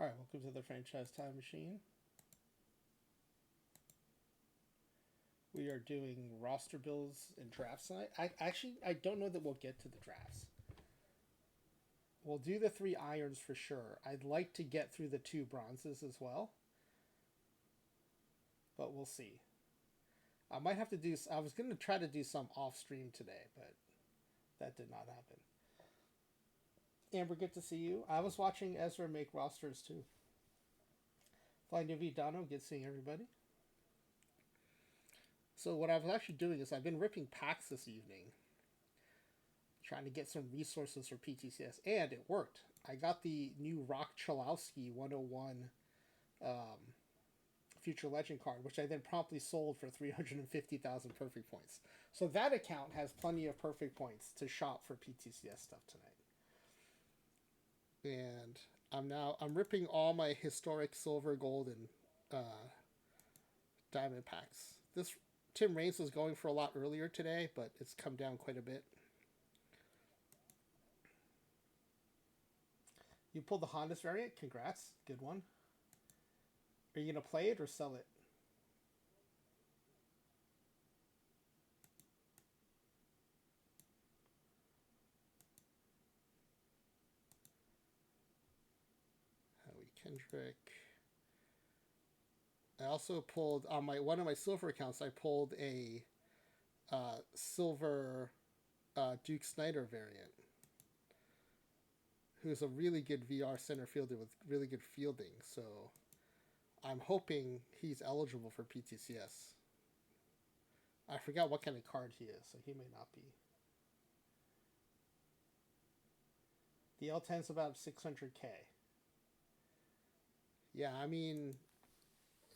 All right, welcome to the Franchise Time Machine. We are doing roster builds and drafts tonight. I don't know that we'll get to the drafts. We'll do the 3 irons for sure. I'd like to get through the 2 bronzes as well, but we'll see. I might have to do. I was going to try to do some off stream today, but that did not happen. Amber, good to see you. I was watching Ezra make rosters too. Flying Nuvi Dono, good seeing everybody. So what I was actually doing is I've been ripping packs this evening, trying to get some resources for PTCS, and it worked. I got the new Rock Chalowski 101 Future Legend card, which I then promptly sold for 350,000 perfect points. So that account has plenty of perfect points to shop for PTCS stuff tonight. And I'm ripping all my historic silver, gold, and diamond packs. This Tim Raines was going for a lot earlier today, but it's come down quite a bit. You pulled the Hondas variant. Congrats. Good one. Are you going to play it or sell it? Howie Kendrick. I also pulled on my one of my silver accounts. I pulled a silver Duke Snyder variant, who's a really good VR center fielder with really good fielding. So I'm hoping he's eligible for PTCS. I forgot what kind of card he is, so he may not be. The L10's about 600K. Yeah, I mean,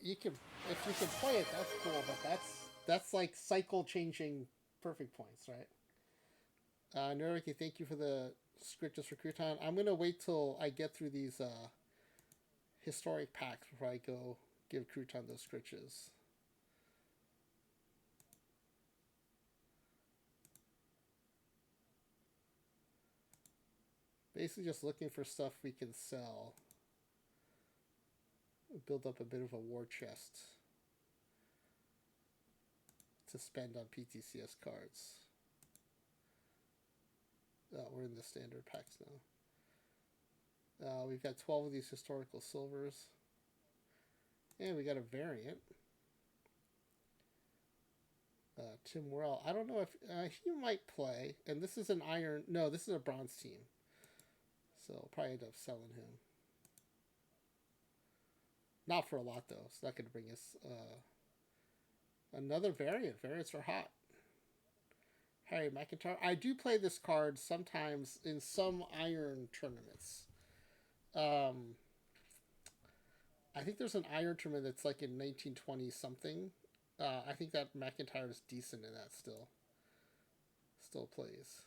you can if you can play it, that's cool, but that's like cycle changing perfect points, right? Noriki, thank you for the scriptus for Crouton. I'm gonna wait till I get through these historic packs before I go give Crouton those scriptures. Basically, just looking for stuff we can sell. Build up a bit of a war chest to spend on PTCS cards. We're in the standard packs now. We've got 12 of these historical silvers. And we got a variant. Tim Worrell. I don't know if he might play. And this is an iron. No, this is a bronze team. So I'll probably end up selling him. Not for a lot, though. It's not going to bring us another variant. Variants are hot. Harry McIntyre. I do play this card sometimes in some iron tournaments. I think there's an iron tournament that's like in 1920 something. I think that McIntyre is decent in that still. Still plays.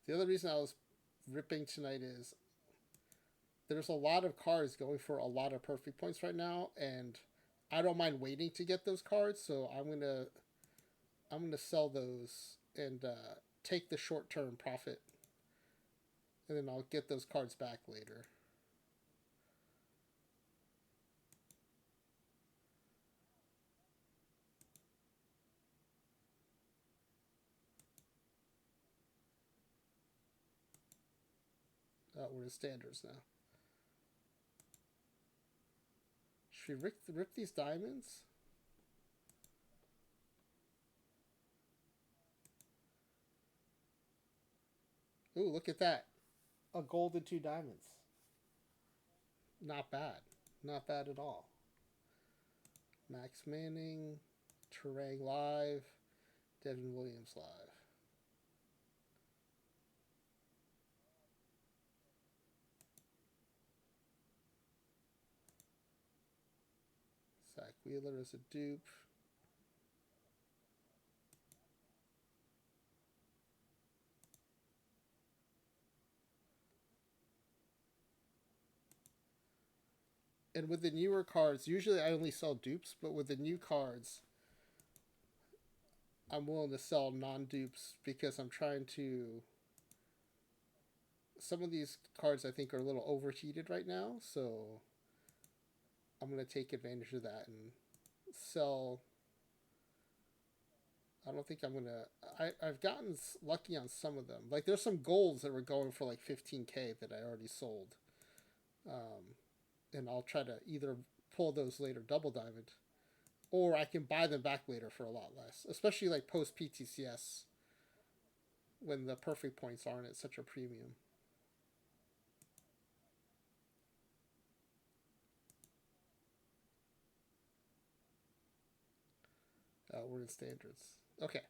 The other reason I was ripping tonight is there's a lot of cards going for a lot of perfect points right now, and I don't mind waiting to get those cards. So I'm gonna sell those and take the short term profit, and then I'll get those cards back later. We're in standards now. Should we rip these diamonds? Ooh, look at that. A gold and 2 diamonds. Not bad. Not bad at all. Max Manning, Terang live, Devin Williams live. Zach Wheeler is a dupe. And with the newer cards, usually I only sell dupes, but with the new cards, I'm willing to sell non-dupes because I'm trying to. Some of these cards I think are a little overheated right now, so I'm gonna take advantage of that and sell. I don't think I'm gonna. I've gotten lucky on some of them. Like there's some golds that were going for like 15K that I already sold, um, and I'll try to either pull those later double diamond, or I can buy them back later for a lot less. Especially like post PTCS when the perfect points aren't at such a premium. We're in standards. Okay,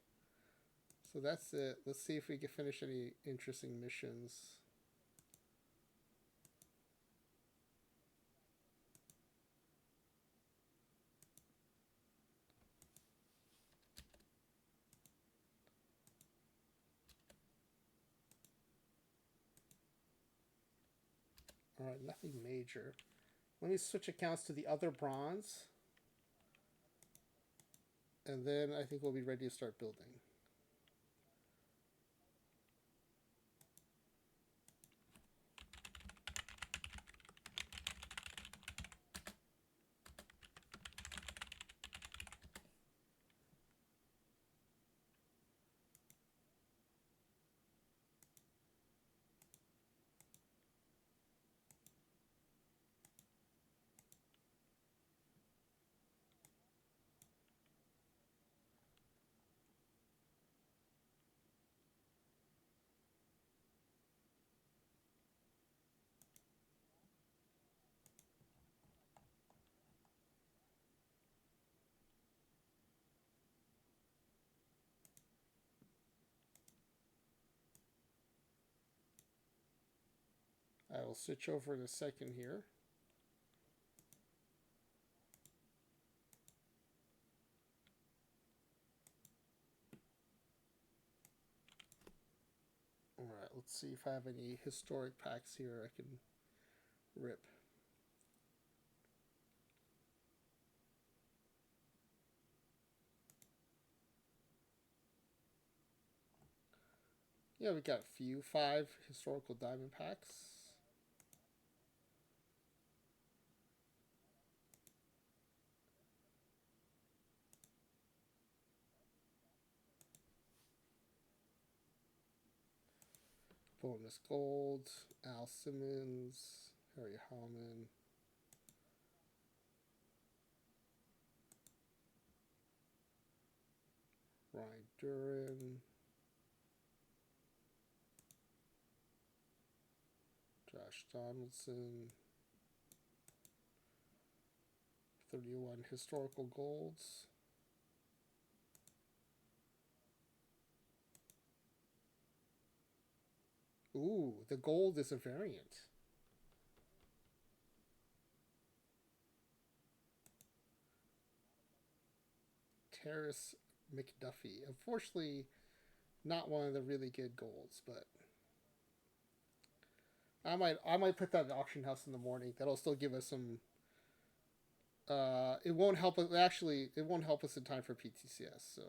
so that's it. Let's see if we can finish any interesting missions. All right, nothing major. Let me switch accounts to the other bronze, and then I think we'll be ready to start building. I will switch over in a second here. All right, let's see if I have any historic packs here I can rip. Yeah, we got a few 5 historical diamond packs. Bonus gold, Al Simmons, Harry Hallman, Ryan Duran, Josh Donaldson, 31 historical golds. Ooh, the gold is a variant. Terrace McDuffie. Unfortunately, not one of the really good golds, but I might put that in the auction house in the morning. That'll still give us some. It won't help us. Actually, it won't help us in time for PTCS. So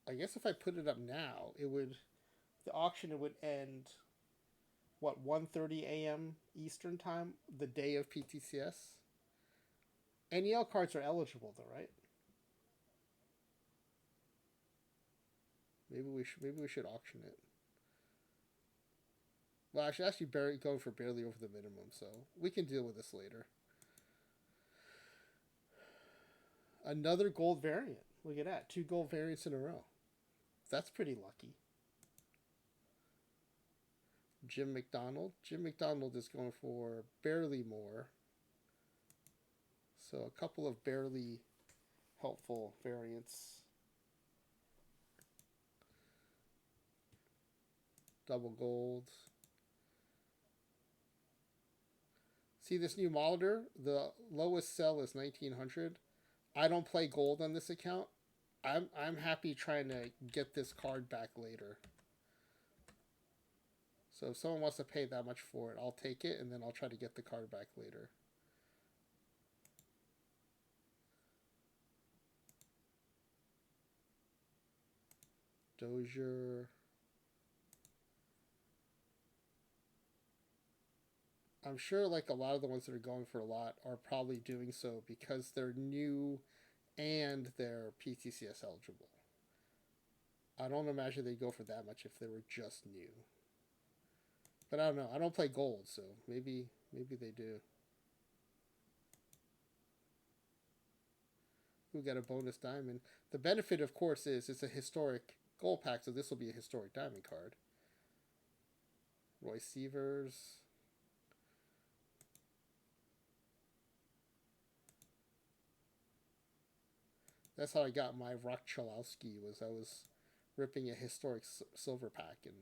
I guess if I put it up now, it would. The auction would end what 1:30 a.m. Eastern time, the day of PTCS. NEL cards are eligible though, right? Maybe we should auction it. Well, actually, barely going for barely over the minimum, so we can deal with this later. Another gold variant. Look at that, 2 gold variants in a row. That's pretty lucky. Jim McDonald. Jim McDonald is going for barely more. So a couple of barely helpful variants. Double gold. See this new Molitor? The lowest sell is 1900. I don't play gold on this account. I'm happy trying to get this card back later. So if someone wants to pay that much for it, I'll take it, and then I'll try to get the card back later. Dozier. I'm sure like a lot of the ones that are going for a lot are probably doing so because they're new and they're PTCS eligible. I don't imagine they'd go for that much if they were just new. But I don't know. I don't play gold, so maybe they do. Who got a bonus diamond? The benefit, of course, is it's a historic gold pack, so this will be a historic diamond card. Roy Sievers. That's how I got my Rock Chalowski. Was I was ripping a historic silver pack, and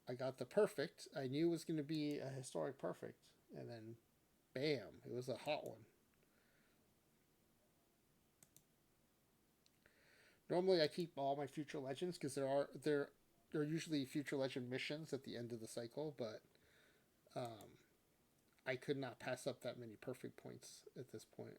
I got the perfect. I knew it was going to be a historic perfect, and then bam, it was a hot one. Normally, I keep all my future legends because there are usually future legend missions at the end of the cycle, but um, I could not pass up that many perfect points at this point.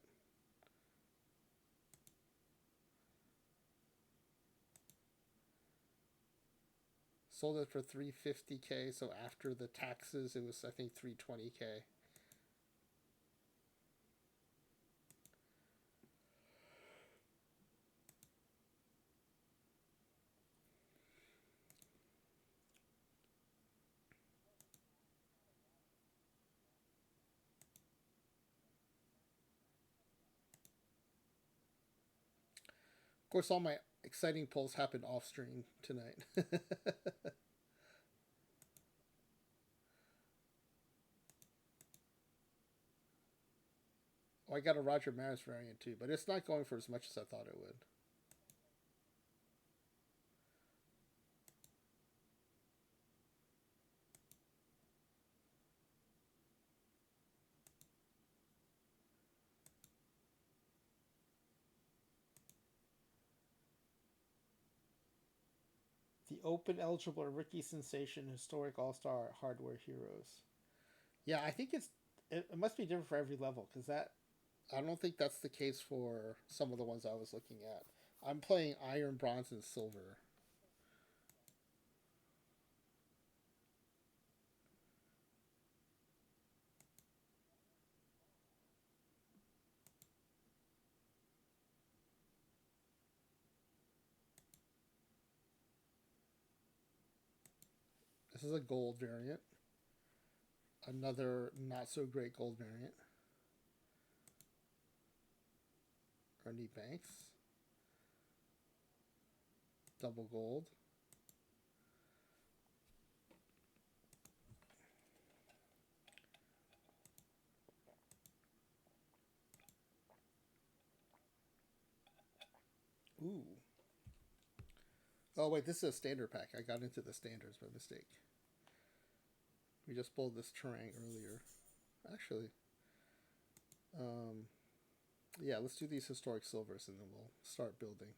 Sold it for 350K, so after the taxes, it was I think 320K. Of course, all my exciting pulls happened off stream tonight. Oh, I got a Roger Maris variant too, but it's not going for as much as I thought it would. The open eligible Ricky Sensation Historic All Star Hardware Heroes. Yeah, I think it must be different for every level because that I don't think that's the case for some of the ones I was looking at. I'm playing Iron, Bronze, and Silver. This is a gold variant. Another not so great gold variant. Ernie Banks. Double gold. Ooh. Oh wait, this is a standard pack. I got into the standards by mistake. We just pulled this terrain earlier. Actually, um, yeah, let's do these historic silvers and then we'll start building.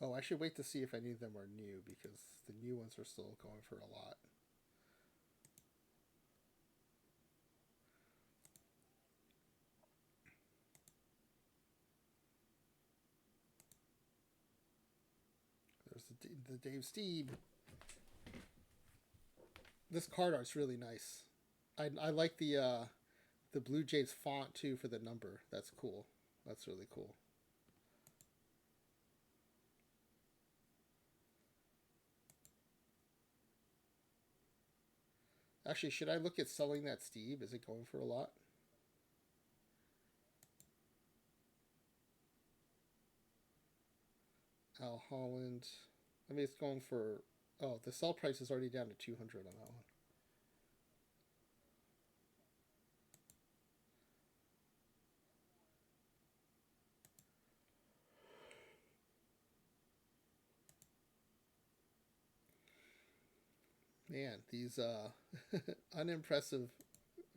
Oh, I should wait to see if any of them are new because the new ones are still going for a lot. There's the Dave Steeb. This card art's really nice. I like the Blue Jays font too for the number. That's cool. That's really cool. Actually, should I look at selling that Steve? Is it going for a lot? Al Holland. I mean, it's going for. Oh, the sell price is already down to 200 on that one. Man, these unimpressive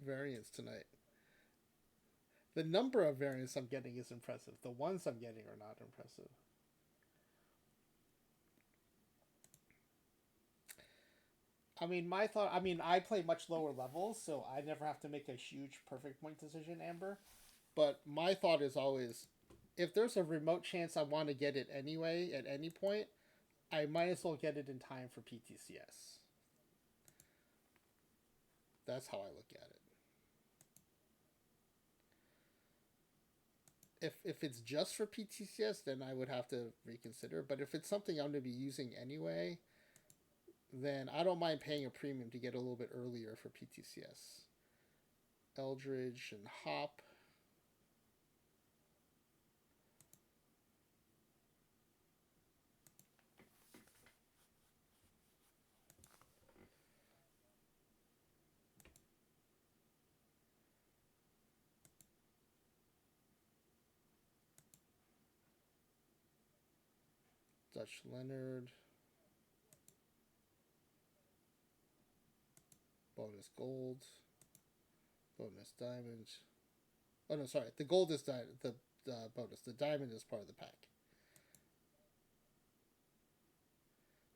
variants tonight. The number of variants I'm getting is impressive. The ones I'm getting are not impressive. I mean, my thought. I mean, I play much lower levels, so I never have to make a huge perfect point decision, Amber. But my thought is always, if there's a remote chance I want to get it anyway at any point, I might as well get it in time for PTCS. That's how I look at it. If it's just for PTCS, then I would have to reconsider. But if it's something I'm going to be using anyway, then I don't mind paying a premium to get a little bit earlier for PTCS. Eldridge and Hop. Dutch Leonard. Bonus gold. Bonus diamond. Oh no, sorry. The gold is the bonus. The diamond is part of the pack.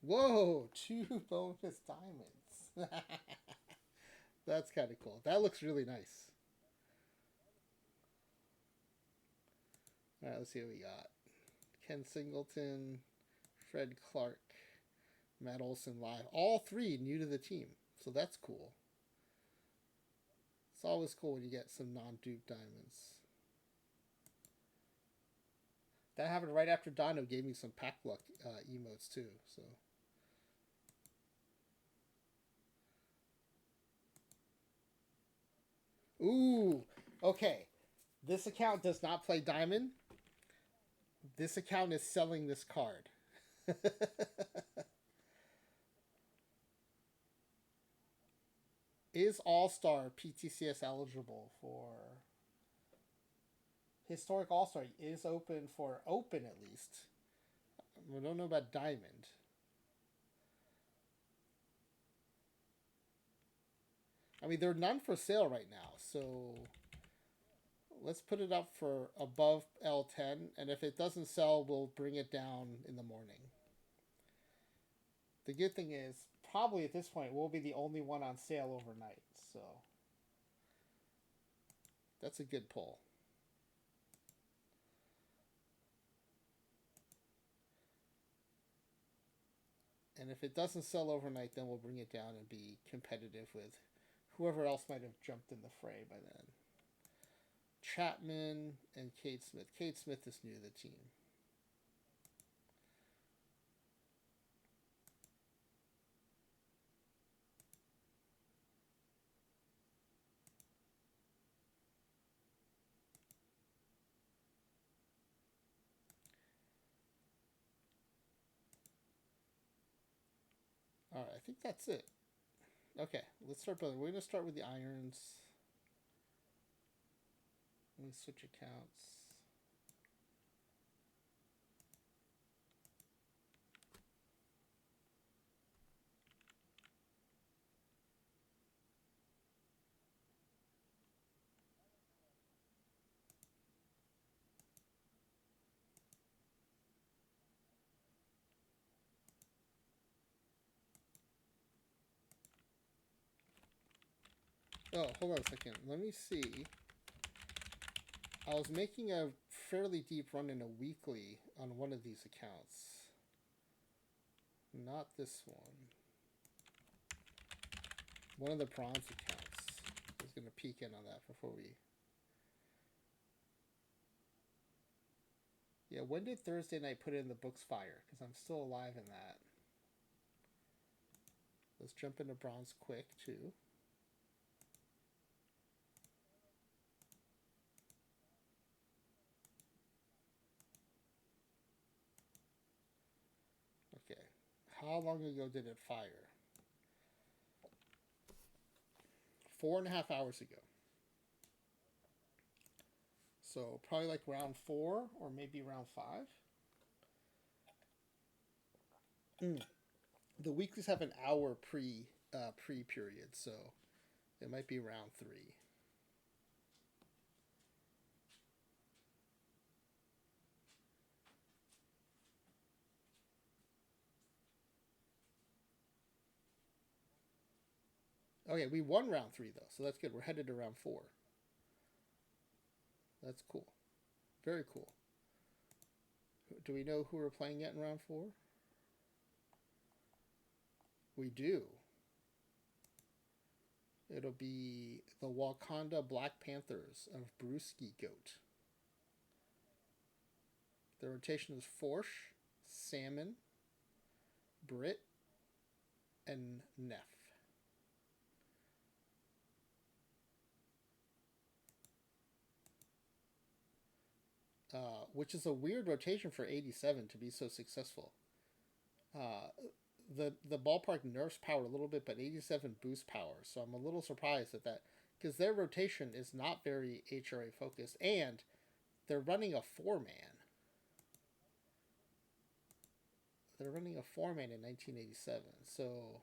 Whoa, two bonus diamonds. That's kind of cool. That looks really nice. All right, let's see what we got. Ken Singleton, Fred Clark, Matt Olson live. All three new to the team, so that's cool. It's always cool when you get some non-dupe diamonds. That happened right after Dono gave me some pack luck emotes too. So. Ooh, okay. This account does not play diamond. This account is selling this card. Is All Star PTCS eligible for Historic All Star? Is open for open at least. We don't know about Diamond. I mean, they're none for sale right now, so let's put it up for above L10, and if it doesn't sell, we'll bring it down in the morning. The good thing is, probably at this point, we'll be the only one on sale overnight, so that's a good pull. And if it doesn't sell overnight, then we'll bring it down and be competitive with whoever else might have jumped in the fray by then. Chapman and Cade Smith. Cade Smith is new to the team. All right, I think that's it. Okay, let's start building. We're going to start with the irons. Let me switch accounts. Oh, hold on a second. Let me see. I was making a fairly deep run in a weekly on one of these accounts. Not this one. One of the bronze accounts. I was going to peek in on that before we... Yeah, when did Thursday night put it in the books fire? Because I'm still alive in that. Let's jump into bronze quick, too. Okay. How long ago did it fire? 4.5 hours ago. So probably like round 4 or maybe round 5. The weeklies have an hour pre period, so it might be round 3. Okay, we won round 3 though, so that's good. We're headed to round 4. That's cool. Very cool. Do we know who we're playing yet in round 4? We do. It'll be the Wakanda Black Panthers of Brewski Goat. The rotation is Forsh, Salmon, Brit, and Neff. Which is a weird rotation for 87 to be so successful. Uh, the ballpark nerfs power a little bit, but 87 boosts power, so I'm a little surprised at that because their rotation is not very HRA focused, and they're running a 4-man. They're running a 4-man in 1987, so.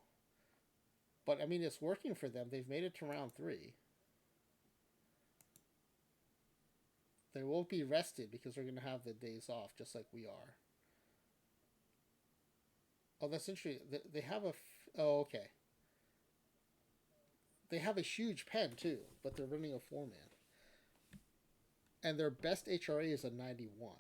But I mean, it's working for them. They've made it to round 3. They won't be rested because they're going to have the days off just like we are. Oh, that's interesting. They have a. Oh, okay. They have a huge pen too, but they're running a 4-man. And their best HRA is a 91.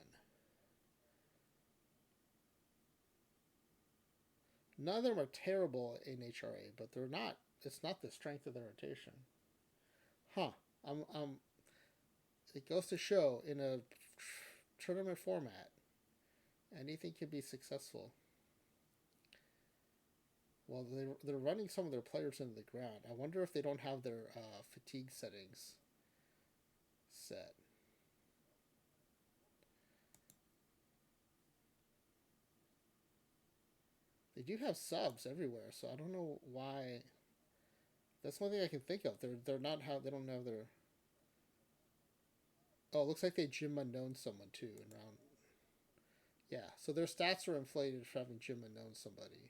None of them are terrible in HRA, but they're not. It's not the strength of the rotation. Huh. It goes to show in a tournament format, anything can be successful. Well, they're running some of their players into the ground. I wonder if they don't have their fatigue settings set. They do have subs everywhere, so I don't know why. That's one thing I can think of. They're not how they don't have their. Oh, it looks like they Jim unknown someone too in round. Yeah, so their stats are inflated for having Jim unknown somebody.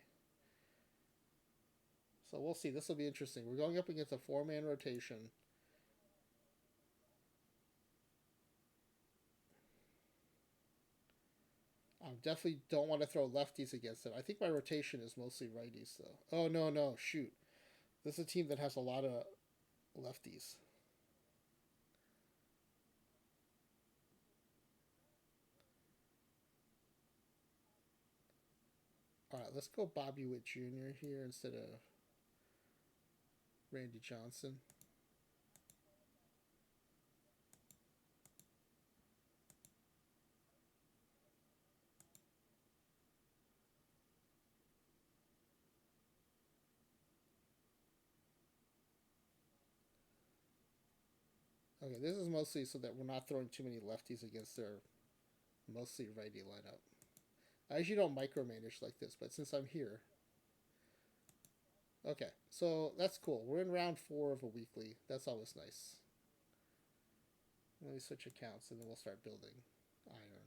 So we'll see. This will be interesting. We're going up against a 4-man rotation. I definitely don't want to throw lefties against it. I think my rotation is mostly righties, though. Oh, no, no, shoot. This is a team that has a lot of lefties. All right, let's go Bobby Witt Jr. here instead of Randy Johnson. Okay, this is mostly so that we're not throwing too many lefties against their mostly righty lineup. I usually don't micromanage like this, but since I'm here. Okay, so that's cool. We're in round 4 of a weekly. That's always nice. Let me switch accounts and then we'll start building iron.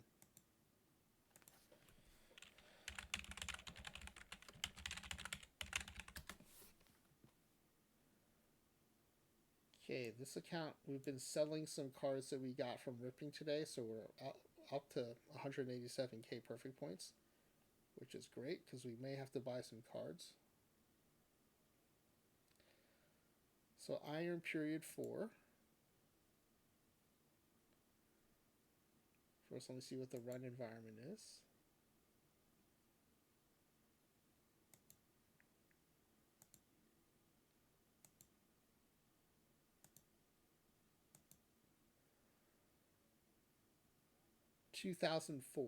Okay, this account, we've been selling some cards that we got from ripping today, so we're up to 187k perfect points, which is great because we may have to buy some cards. So iron period 4. First, let me see what the run environment is. (2004).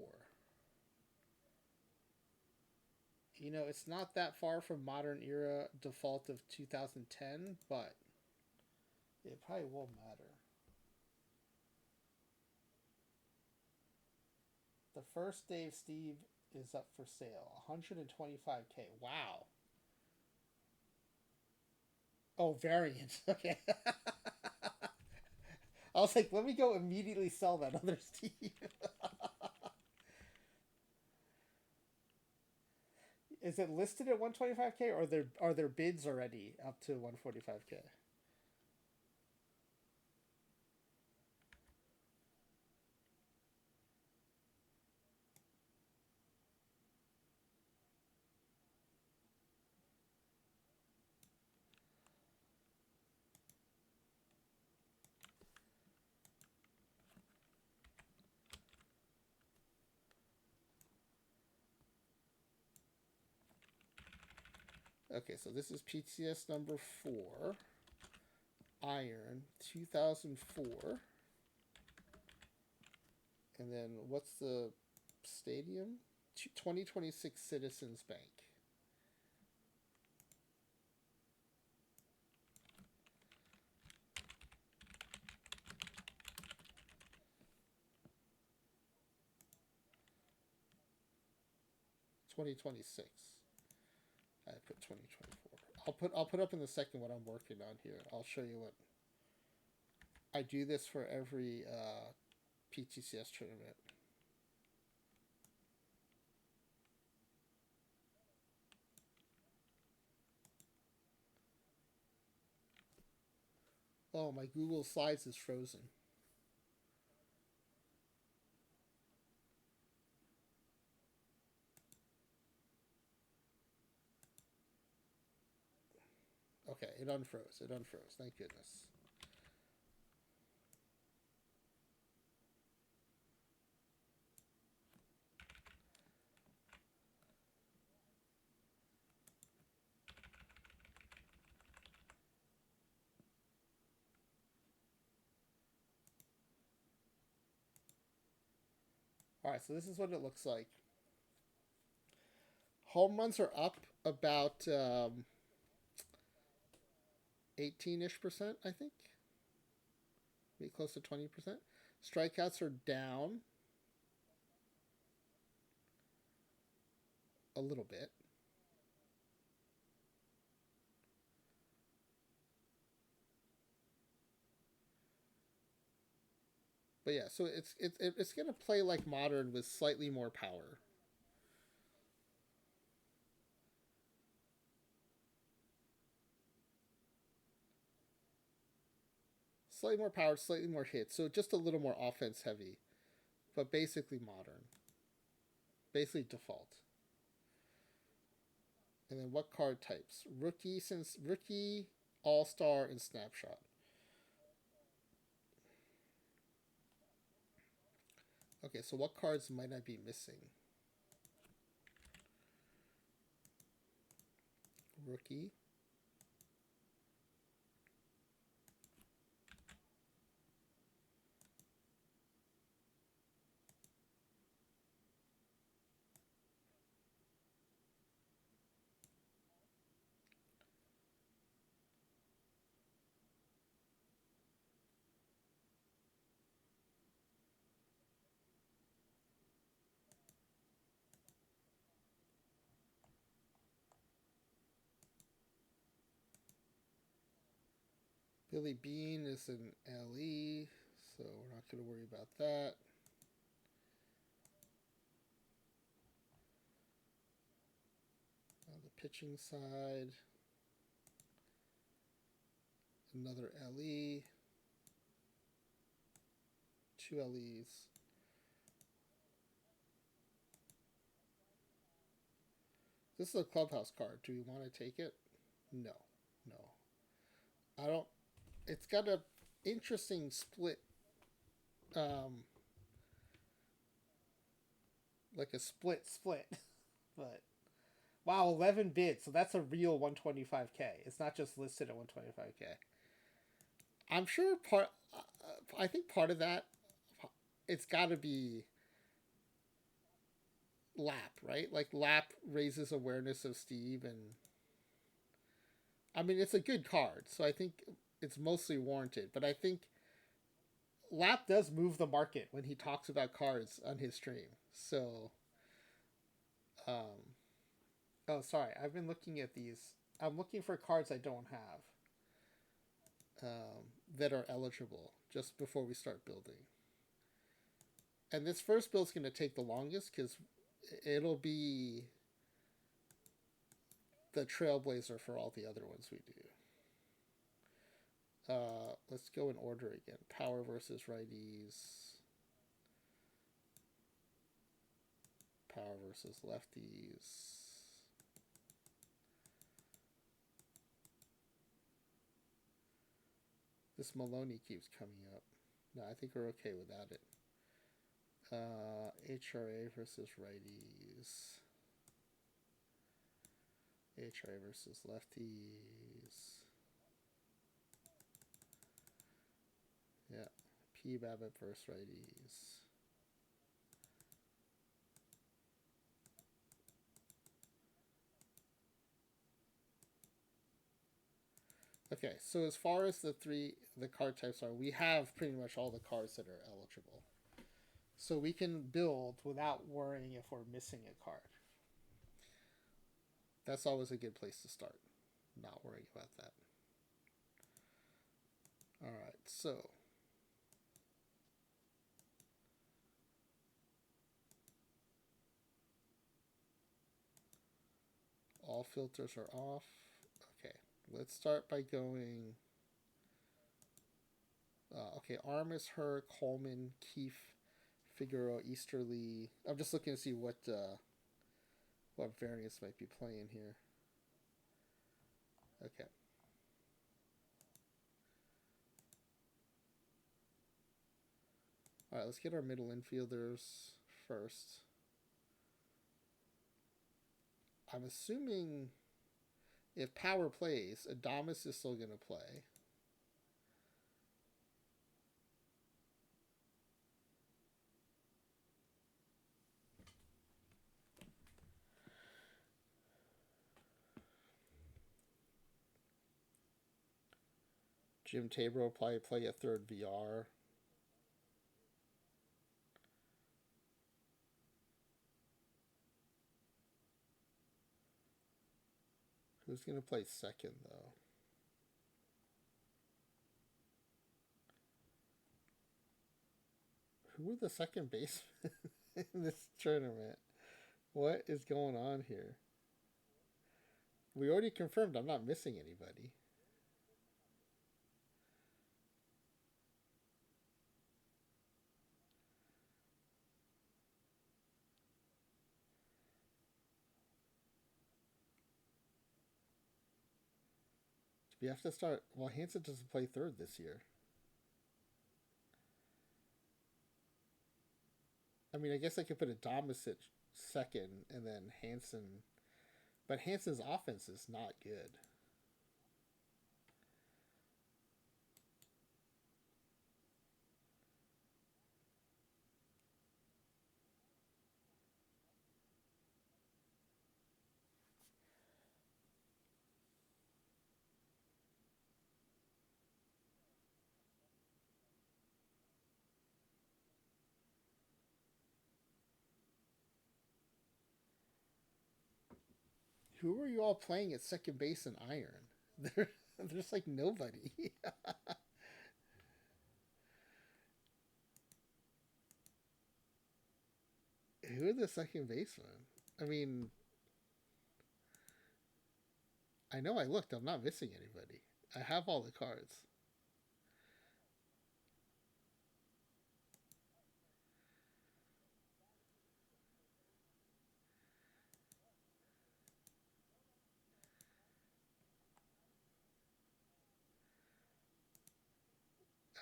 You know, it's not that far from modern era default of 2010, but it probably won't matter. The first Dave Steve is up for sale. 125k. Wow. Oh, variant. Okay. I was like, let me go immediately sell that other Steve. Is it listed at 125k or are there bids already up to 145k? Okay, so this is PTCS number 4, Iron 2004. And then what's the stadium? 2026 Citizens Bank. $2026. I put 2024. I'll put up in the second what I'm working on here. I'll show you what I do this for every PTCS tournament. Oh, my Google Slides is frozen. Okay, it unfroze. It unfroze. Thank goodness. All right, so this is what it looks like. Home runs are up about 18-ish%, I think. Maybe close to 20%. Strikeouts are down a little bit. But yeah, so it's gonna play like modern with slightly more power. Slightly more power, slightly more hits. So just a little more offense heavy, but basically modern. Basically default. And then what card types? Rookie, All Star, and Snapshot. Okay, so what cards might I be missing? Rookie. Billy Bean is an LE, so we're not going to worry about that. On the pitching side, another LE, 2 LEs. This is a clubhouse card. Do we want to take it? No, no. I don't. It's got a interesting split, um, like a split. But wow, 11 bids. So that's a real 125K. It's not just listed at 125K. I'm sure part. I think part of that, it's got to be Lap, right? Like Lap raises awareness of Steve, and I mean it's a good card, so I think it's mostly warranted. But I think Lap does move the market when he talks about cards on his stream. So, um, oh sorry, I've been looking at these. I'm looking for cards I don't have that are eligible just before we start building. And this first build's going to take the longest because it'll be the trailblazer for all the other ones we do. Let's go in order again. Power versus righties. Power versus lefties. This Maloney keeps coming up. No, I think we're okay without it. HRA versus righties. HRA versus lefties. Yeah. P Babbitt versus righties. Okay, so as far as the card types are, we have pretty much all the cards that are eligible. So we can build without worrying if we're missing a card. That's always a good place to start. Not worrying about that. Alright, so all filters are off. Okay, let's start by going. Okay, Arm is her, Coleman, Keefe, Figueroa, Easterly. I'm just looking to see what variants might be playing here. Okay. All right, let's get our middle infielders first. I'm assuming if Power plays, Adamas is still going to play. Jim Tabor will probably play a third VR. Who's going to play second, though? Who are the second basemen in this tournament? What is going on here? We already confirmed I'm not missing anybody. We have to start. Well, Hansen doesn't play third this year. I mean, I guess I could put a Domicic second and then Hansen. But Hansen's offense is not good. Who are you all playing at second base and iron? There's like nobody. Who are the second basemen? I mean, I know I looked. I'm not missing anybody. I have all the cards.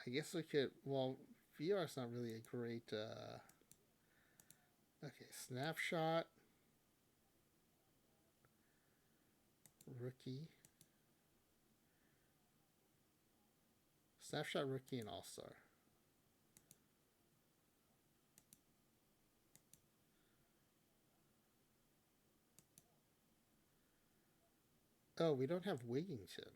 I guess we could. Well, VR is not really a great. Okay, snapshot, rookie, snapshot, rookie, and all star. Oh, we don't have Wigington.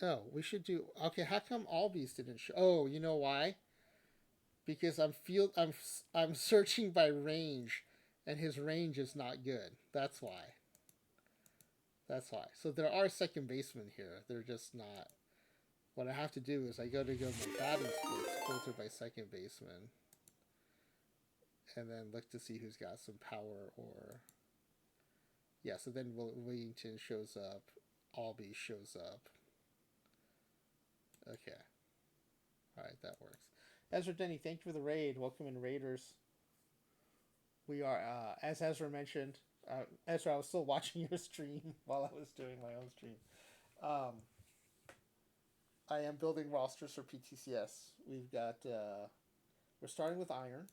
Oh, we should do. Okay, how come Albies didn't show? Oh, you know why? Because I'm searching by range, and his range is not good. That's why. That's why. So there are second basemen here. They're just not. What I have to do is I go to my batting splits, filter by second baseman, and then look to see who's got some power or. Yeah, so then Wellington shows up, Albee shows up. Okay. Alright, that works. Ezra Denny, thank you for the raid. Welcome in, Raiders. We are, as Ezra mentioned, Ezra, I was still watching your stream while I was doing my own stream. Um, I am building rosters for PTCS. We're starting with Iron.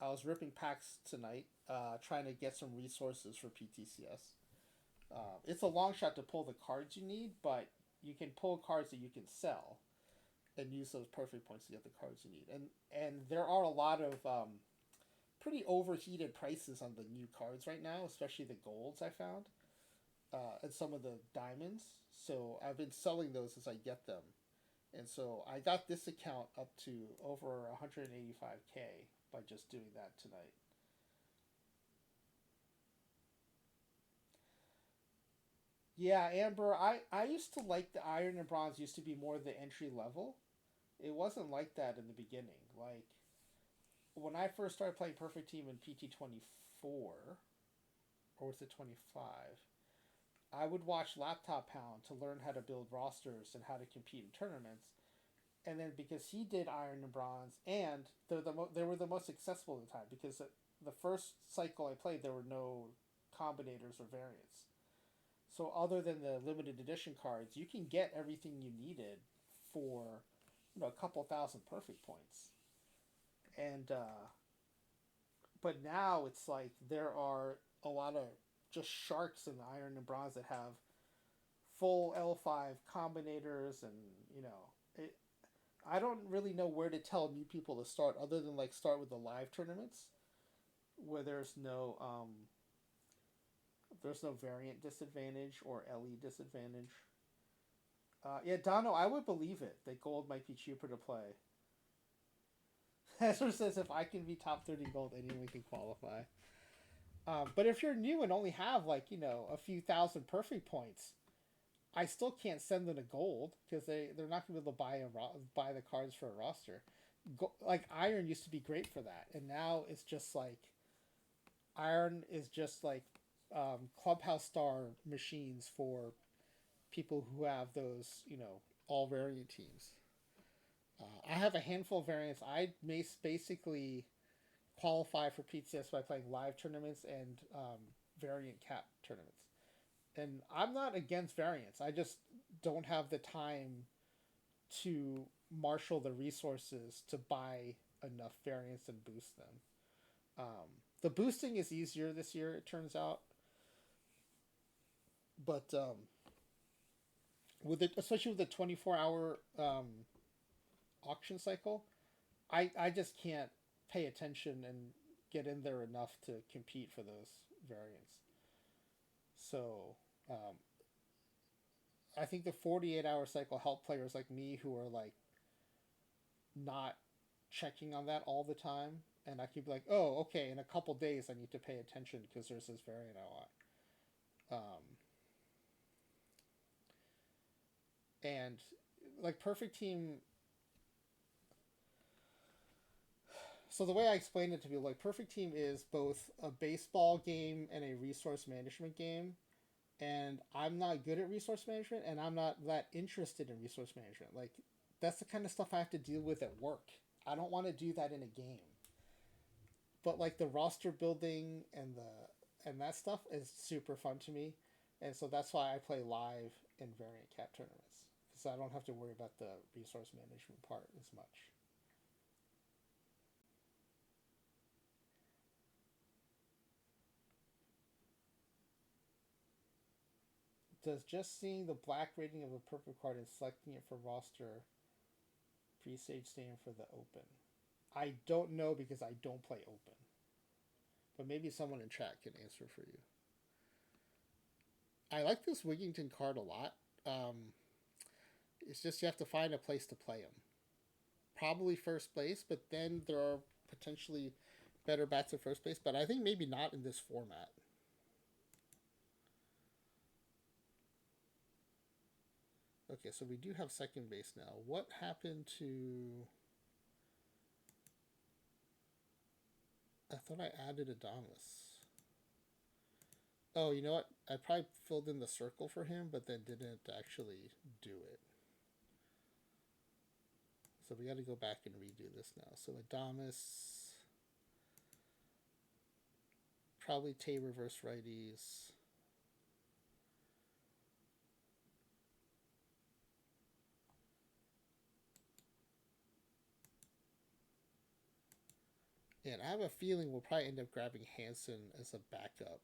I was ripping packs tonight, trying to get some resources for PTCS. It's a long shot to pull the cards you need, but you can pull cards that you can sell and use those perfect points to get the cards you need. And there are a lot of pretty overheated prices on the new cards right now, especially the golds I found, and some of the diamonds. So I've been selling those as I get them. And so I got this account up to over 185K by just doing that tonight. Yeah, Amber, I used to like the Iron and Bronze used to be more the entry level. It wasn't like that in the beginning. Like when I first started playing Perfect Team in PT24, or was it 25? I would watch Laptop Pound to learn how to build rosters and how to compete in tournaments. And then because he did Iron and Bronze, and they were the most accessible at the time because the first cycle I played there were no combinators or variants. So other than the limited edition cards, you can get everything you needed for a couple thousand perfect points. And but now it's like there are a lot of just sharks in the Iron and Bronze that have full L5 combinators, and you know it, I don't really know where to tell new people to start other than like start with the live tournaments where there's no variant disadvantage or LE disadvantage. Yeah, Dono, I would believe it that gold might be cheaper to play. Ezra says if I can be top 30 gold, anyone can qualify. But if you're new and only have like a few thousand perfect points, I still can't send them to gold because they're not going to be able to buy the cards for a roster. Like Iron used to be great for that, and now it's just like Iron is just like clubhouse star machines for people who have those all variant teams. I have a handful of variants. I basically qualify for PTCS by playing live tournaments and variant cap tournaments. And I'm not against variants. I just don't have the time to marshal the resources to buy enough variants and boost them. The boosting is easier this year, it turns out, but with it, especially with the 24-hour auction cycle, I just can't pay attention and get in there enough to compete for those variants. So I think the 48-hour cycle help players like me who are like not checking on that all the time, and I can be like, oh, okay, in a couple days I need to pay attention because there's this variant I want. And like Perfect Team, so the way I explained it to people, like Perfect Team is both a baseball game and a resource management game, and I'm not good at resource management, and I'm not that interested in resource management. Like that's the kind of stuff I have to deal with at work. I don't want to do that in a game. But like the roster building and that stuff is super fun to me, and so that's why I play live in variant cap tournaments because I don't have to worry about the resource management part as much. Does just seeing the black rating of a purple card and selecting it for roster presage stand for the open? I don't know because I don't play open, but maybe someone in chat can answer for you. I like this Wigington card a lot. It's just you have to find a place to play him. Probably first place, but then there are potentially better bats at first base, but I think maybe not in this format. Okay, so we do have second base now. What happened to... I thought I added Adamas. Oh, you know what? I probably filled in the circle for him, but then didn't actually do it. So we got to go back and redo this now. So Adamas, probably Tay reverse righties. And I have a feeling we'll probably end up grabbing Hansen as a backup.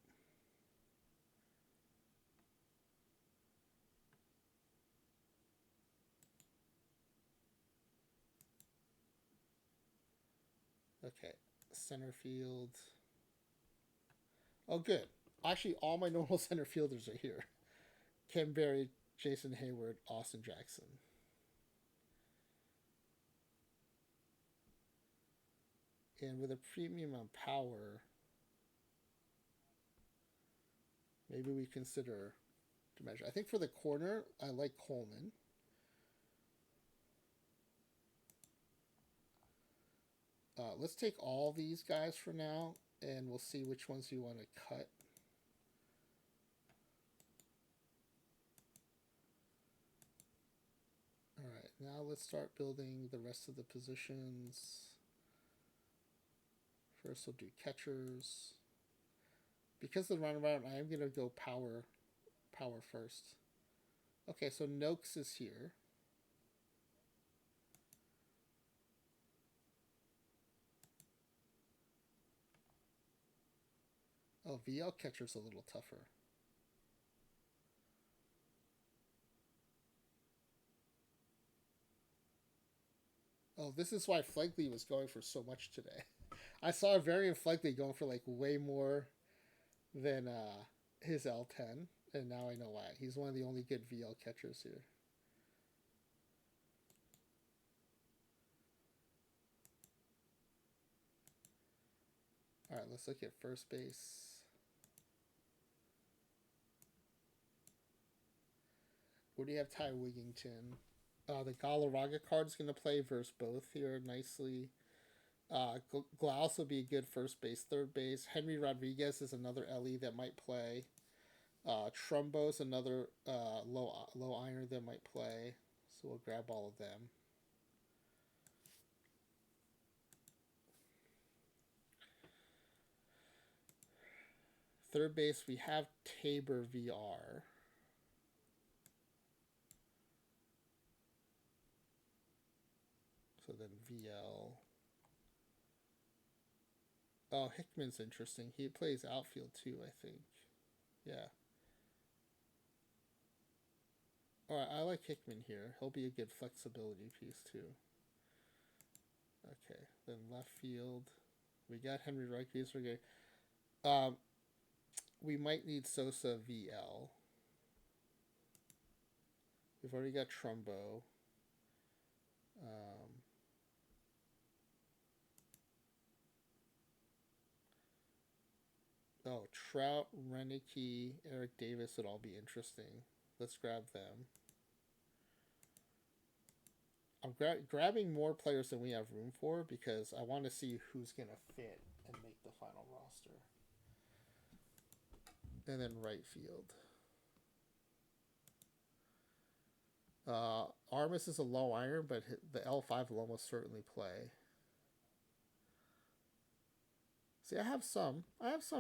Okay, center field. Oh, good. Actually, all my normal center fielders are here. Kim Berry, Jason Hayward, Austin Jackson. And with a premium on power, maybe we consider to measure. I think for the corner, I like Coleman. Let's take all these guys for now, and we'll see which ones you want to cut. All right, now let's start building the rest of the positions. First, we'll do catchers. Because of the runaround, I am going to go power first. Okay, so Noakes is here. Oh, VL catcher's a little tougher. Oh, this is why Flegley was going for so much today. I saw Varian Flegley going for like way more than his L10, and now I know why. He's one of the only good VL catchers here. All right, let's look at first base. Where do you have Ty Wigington? The Galarraga card's going to play versus both here nicely. Glaus will be a good first base, third base. Henry Rodriguez is another LE that might play. Trumbo's another low iron that might play. So we'll grab all of them. Third base, we have Tabor VR. So then VL. Oh, Hickman's interesting. He plays outfield too, I think. Yeah. Alright, I like Hickman here. He'll be a good flexibility piece too. Okay, then left field. We got Henry Rodriguez. We might need Sosa VL. We've already got Trumbo. Trout, Renicky, Eric Davis would all be interesting. Let's grab them. I'm grabbing more players than we have room for because I want to see who's going to fit and make the final roster. And then right field. Armas is a low iron, but the L5 will almost certainly play. See, I have some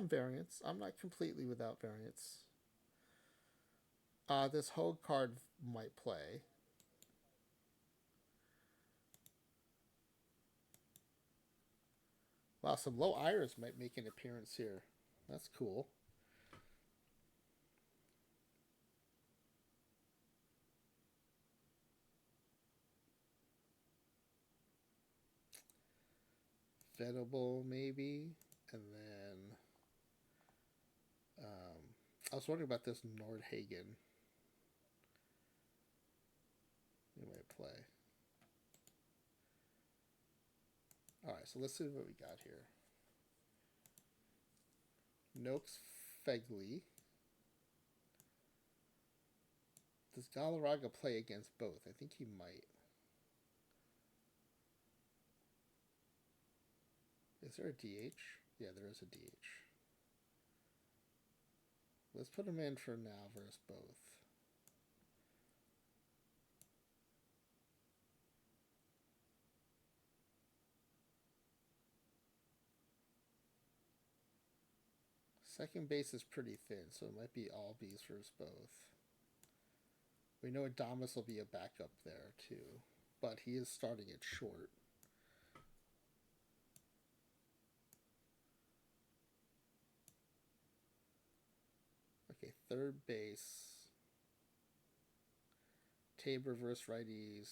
variants. I'm not completely without variants. This Hogue card might play. Wow, some low irons might make an appearance here. That's cool. Venable, maybe. And then I was wondering about this Nordhagen. He might play. Alright, so let's see what we got here. Noakes Fegley. Does Galarraga play against both? I think he might. Is there a DH? Yeah, there is a DH. Let's put him in for now versus both. Second base is pretty thin, so it might be all B's versus both. We know Adamas will be a backup there too, but he is starting it short. Third base. Tabor versus righties.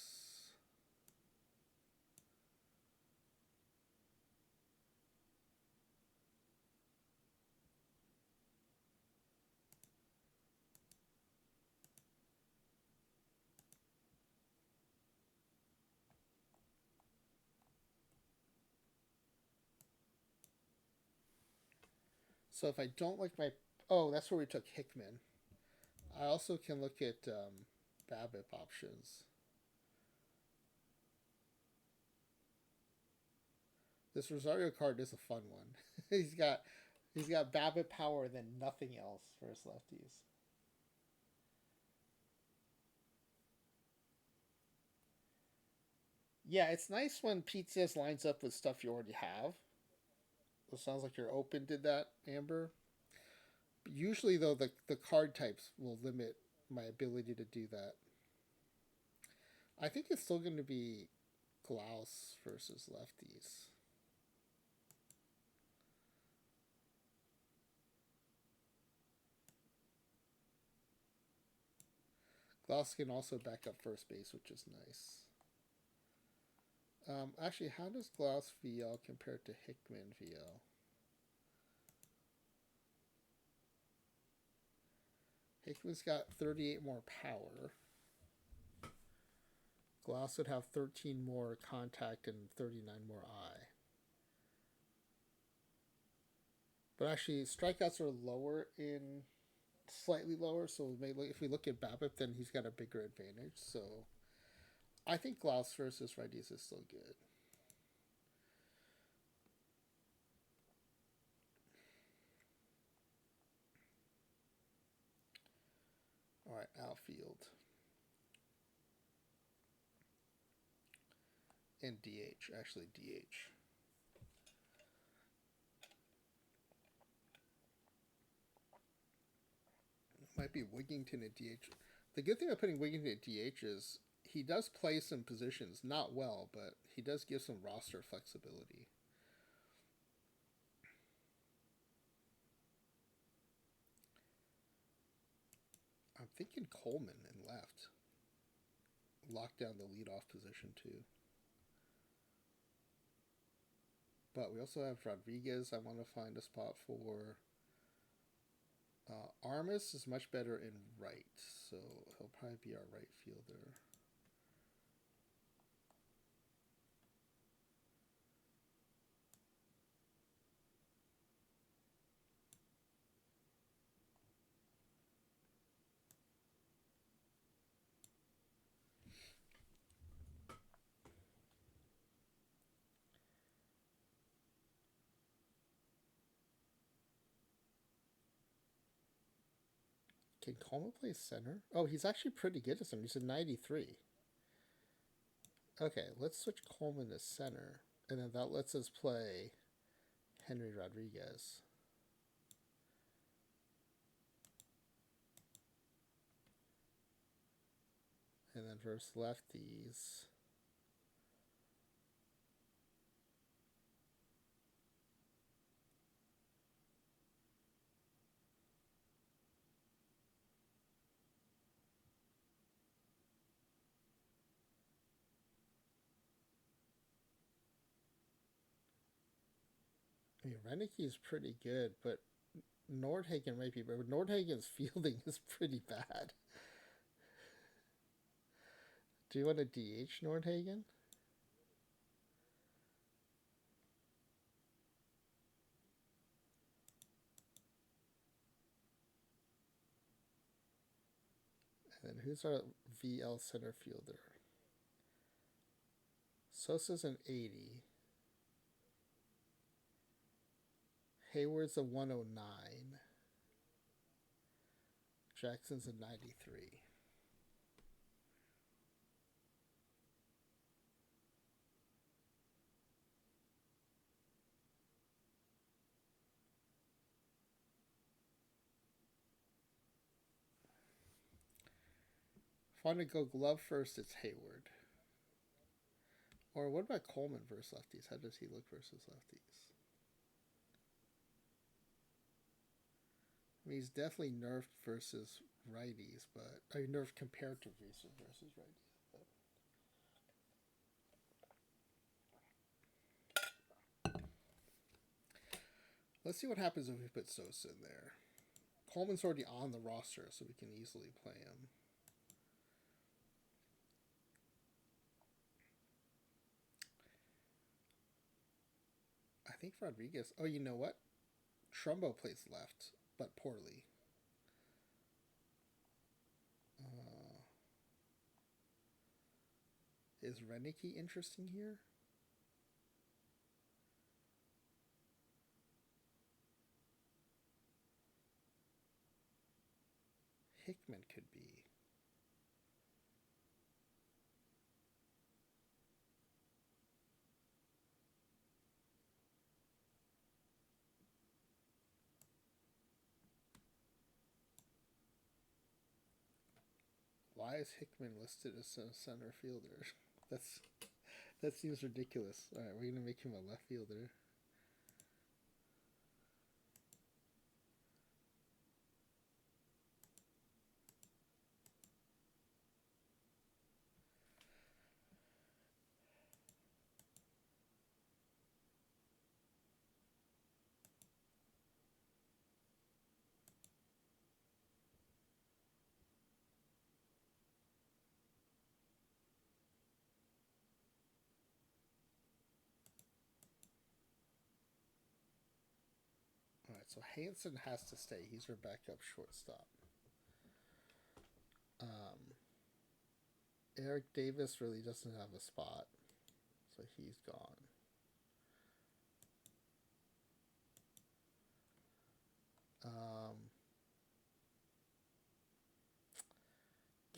So if I don't like my... Oh, that's where we took Hickman. I also can look at BABIP options. This Rosario card is a fun one. he's got BABIP power than nothing else for his lefties. Yeah, it's nice when PTCS lines up with stuff you already have. It sounds like your open did that, Amber. But usually, though, the card types will limit my ability to do that. I think it's still going to be Klaus versus lefties. Klaus can also back up first base, which is nice. Actually, how does Klaus VL compare to Hickman VL? Hickman's got 38 more power. Klaus would have 13 more contact and 39 more eye. But actually, strikeouts are lower in... slightly lower, so maybe if we look at BABIP, then he's got a bigger advantage. So I think Klaus versus righties is still good. All right, outfield. And DH, actually DH. Might be Wigington at DH. The good thing about putting Wigington at DH is he does play some positions, not well, but he does give some roster flexibility. I'm thinking Coleman in left. Lock down the leadoff position too. But we also have Rodriguez I want to find a spot for. Armas is much better in right, so he'll probably be our right fielder. Can Coleman play center? Oh, he's actually pretty good at center. He's a 93. Okay, let's switch Coleman to center, and then that lets us play Henry Rodriguez. And then versus lefties. I mean, Renicky is pretty good, but Nordhagen might be better. Nordhagen's fielding is pretty bad. Do you want to DH Nordhagen? And then who's our VL center fielder? Sosa's an 80. Hayward's a 109. Jackson's a 93. If I want to go glove first, it's Hayward. Or what about Coleman versus lefties? How does he look versus lefties? I mean, he's definitely nerfed versus righties, but I mean, nerfed compared to versus righties. But let's see what happens if we put Sosa in there. Coleman's already on the roster, so we can easily play him. I think Rodriguez. Oh, you know what? Trumbo plays left, but poorly. Is Renicky interesting here? Hickman could be. Why is Hickman listed as a center fielder? That's that seems ridiculous. All right, we're gonna make him a left fielder. All right, so Hanson has to stay. He's our backup shortstop. Eric Davis really doesn't have a spot, so he's gone.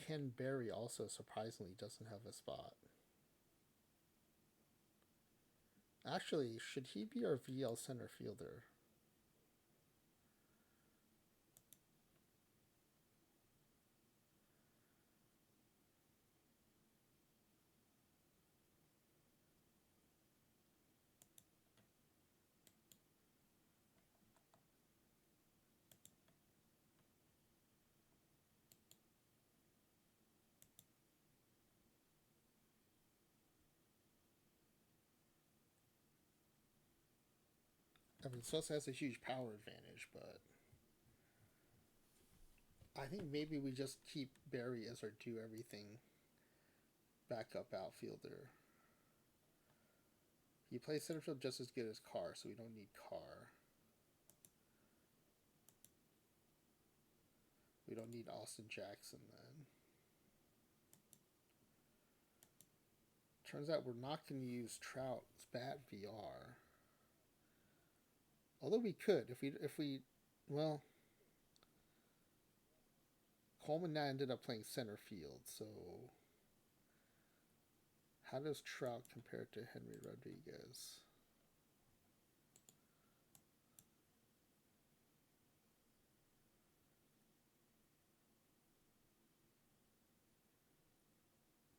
Ken Berry also surprisingly doesn't have a spot. Actually, should he be our VL center fielder? I mean, Sosa has a huge power advantage, but I think maybe we just keep Barry as our do everything backup outfielder. He plays center field just as good as Carr, so we don't need Carr. We don't need Austin Jackson then. Turns out we're not going to use Trout's bat VR. Although we could if we well, Coleman now ended up playing center field, so how does Trout compare to Henry Rodriguez?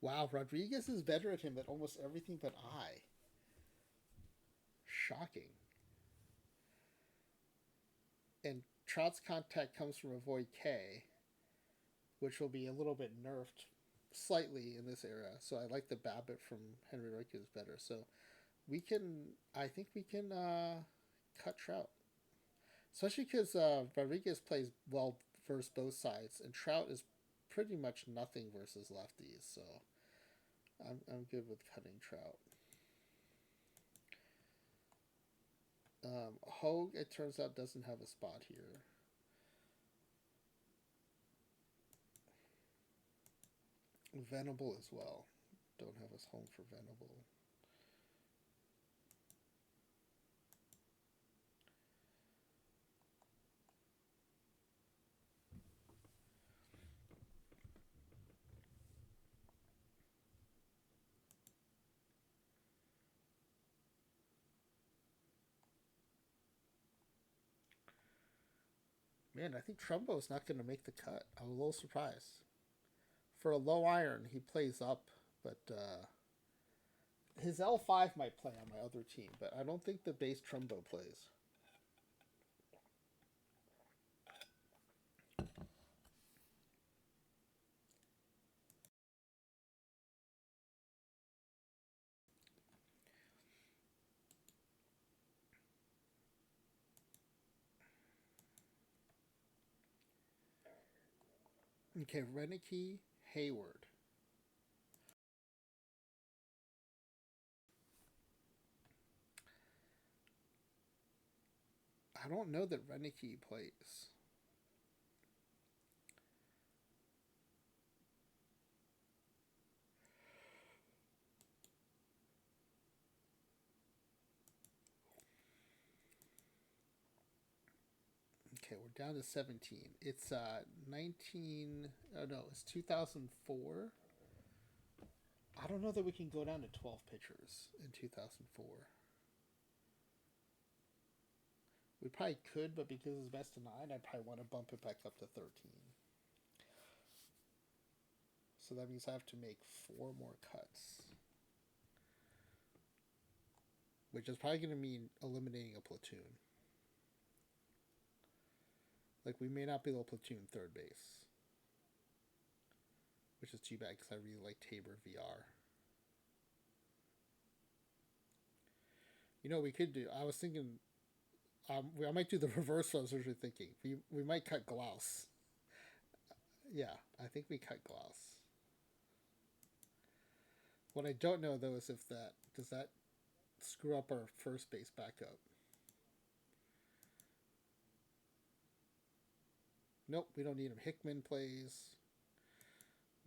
Wow, Rodriguez is better at him at almost everything but I. Shocking. And Trout's contact comes from a void K, which will be a little bit nerfed slightly in this era. So I like the BABIP from Henry Rodriguez better. So I think we can cut Trout. Especially because Rodriguez plays well versus both sides, and Trout is pretty much nothing versus lefties. So I'm good with cutting Trout. Hogue, it turns out, doesn't have a spot here. Venable as well. Don't have us home for Venable. Man, I think Trumbo's not going to make the cut. I'm a little surprised. For a low iron, he plays up, but his L5 might play on my other team, but I don't think the base Trumbo plays. Okay, Renicky, Hayward. I don't know that Renicky plays. Okay, we're down to 17. It's 19. Oh no, it's 2004. I don't know that we can go down to 12 pitchers in 2004. We probably could, but because it's best of 9, I'd probably want to bump it back up to 13. So that means I have to make 4 more cuts, which is probably going to mean eliminating a platoon. Like, we may not be able to platoon third base, which is too bad because I really like Tabor VR. You know, we could do. I was thinking, I might do the reverse. I was originally thinking we might cut Glaus. Yeah, I think we cut Glaus. What I don't know though is if that does that screw up our first base backup. Nope, we don't need him. Hickman plays.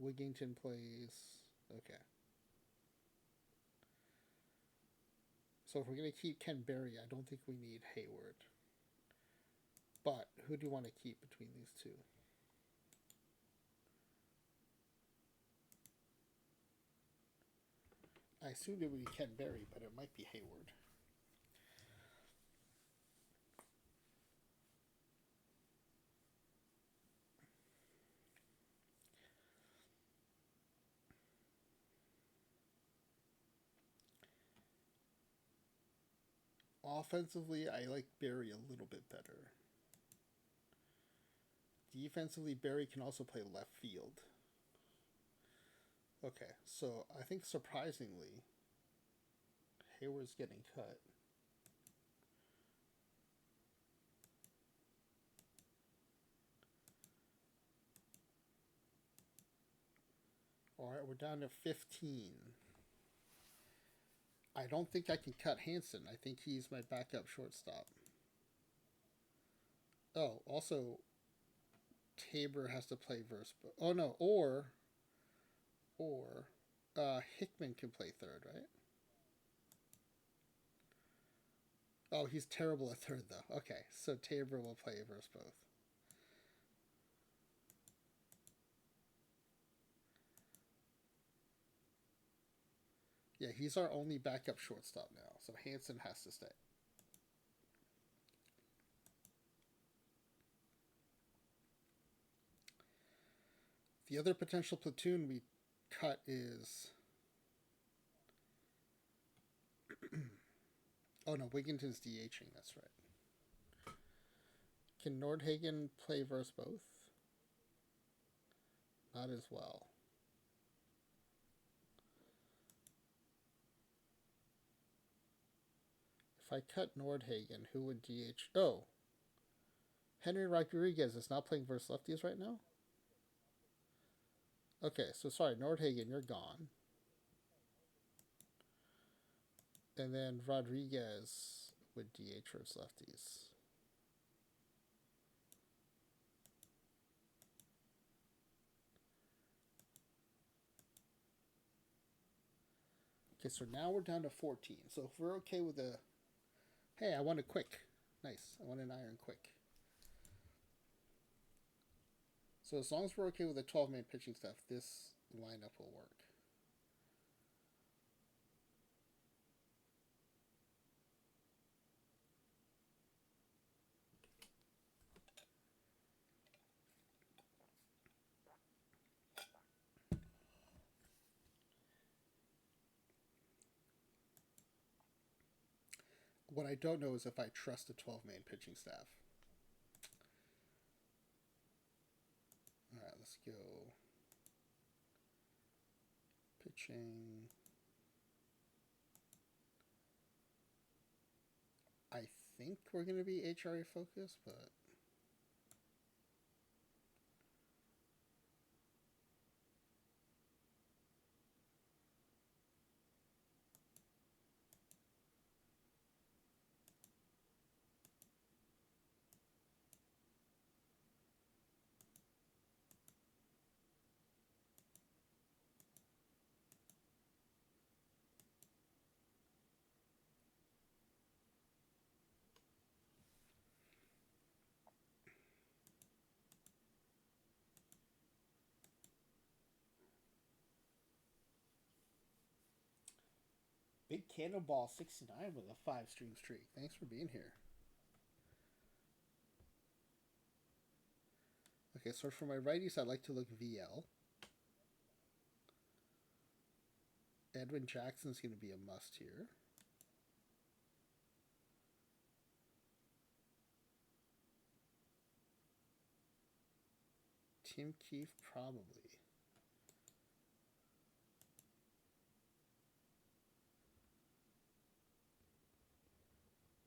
Wigington plays. Okay. So if we're going to keep Ken Berry, I don't think we need Hayward. But who do you want to keep between these two? I assumed it would be Ken Berry, but it might be Hayward. Offensively, I like Berry a little bit better. Defensively, Berry can also play left field. Okay, so I think surprisingly, Hayward's getting cut. All right, we're down to 15. I don't think I can cut Hanson. I think he's my backup shortstop. Oh, also, Tabor has to play verse. Oh no, or Hickman can play third, right? Oh, he's terrible at third though. Okay, so Tabor will play verse both. Yeah, he's our only backup shortstop now, so Hanson has to stay. The other potential platoon we cut is. Oh no, Wigginton's DHing, that's right. Can Nordhagen play versus both? Not as well. If I cut Nordhagen, who would DH? Oh, Henry Rodriguez is not playing versus lefties right now? Okay, so sorry, Nordhagen, you're gone. And then Rodriguez would DH versus lefties. Okay, so now we're down to 14. So if we're okay with a... Hey, I want a quick. Nice. I want an iron quick. So as long as we're okay with the 12-man pitching staff, this lineup will work. What I don't know is if I trust a 12-man pitching staff. All right, let's go. Pitching. I think we're going to be HRA focused, but Big Cannonball 69 with a 5 stream streak. Thanks for being here. Okay, so for my righties, I like to look VL. Edwin Jackson's going to be a must here. Tim Keefe, probably.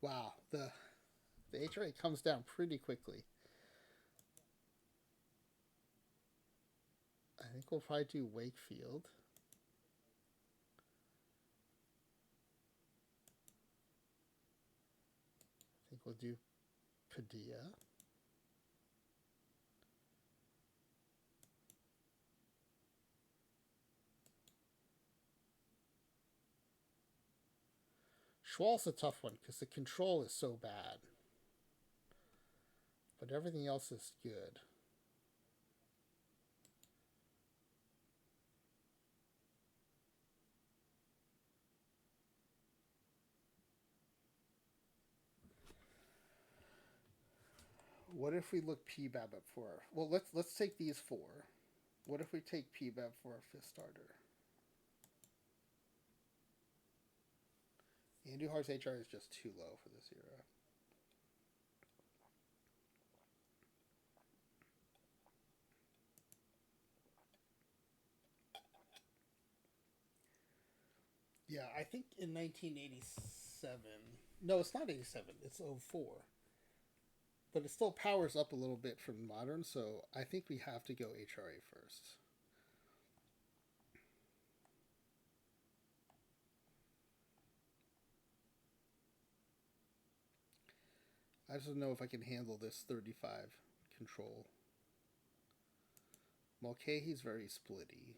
Wow, the H rate comes down pretty quickly. I think we'll probably do Wakefield. I think we'll do Padilla. Schwal's a tough one because the control is so bad. But everything else is good. What if we look PBAB up for? Well, let's take these 4. What if we take PBAB for our 5th starter? Andujar's HR is just too low for this era. Yeah, I think in 1987. No, it's not 87. It's 04. But it still powers up a little bit from modern, so I think we have to go HRA first. I just don't know if I can handle this 35 control. Mulcahy's very splitty.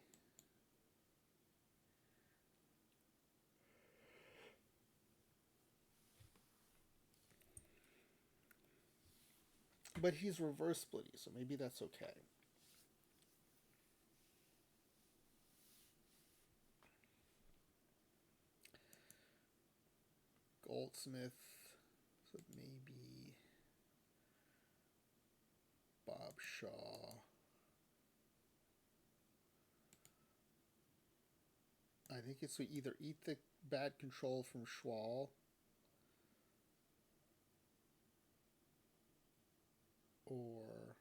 But he's reverse splitty, so maybe that's okay. Goldsmith, so maybe Bob Shaw. I think it's we either eat the bad control from Schwal or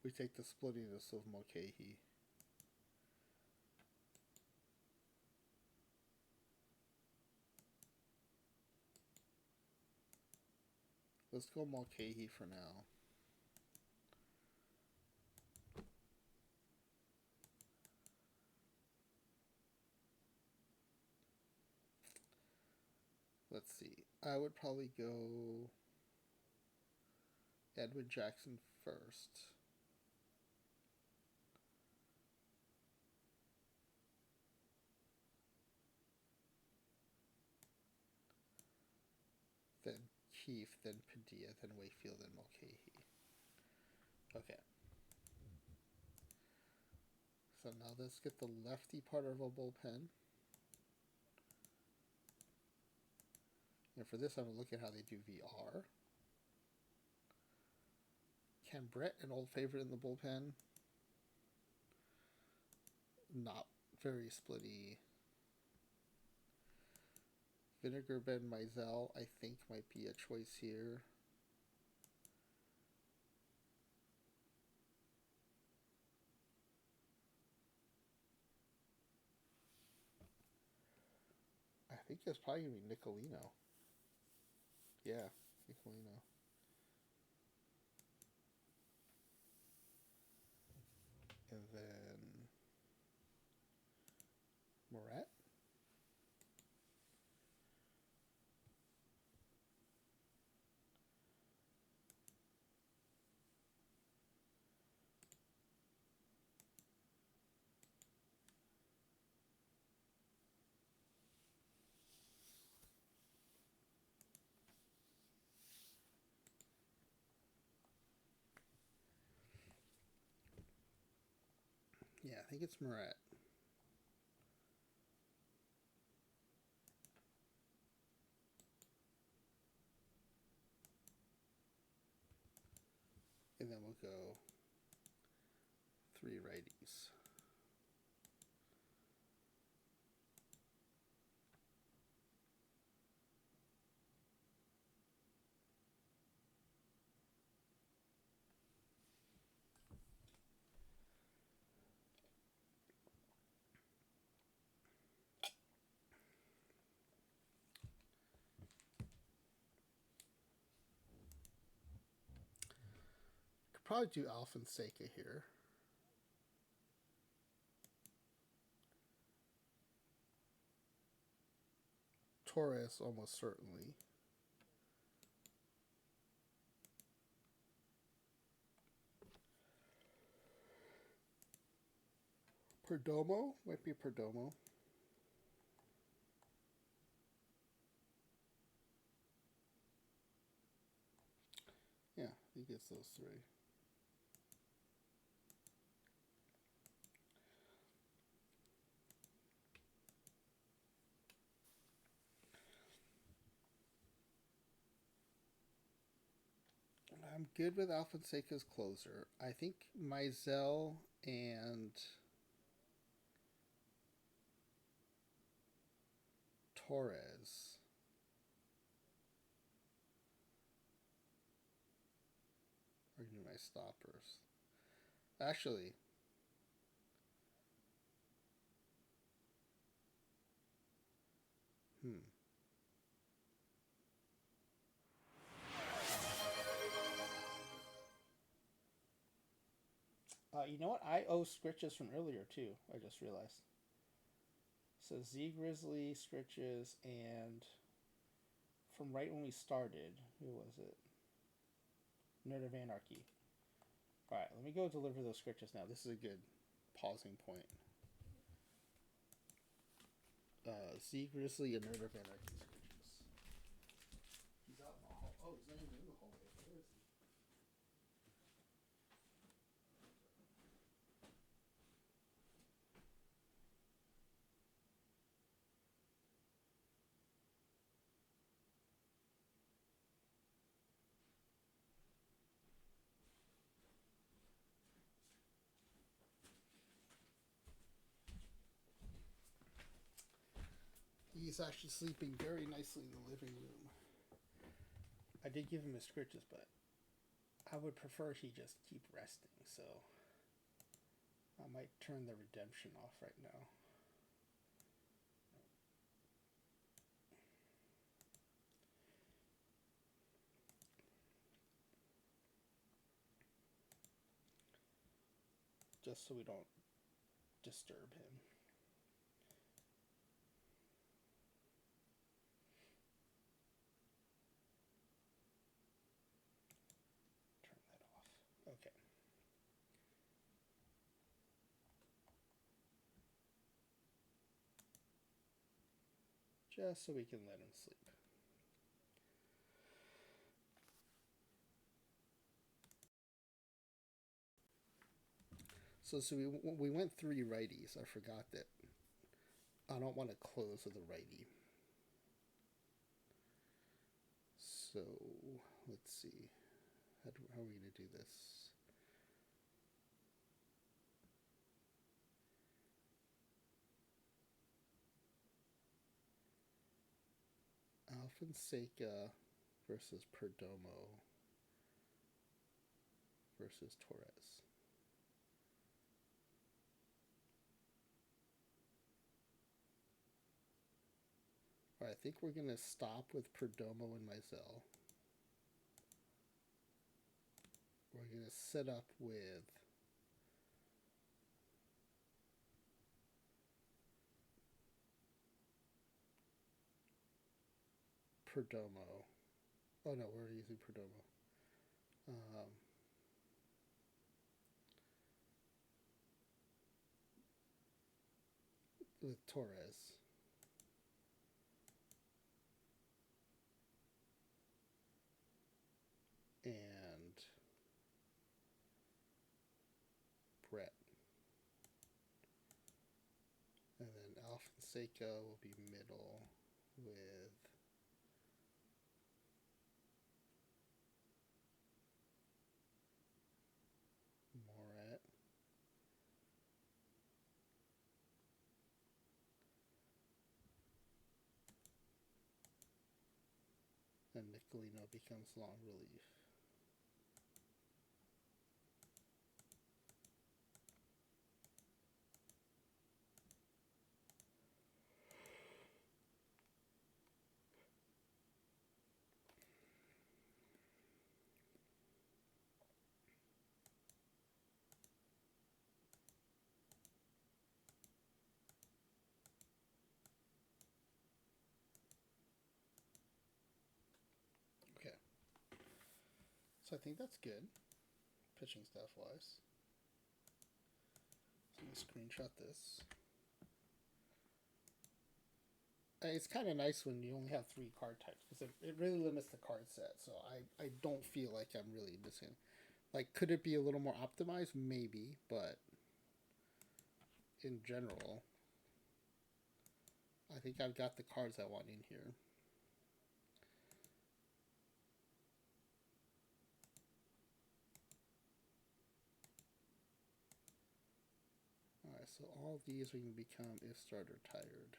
we take the splittiness of Mulcahy. Let's go Mulcahy for now. Let's see. I would probably go Edwin Jackson first. Then Keefe, then Padilla, then Wakefield, then Mulcahy. Okay. So now let's get the lefty part of a bullpen. And for this, I'm going to look at how they do VR. Ken Brett, an old favorite in the bullpen. Not very splitty. Vinegar Ben Mizell, I think, might be a choice here. I think it's probably going to be Nicolino. Yeah, Nicolino. And then Moret. Yeah, I think it's Murat. And then we'll go 3 righties. Could probably do Alfonseca here. Torres, almost certainly. Perdomo? Might be Perdomo. Yeah, he gets those 3. I'm good with Alfonseca's closer. I think Mizell and Torres are going to be my stoppers. Actually, you know what? I owe Scritches from earlier too. I just realized. So Z Grizzly, Scritches, and from right when we started, who was it? Nerd of Anarchy. All right, let me go deliver those Scritches now. This is a good pausing point. Z Grizzly and Nerd of Anarchy Scritches. He's out in the hall. Oh, he's not even in the hallway. Where is he? He's actually sleeping very nicely in the living room. I did give him his Scritches, but I would prefer he just keep resting, so I might turn the redemption off right now. Just so we don't disturb him. Turn that off. Okay. Just so we can let him sleep. So we went 3 righties. I forgot that I don't want to close with a righty. So let's see. How are we going to do this? Alfonseca versus Perdomo versus Torres. All right, I think we're going to stop with Perdomo and Mizell. We're going to set up with Perdomo. Oh no, we're using Perdomo. With Torres. And Brett. Seiko will be middle with Moret. And Nicolino becomes long relief. Okay. So I think that's good, pitching staff wise. So I'm going to screenshot this. It's kind of nice when you only have 3 card types because it really limits the card set. So I don't feel like I'm really missing. Like, could it be a little more optimized? Maybe, but in general, I think I've got the cards I want in here. Alright, so all of these we can become if starter tired.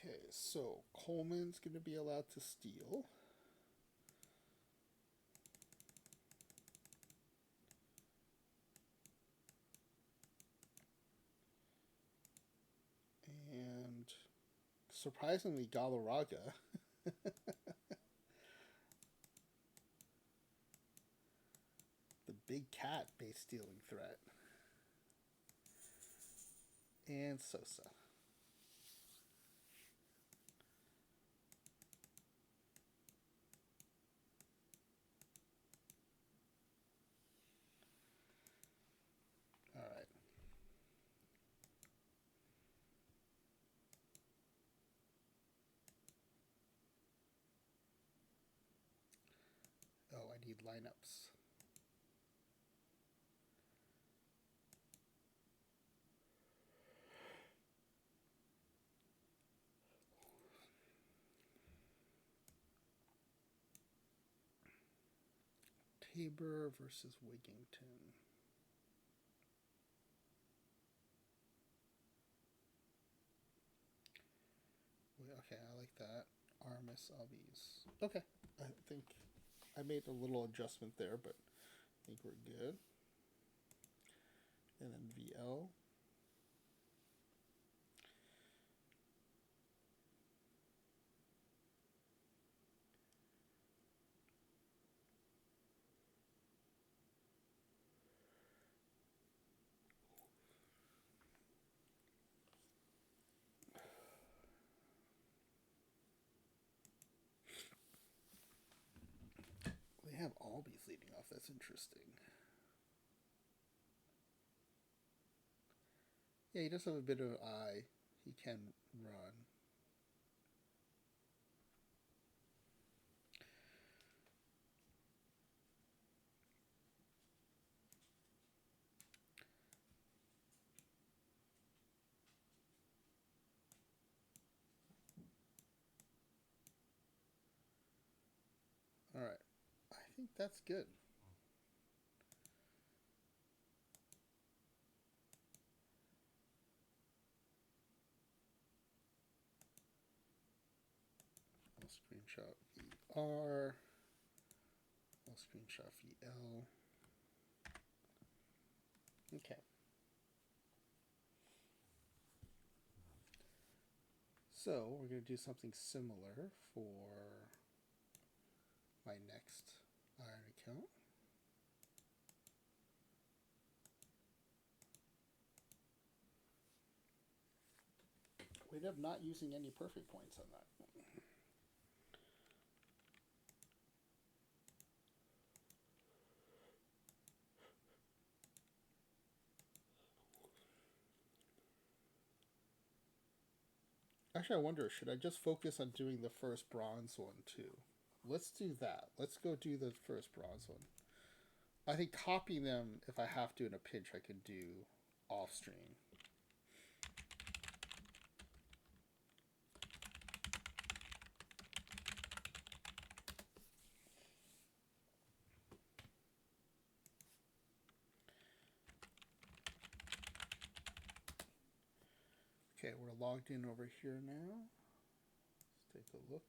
Okay, so Coleman's going to be allowed to steal. And surprisingly, Galarraga. The big cat base stealing threat. And Sosa. Alright. Oh, I need lineups. Tabor versus Wigington. Okay, I like that. Armis Albies. Okay, I think I made a little adjustment there, but I think we're good. And then VL. They have Albies leading off. That's interesting. Yeah, he does have a bit of eye. He can run. All right. I think that's good. I'll screenshot VR. I'll screenshot VL. Okay. So we're going to do something similar for my next iron account. We end up not using any perfect points on that. Actually, I wonder, should I just focus on doing the first bronze one too? Let's do that. Let's go do the first bronze one. I think copying them, if I have to in a pinch, I can do off stream. Okay, we're logged in over here now. Let's take a look.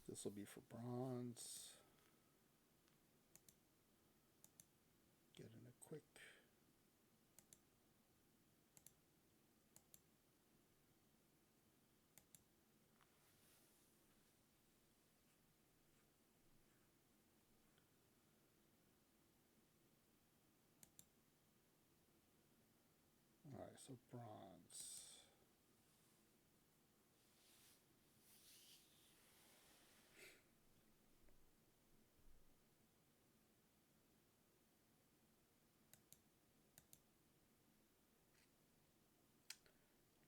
This will be for bronze. Get in a quick. All right, so bronze.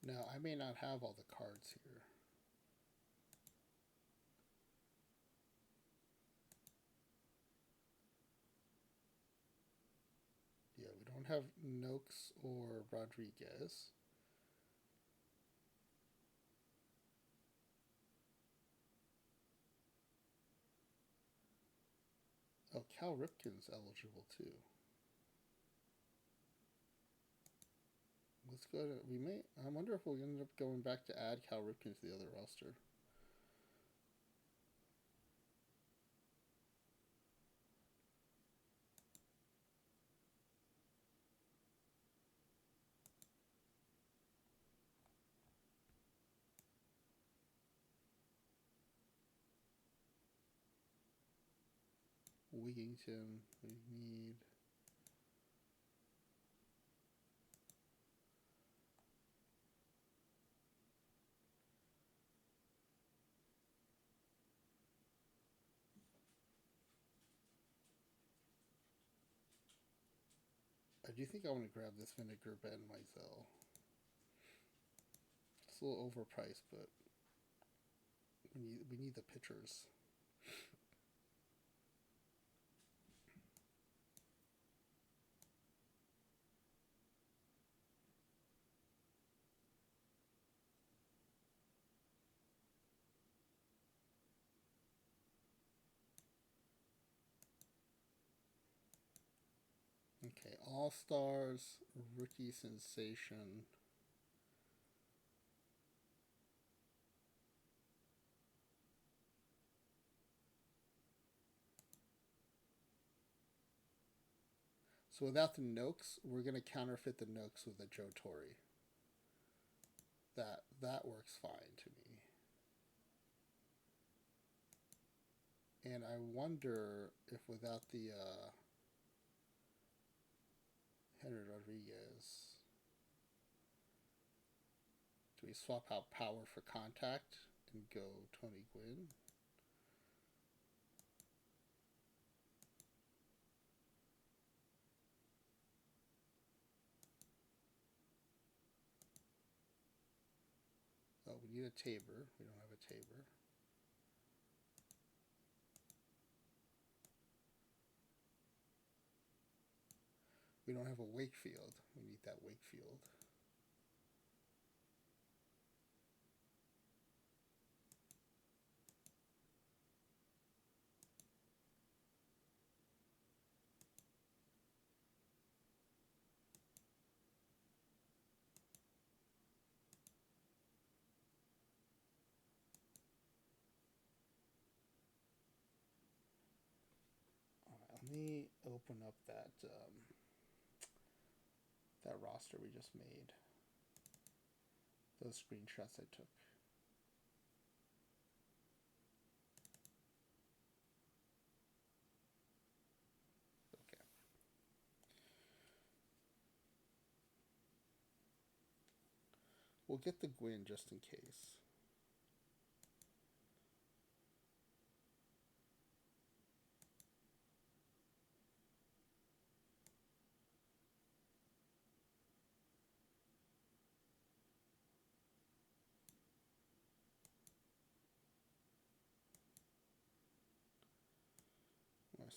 Now, I may not have all the cards here. Yeah, we don't have Noakes or Rodriguez. Oh, Cal Ripken's eligible too. Let's go to, we may, I wonder if we'll end up going back to add Cal Ripken to the other roster. Wigington, we need. I do think I want to grab this Vinegar Ben Mizell. It's a little overpriced, but we need the pitchers. Okay, All Stars, Rookie Sensation. So without the Noakes, we're gonna counterfeit the Noakes with a Joe Torre. That works fine to me. And I wonder if without the Henry Rodriguez, do we swap out power for contact and go Tony Gwynn? Oh, we need a Tabor. We don't have a Tabor. We don't have a Wakefield. We need that Wakefield. Let me open up that that roster we just made. Those screenshots I took. We'll get the Gwyn just in case.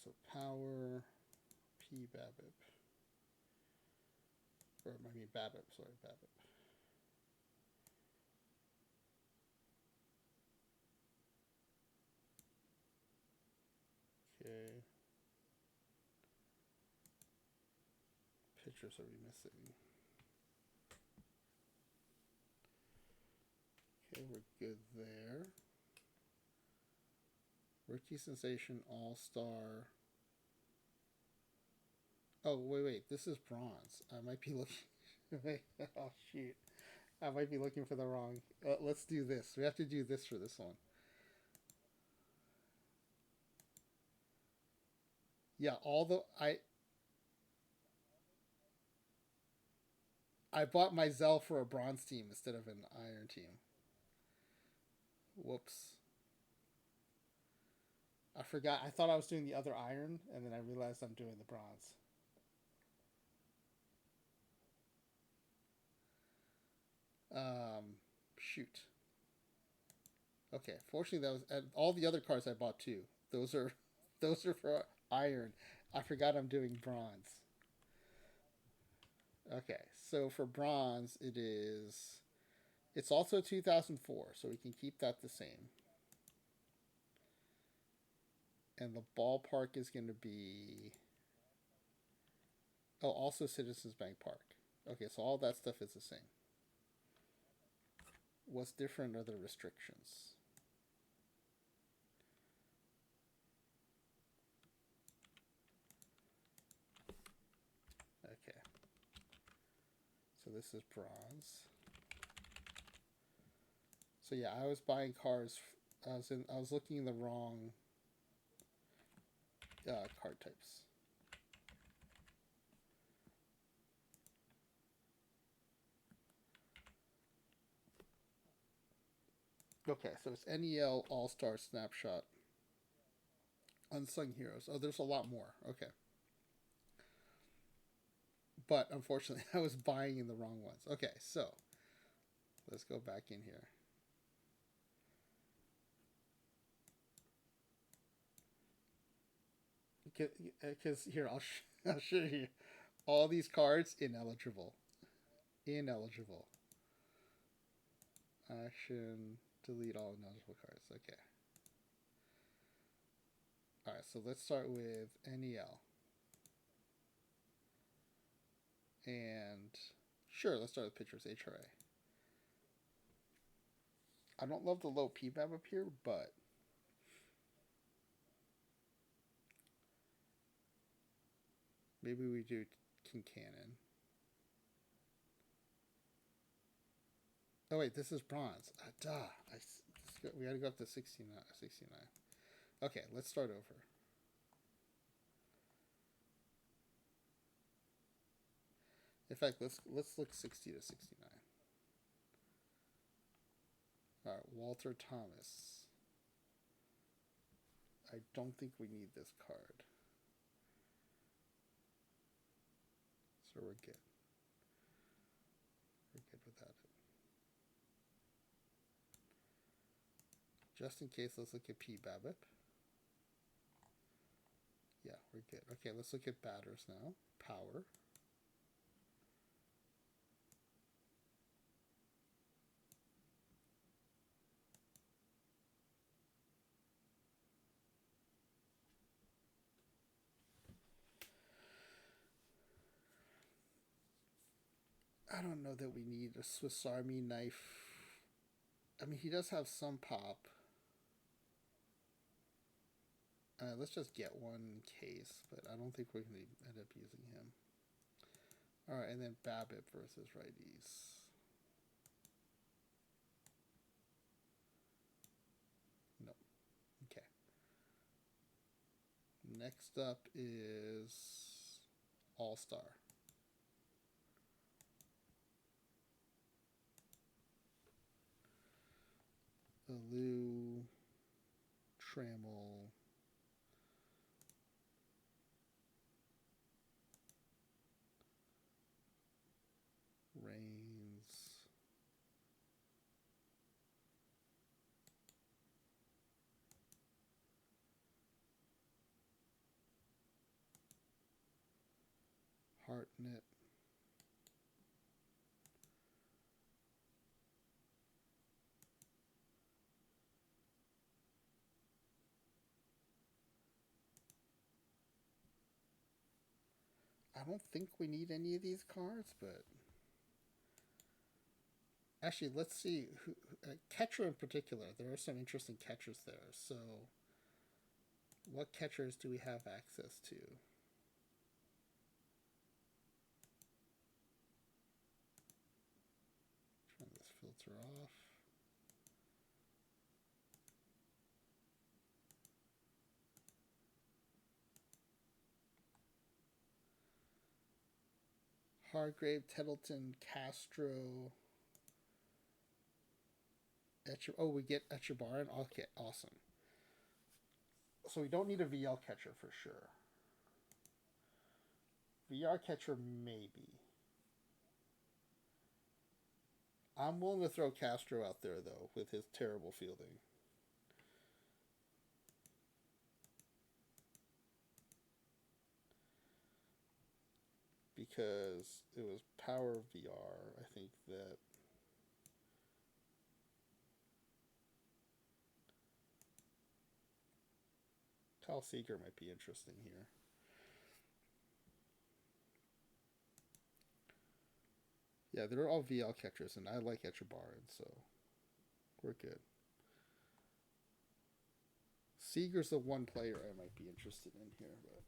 So power, P Babip. Or I mean Babip, sorry, Babip. Okay. Pictures are we missing? Okay, we're good there. Rookie Sensation All-Star. Oh, wait. This is bronze. I might be looking... wait, oh, shoot. I might be looking for the wrong... let's do this. We have to do this for this one. Yeah, I bought my Zell for a bronze team instead of an iron team. Whoops. I forgot. I thought I was doing the other iron, and then I realized I'm doing the bronze. Shoot. Okay. Fortunately, that was all the other cards I bought too. Those are for iron. I forgot I'm doing bronze. Okay, so for bronze, it's also 2004, so we can keep that the same. And the ballpark is going to be also Citizens Bank Park. Okay, so all that stuff is the same. What's different are the restrictions. Okay. So this is bronze. So yeah, I was buying cars. I was looking in the wrong card types. Okay, so it's NEL All Star Snapshot. Unsung Heroes. Oh, there's a lot more. Okay. But unfortunately, I was buying in the wrong ones. Okay, so let's go back in here. Because here, I'll show you. All these cards, ineligible. Ineligible. Action, delete all ineligible cards. Okay. Alright, so let's start with NEL. And sure, let's start with pictures, HRA. I don't love the low PBAB up here, but maybe we do Kincannon. Oh wait, this is bronze. We gotta go up to 69. Okay, let's start over. In fact, let's look 60 to 69. All right, Walter Thomas. I don't think we need this card. So we're good. We're good without it. Just in case, let's look at P. Babip. Yeah, we're good. Okay, let's look at batters now. Power. I don't know that we need a Swiss Army knife. I mean, he does have some pop. Let's just get one in case, but I don't think we're going to end up using him. Alright, and then Babbitt versus righties. No. Okay. Next up is All-Star. Baloo, Trammel, Reigns, Hartnett, I don't think we need any of these cards, but actually, let's see. Catcher in particular, there are some interesting catchers there. So, what catchers do we have access to? Turn this filter off. Hargrave, Tettleton, Castro, Etcher. Oh, we get Etchebarren. Okay, awesome. So we don't need a VL catcher for sure. VR catcher maybe. I'm willing to throw Castro out there though with his terrible fielding. Because it was power VR. I think that Kyle Seager might be interesting here. Yeah, they're all VL catchers, and I like Etchebarren, so we're good. Seager's the one player I might be interested in here, but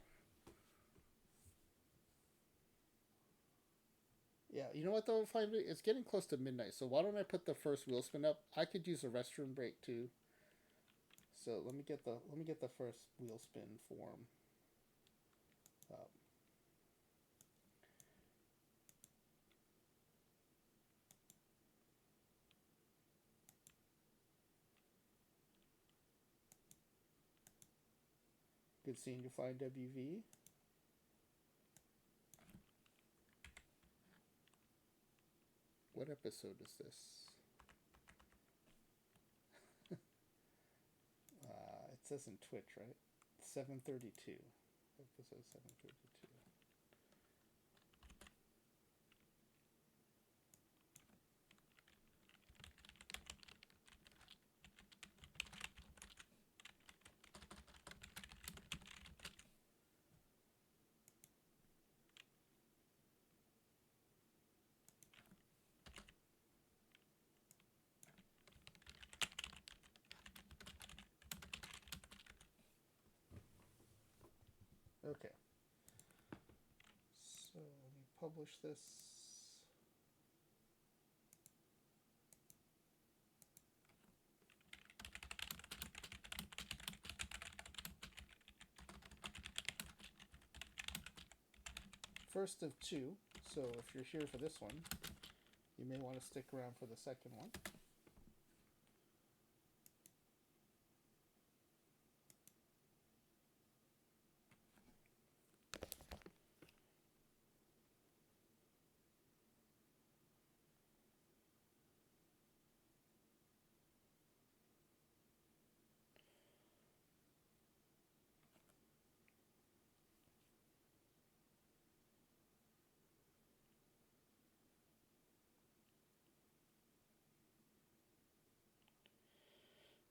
yeah, you know what though? Finally, it's getting close to midnight, so why don't I put the first wheel spin up? I could use a restroom break too. So let me get the first wheel spin form up. Good seeing you flying WV. What episode is this? It says in Twitch, right? 732. Episode 732. Okay. So let me publish this. First of two. So if you're here for this one, you may want to stick around for the second one.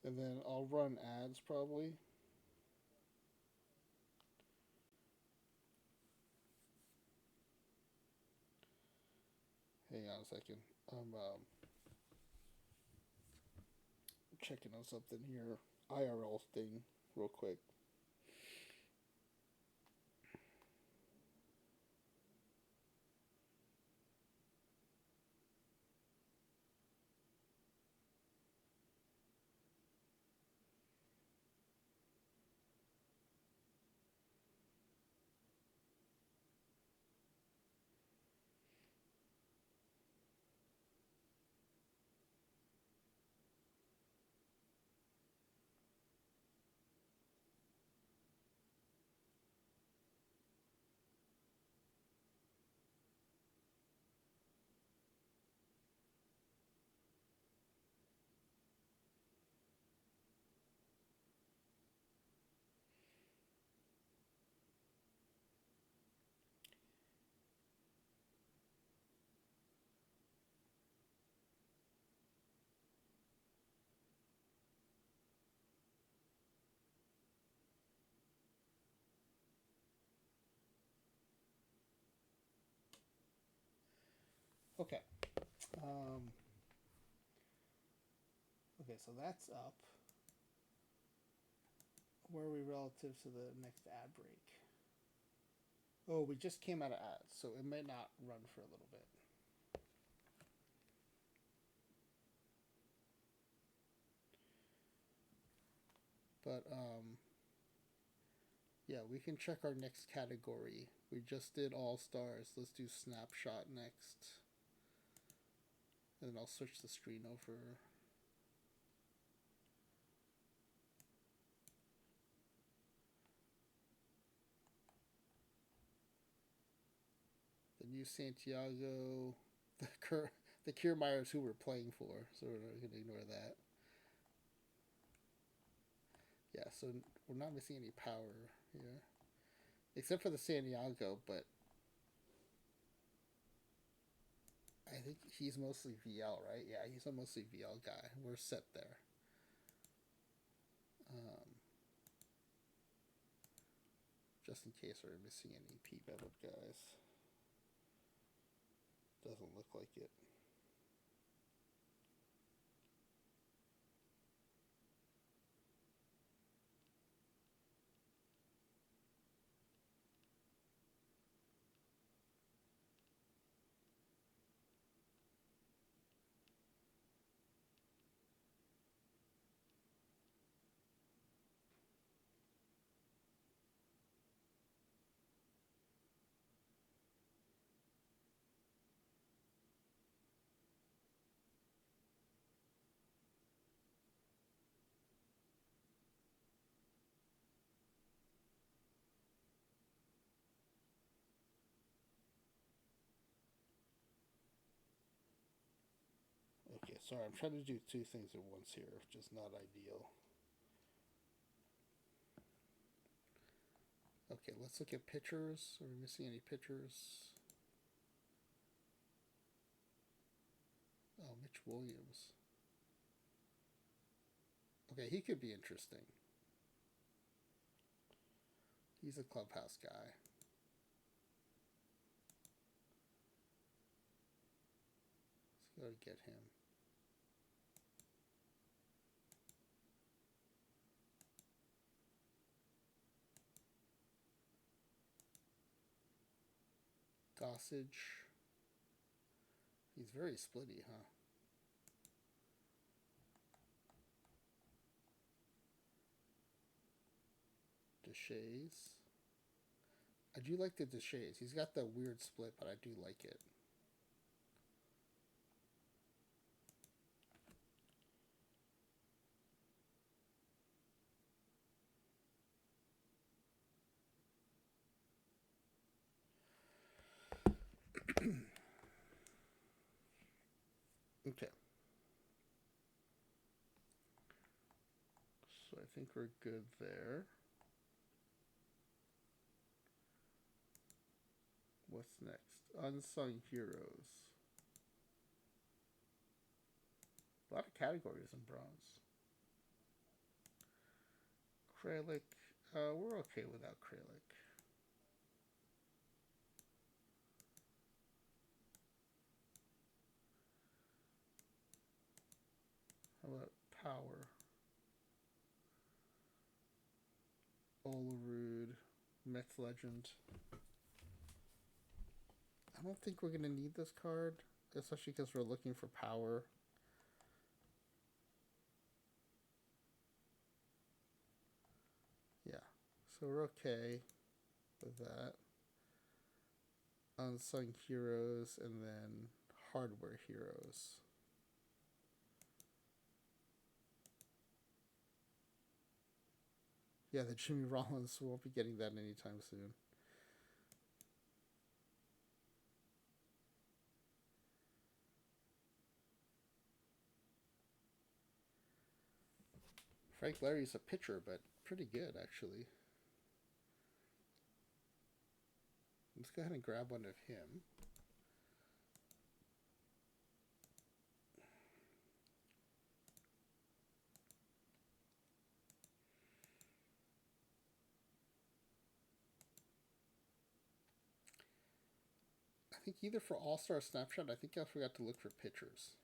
And then I'll run ads probably. Hang on a second. I'm checking on something here. IRL thing real quick. Okay. Um, okay, so that's up. Where are we relative to the next ad break? Oh, we just came out of ads, so it may not run for a little bit. But yeah, we can check our next category. We just did all stars. Let's do snapshot next. And then I'll switch the screen over. The new Santiago, the Kiermaiers who we're playing for, so we're gonna ignore that. Yeah, so we're not missing any power here, except for the Santiago. But I think he's mostly VL, right? Yeah, he's a mostly VL guy. We're set there. Um, just in case we're missing any P-Bevel guys. Doesn't look like it. Okay, sorry, I'm trying to do two things at once here, just not ideal. Okay, let's look at pitchers. Are we missing any pitchers? Oh, Mitch Williams. Okay, he could be interesting. He's a clubhouse guy. Let's go get him. Gossage. He's very splitty, huh? Deshays. I do like the Deshays. He's got the weird split, but I do like it. Okay. So I think we're good there. What's next? Unsung heroes. A lot of categories in bronze. Kralik. We're okay without Kralik. How about power? Olerud. Mets legend. I don't think we're going to need this card, especially because we're looking for power. Yeah, so we're okay with that. Unsung heroes and then hardware heroes. Yeah, the Jimmy Rollins won't be getting that anytime soon. Frank Larry's a pitcher, but pretty good actually. Let's go ahead and grab one of him. I think either for All-Star Snapshot, I think I forgot to look for pitchers.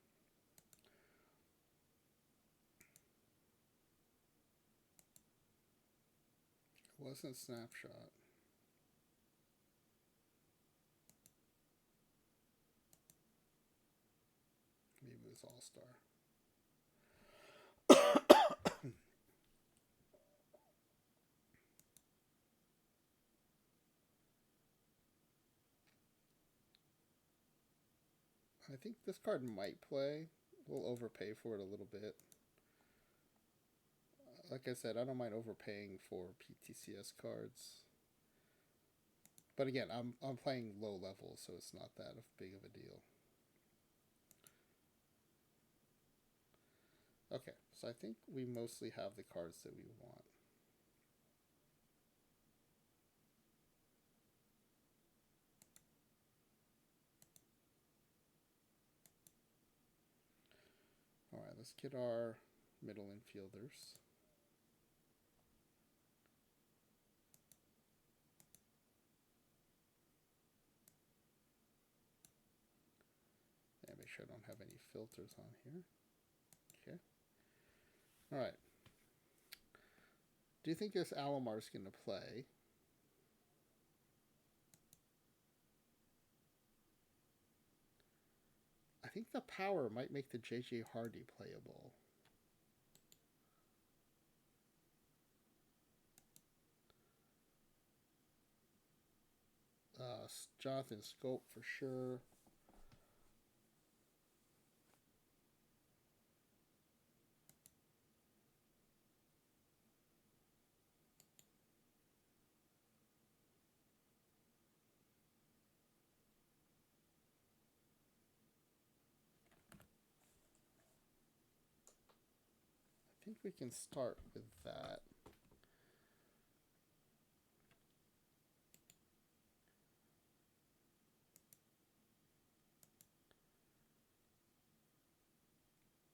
It wasn't Snapshot. Maybe it was All-Star. I think this card might play. We'll overpay for it a little bit. Like I said, I don't mind overpaying for PTCS cards. But again, I'm playing low level, so it's not that big of a deal. Okay, so I think we mostly have the cards that we want. Alright, let's get our middle infielders. And make sure I don't have any filters on here. Okay. Alright. Do you think this Alomar's going to play? I think the power might make the JJ Hardy playable. Jonathan Scope for sure. I think we can start with that.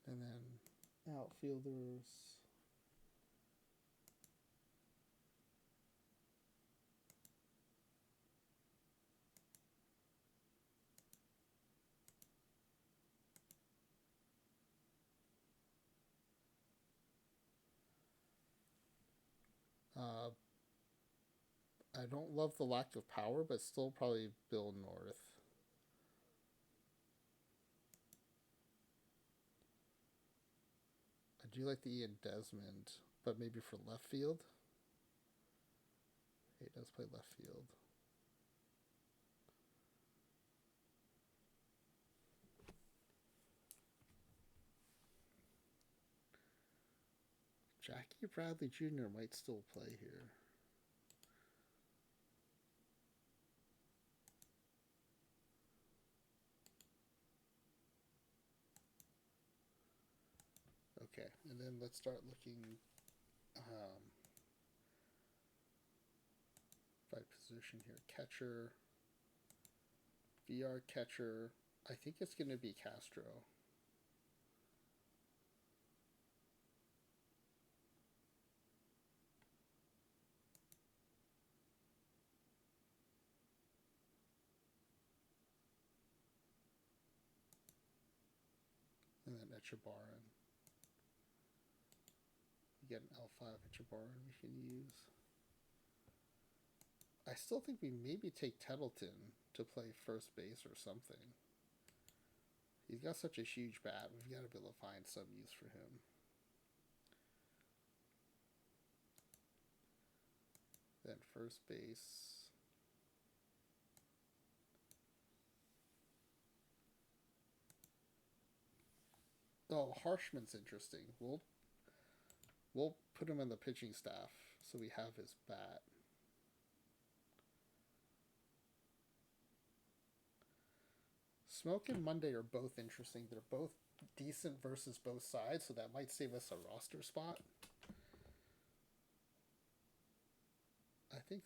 And then outfielders. I don't love the lack of power, but still probably Bill North. I do like the Ian Desmond, but maybe for left field. He does play left field. Jackie Bradley Jr. might still play here. Okay, and then let's start looking by position here. Catcher, VR catcher. I think it's going to be Castro. And then Echebarren. You get an L5 Echebarren we can use. I still think we maybe take Tettleton to play first base or something. He's got such a huge bat. We've got to be able to find some use for him. Then first base. Oh, Harshman's interesting. We'll put him in the pitching staff so we have his bat. Smoke and Monday are both interesting. They're both decent versus both sides, so that might save us a roster spot. I think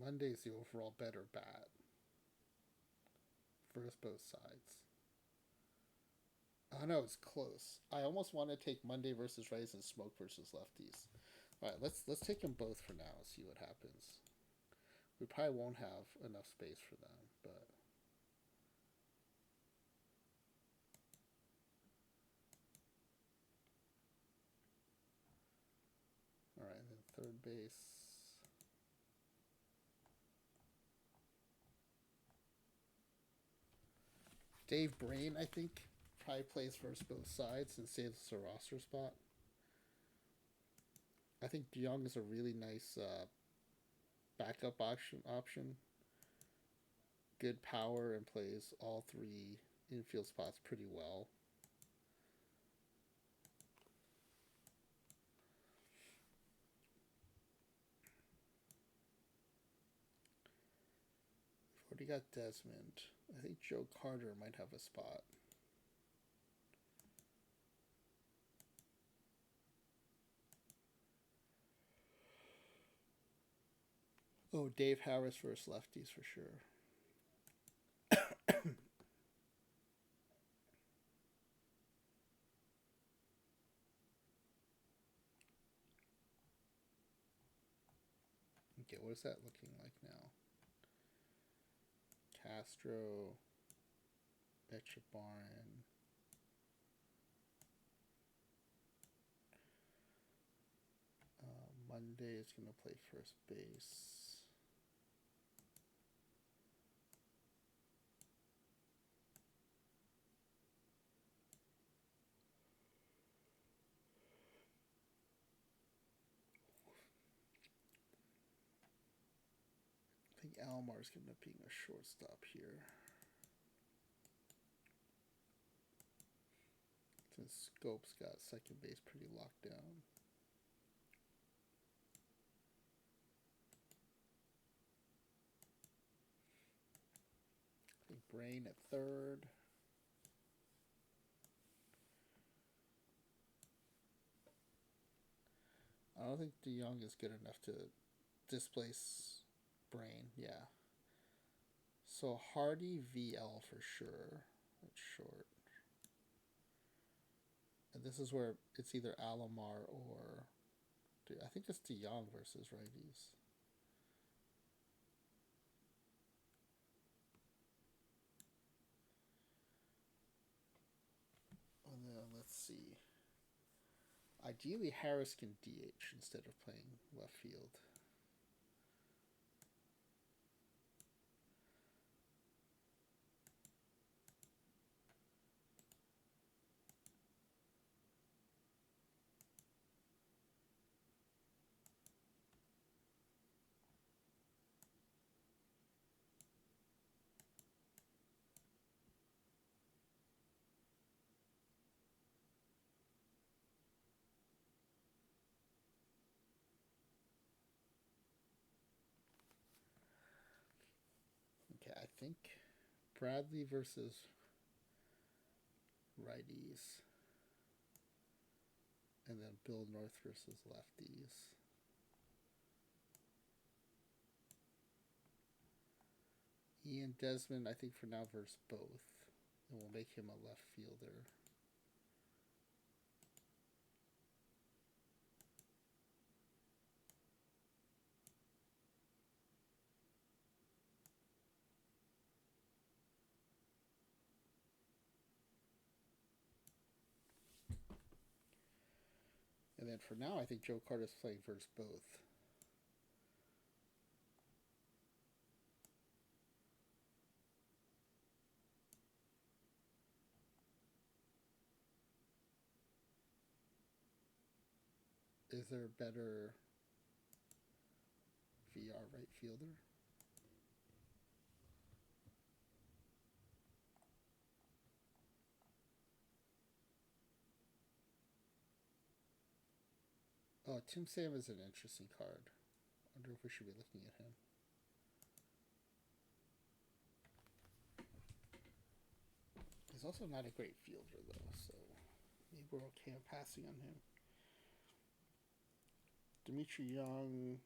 Monday's the overall better bat versus both sides. Oh no, it's close. I almost want to take Monday versus righties and Smoke versus lefties. All right, let's take them both for now and see what happens. We probably won't have enough space for them, but all right. Then third base. Dave Brain, I think, probably plays versus both sides and saves a roster spot. I think DeYoung is a really nice backup option. Good power and plays all three infield spots pretty well. We've already got Desmond. I think Joe Carter might have a spot. Oh, Dave Harris versus lefties for sure. Okay, what is that looking like now? Castro, Etchebarren. Monday is going to play first base. I think Alomar is going to be a shortstop here. Since Scope's got second base pretty locked down. I think Brain at third. I don't think DeYoung is good enough to displace Brain. Yeah. So Hardy VL for sure. That's short. And this is where it's either Alomar or I think it's DeYoung versus righties. And then let's see. Ideally, Harris can DH instead of playing left field. Okay, I think Bradley versus righties. And then Bill North versus lefties. Ian Desmond, I think for now, versus both. And we'll make him a left fielder. And then for now, I think Joe Carter's playing versus both. Is there a better VR right fielder? Oh, Tim Sam is an interesting card. I wonder if we should be looking at him. He's also not a great fielder, though, so maybe we're okay passing on him. Dimitri Young,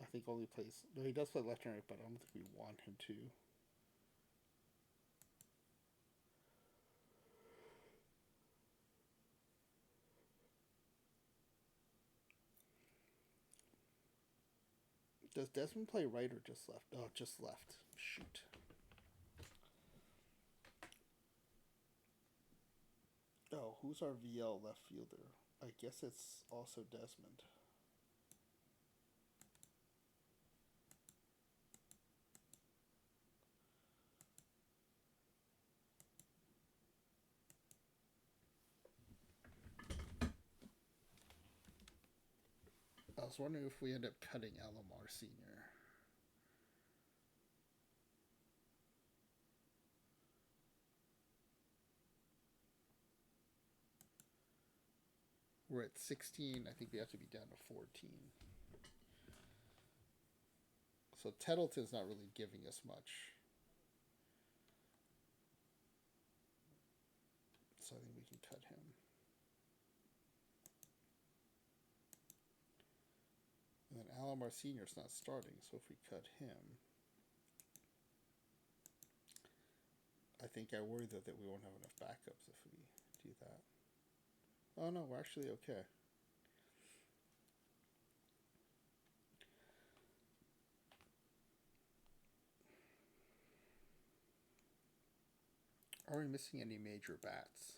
I think only plays. No, he does play left and right, but I don't think we want him to. Does Desmond play right or just left? Oh, just left. Shoot. Oh, who's our VL left fielder? I guess it's also Desmond. I was wondering if we end up cutting Alomar Sr. We're at 16. I think we have to be down to 14. So Tettleton's not really giving us much. So I think we can cut him. And then Alomar Sr.'s not starting, so if we cut him, I think I worry though that we won't have enough backups if we do that. Oh no, we're actually okay. Are we missing any major bats?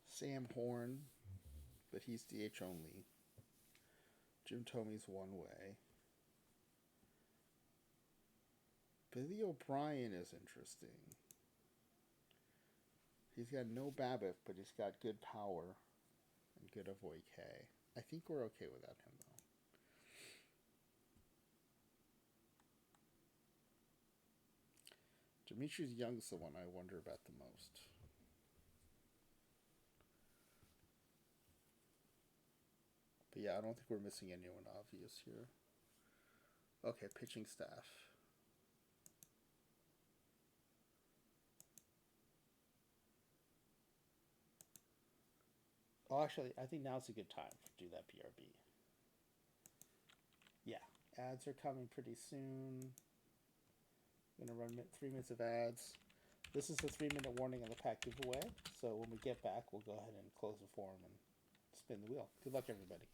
Sam Horn, but he's DH only. Jim Tomey's one way. Billy O'Brien is interesting. He's got no BABIP, but he's got good power and good avoid K. I think we're okay without him, though. Demetrius Young's the one I wonder about the most. But yeah, I don't think we're missing anyone obvious here. Okay, pitching staff. Oh, actually, I think now's a good time to do that BRB. Yeah, ads are coming pretty soon. I'm gonna run 3 minutes of ads. This is the 3-minute warning on the pack giveaway. So when we get back, we'll go ahead and close the forum and spin the wheel. Good luck, everybody.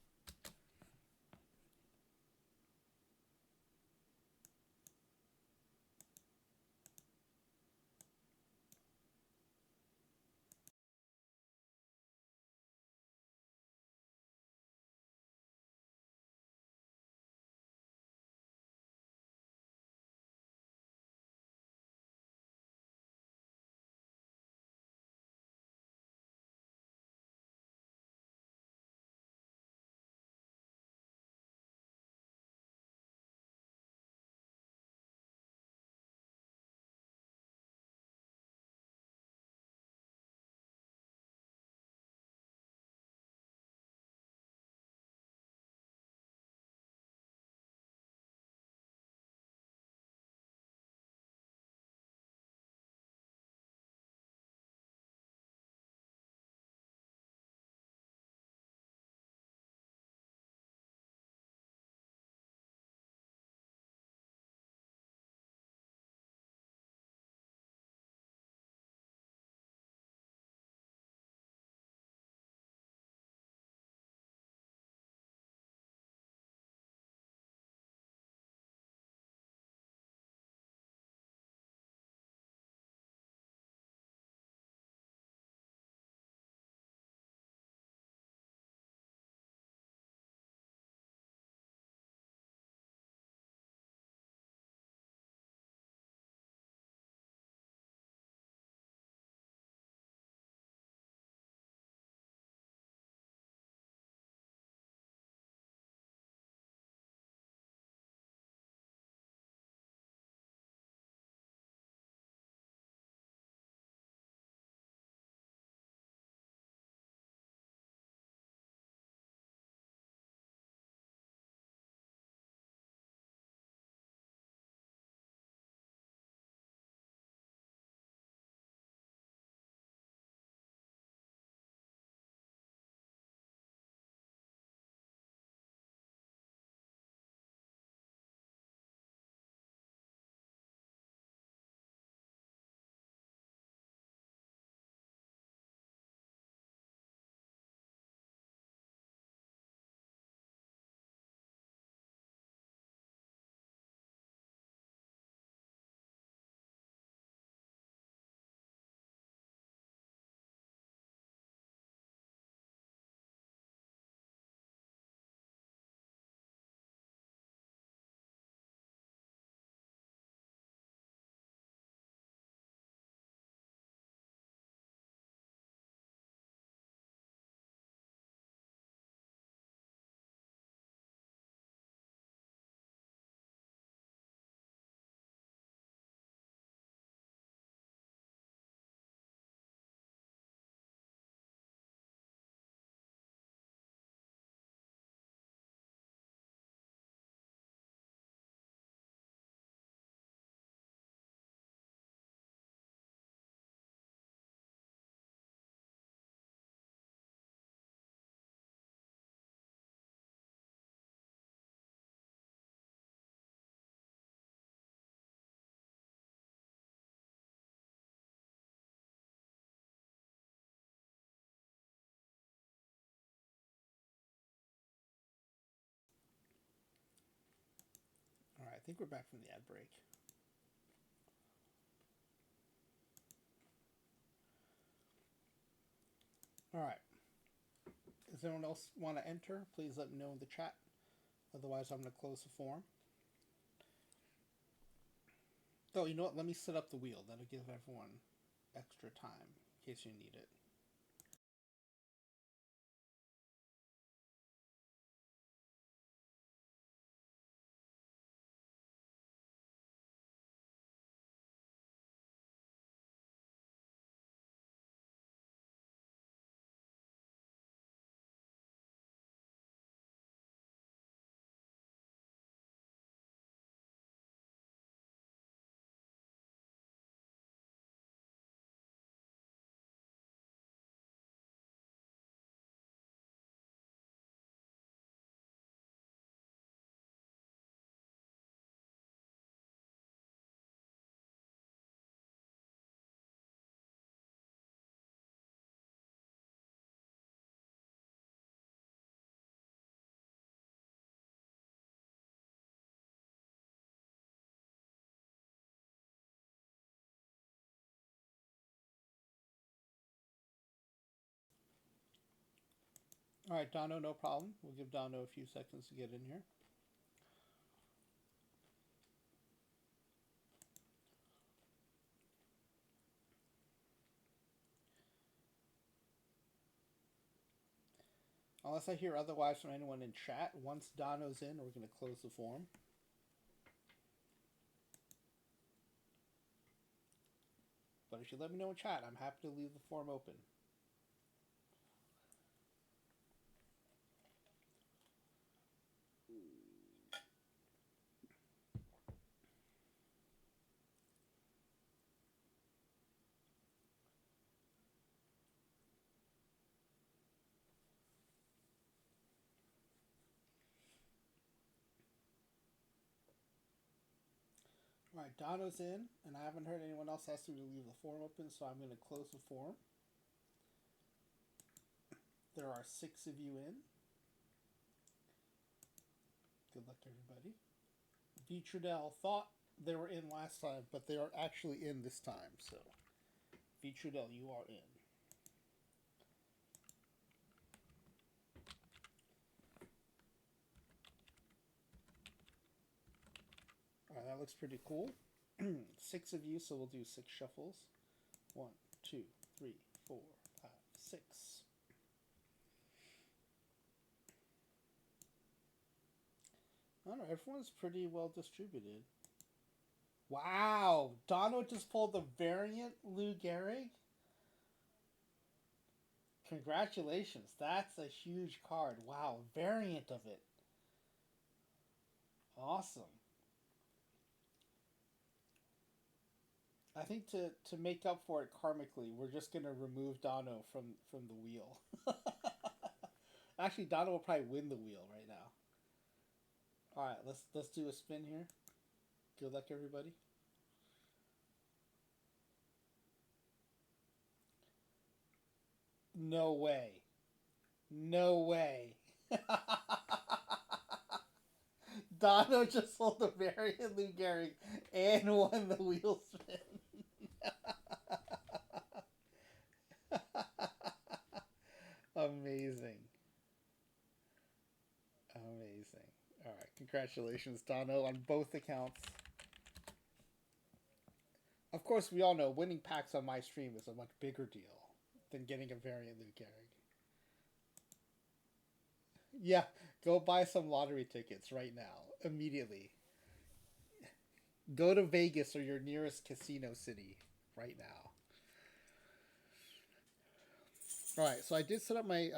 think we're back from the ad break. All right. Does anyone else want to enter? Please let me know in the chat. Otherwise, I'm going to close the form. Oh, you know what? Let me set up the wheel. That'll give everyone extra time in case you need it. All right, Dono, no problem. We'll give Dono a few seconds to get in here. Unless I hear otherwise from anyone in chat, once Dono's in, we're going to close the form. But if you let me know in chat, I'm happy to leave the form open. All right, Dono's in, and I haven't heard anyone else ask me to leave the form open, so I'm going to close the form. There are 6 of you in. Good luck, everybody. V. Trudell thought they were in last time, but they are actually in this time. So, V. Trudell, you are in. All right, that looks pretty cool. 6 of you, so we'll do 6 shuffles. 1, 2, 3, 4, 5, 6. I don't know, everyone's pretty well distributed. Wow, Dono just pulled the variant Lou Gehrig. Congratulations, that's a huge card. Wow, variant of it. Awesome. I think to make up for it karmically, we're just gonna remove Dono from the wheel. Actually, Dono will probably win the wheel right now. All right, let's do a spin here. Good luck, everybody. No way. No way. Dono just sold the variant Lou Gehrig and won the wheel spin. Amazing. Amazing. All right, congratulations, Dono, on both accounts. Of course, we all know winning packs on my stream is a much bigger deal than getting a variant Lou Gehrig. Yeah, go buy some lottery tickets right now, immediately. Go to Vegas or your nearest casino city right now. All right, so I did set up my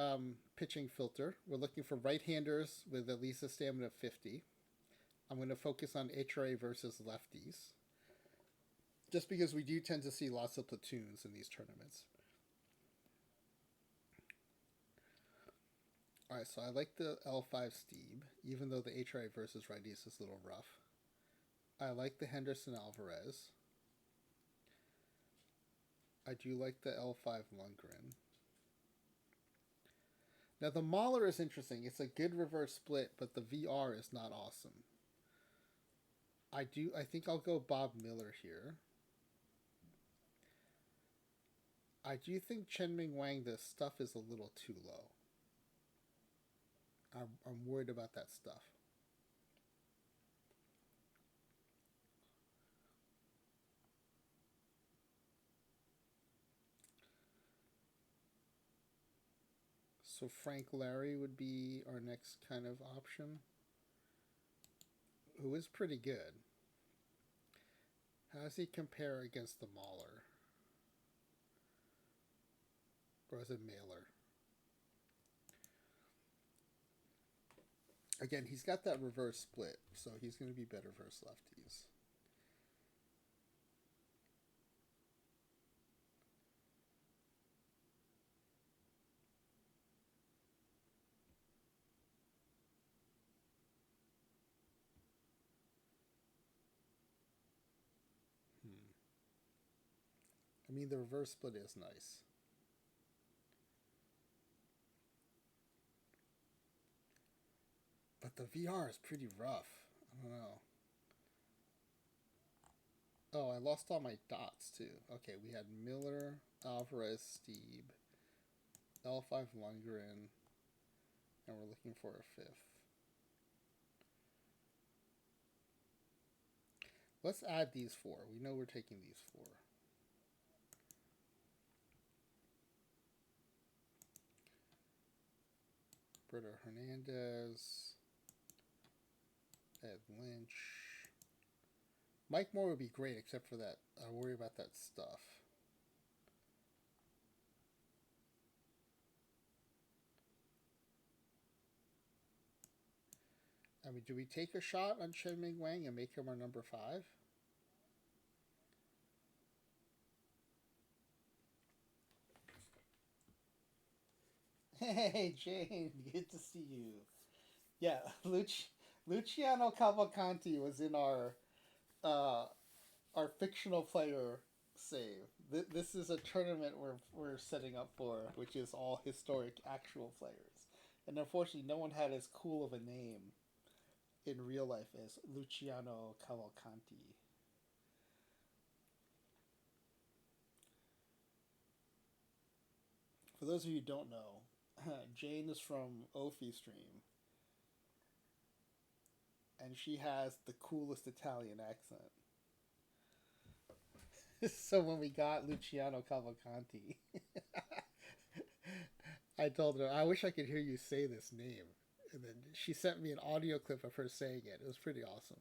pitching filter. We're looking for right-handers with at least a stamina of 50. I'm going to focus on HRA versus lefties, just because we do tend to see lots of platoons in these tournaments. All right, so I like the L5 Steve, even though the HRA versus righties is a little rough. I like the Henderson Alvarez. I do like the L5 Lundgren. Now the Mahler is interesting. It's a good reverse split, but the VR is not awesome. I do. I think I'll go Bob Miller here. I do think Chen Ming Wang, the stuff is a little too low. I'm worried about that stuff. So Frank Larry would be our next kind of option, who is pretty good. How does he compare against the Mauler? Or is it Mailer? Again, he's got that reverse split, so he's going to be better versus lefties. Hmm. I mean, the reverse split is nice. But the VR is pretty rough. I don't know. Oh, I lost all my dots too. Okay, we had Miller, Alvarez, Steeb, L5 Lundgren, and we're looking for a fifth. Let's add these four. We know we're taking these four. Berto Hernandez, Ed Lynch. Mike Moore would be great, except for that. I worry about that stuff. I mean, do we take a shot on Chen Ming Wang and make him our number 5? Hey, Jane, good to see you. Yeah, Luciano Cavalcanti was in uh, our fictional player save. This is a tournament we're setting up for, which is all historic actual players. And unfortunately, no one had as cool of a name in real life as Luciano Cavalcanti. For those of you who don't know, Jane is from Ophi Stream, and she has the coolest Italian accent. So when we got Luciano Cavalcanti, I told her, I wish I could hear you say this name. And then she sent me an audio clip of her saying it. It was pretty awesome.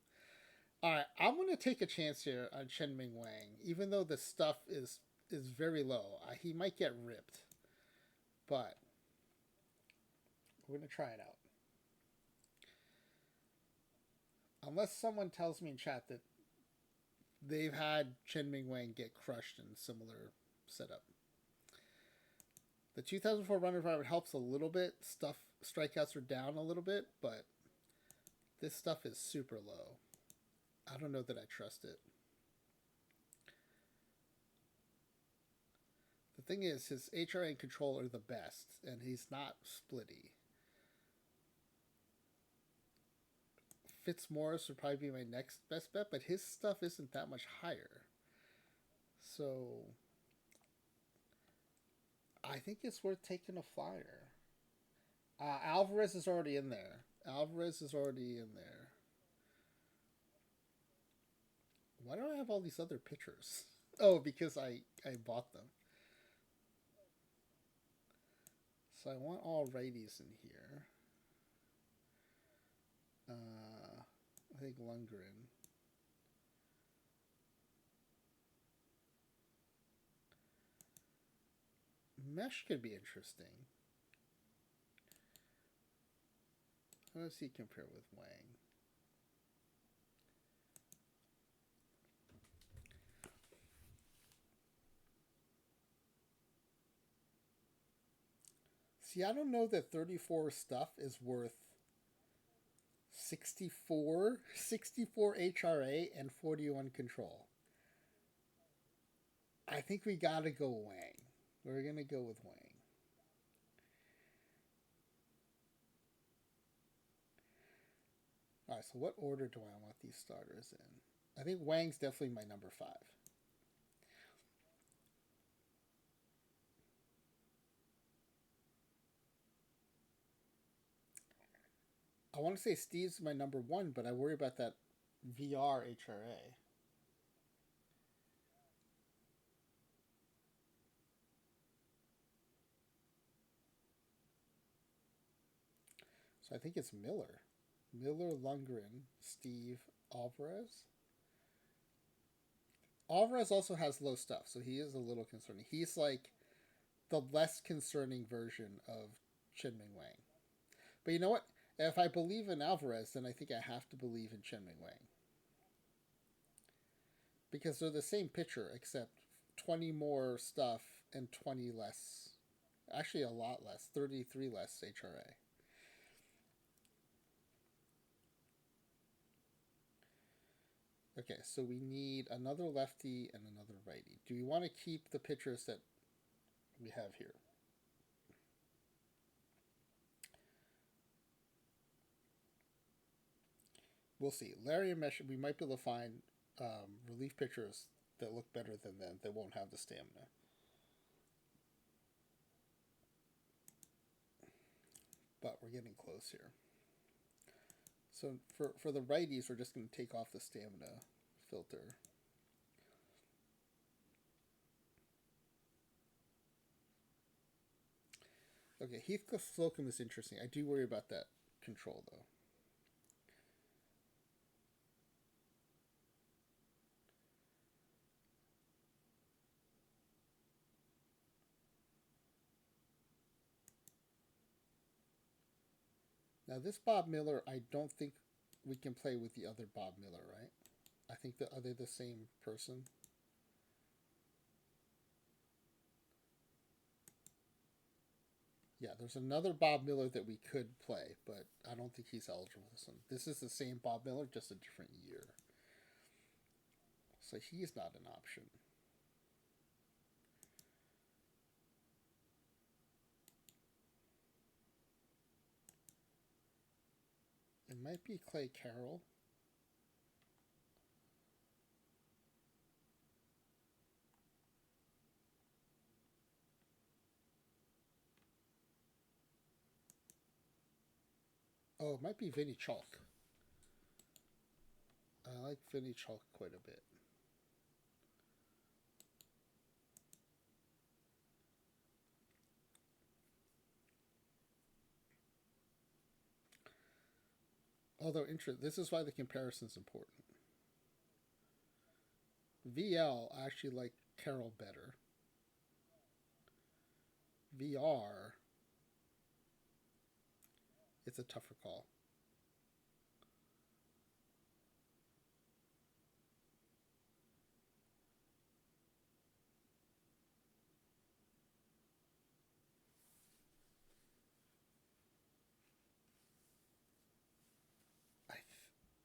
All right, I'm going to take a chance here on Chen Ming Wang, even though the stuff is very low. He might get ripped, but we're going to try it out. Unless someone tells me in chat that they've had Chen Ming Wang get crushed in similar setup. The 2004 run environment helps a little bit. Strikeouts are down a little bit, but this stuff is super low. I don't know that I trust it. The thing is, his HRA and control are the best, and he's not splitty. Fitzmaurice would probably be my next best bet, but his stuff isn't that much higher. So I think it's worth taking a flyer. Alvarez is already in there. Why don't I have all these other pitchers? Oh, because I bought them. So I want all righties in here. I think Lundgren. Mesh could be interesting. How does he compare with Wang? See, I don't know that 34 stuff is worth 64 HRA and 41 control. I think we gotta go Wang. We're gonna go with Wang. All right, so what order do I want these starters in? I think Wang's definitely my number 5. I want to say Steve's my number 1, but I worry about that VR HRA. So I think it's Miller. Miller, Lundgren, Steve, Alvarez. Alvarez also has low stuff, so he is a little concerning. He's like the less concerning version of Chen Ming Wang. But you know what? If I believe in Alvarez, then I think I have to believe in Chen Ming Wang. Because they're the same pitcher, except 20 more stuff and 20 less. Actually, a lot less. 33 less HRA. Okay, so we need another lefty and another righty. Do we want to keep the pitchers that we have here? We'll see. Larry and Mesh, we might be able to find relief pitchers that look better than them that won't have the stamina. But we're getting close here. So for the righties, we're just going to take off the stamina filter. Okay, Heathcliff Slocum is interesting. I do worry about that control, though. Now, this Bob Miller, I don't think we can play with the other Bob Miller, right? I think that are they the same person? Yeah, there's another Bob Miller that we could play, but I don't think he's eligible for this one. This is the same Bob Miller, just a different year. So he's not an option. It might be Clay Carroll. Oh, it might be Vinny Chalk. I like Vinny Chalk quite a bit. Although, this is why the comparison is important. VL, I actually like Carroll better. VR, it's a tougher call.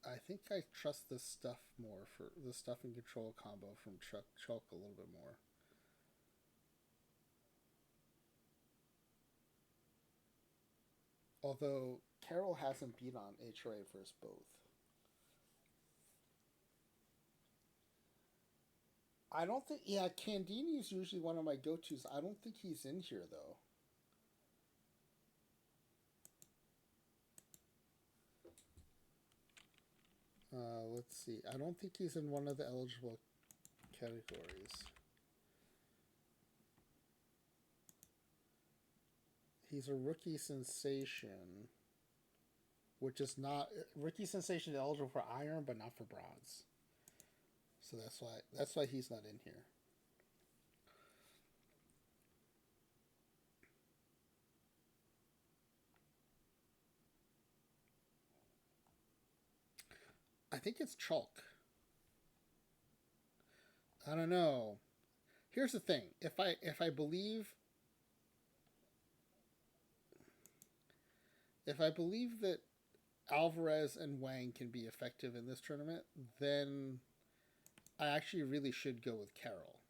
I think I trust the stuff more for the stuff and control combo from Chalk a little bit more. Although Carroll hasn't beat on HRA versus both. I don't think. Yeah, Candini is usually one of my go-tos. I don't think he's in here though. Let's see. I don't think he's in one of the eligible categories. He's a rookie sensation, which is not rookie sensation is eligible for iron, but not for bronze. So that's why he's not in here. I think it's Chalk. I don't know. Here's the thing: if I believe that Alvarez and Wang can be effective in this tournament, then I actually really should go with Carroll.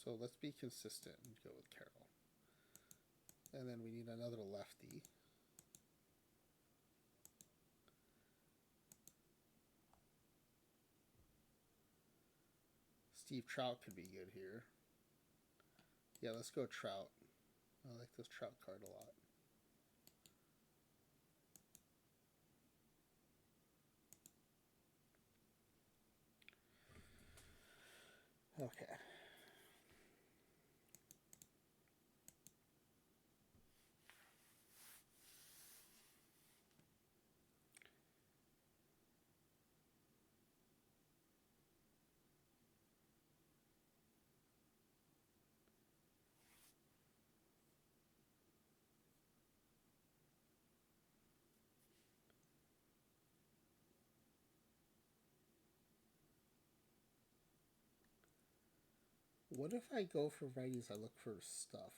So let's be consistent and go with Carroll. And then we need another lefty. Steve Trout could be good here. Yeah, let's go Trout. I like this Trout card a lot. Okay. What if I go for righties? I look for stuff.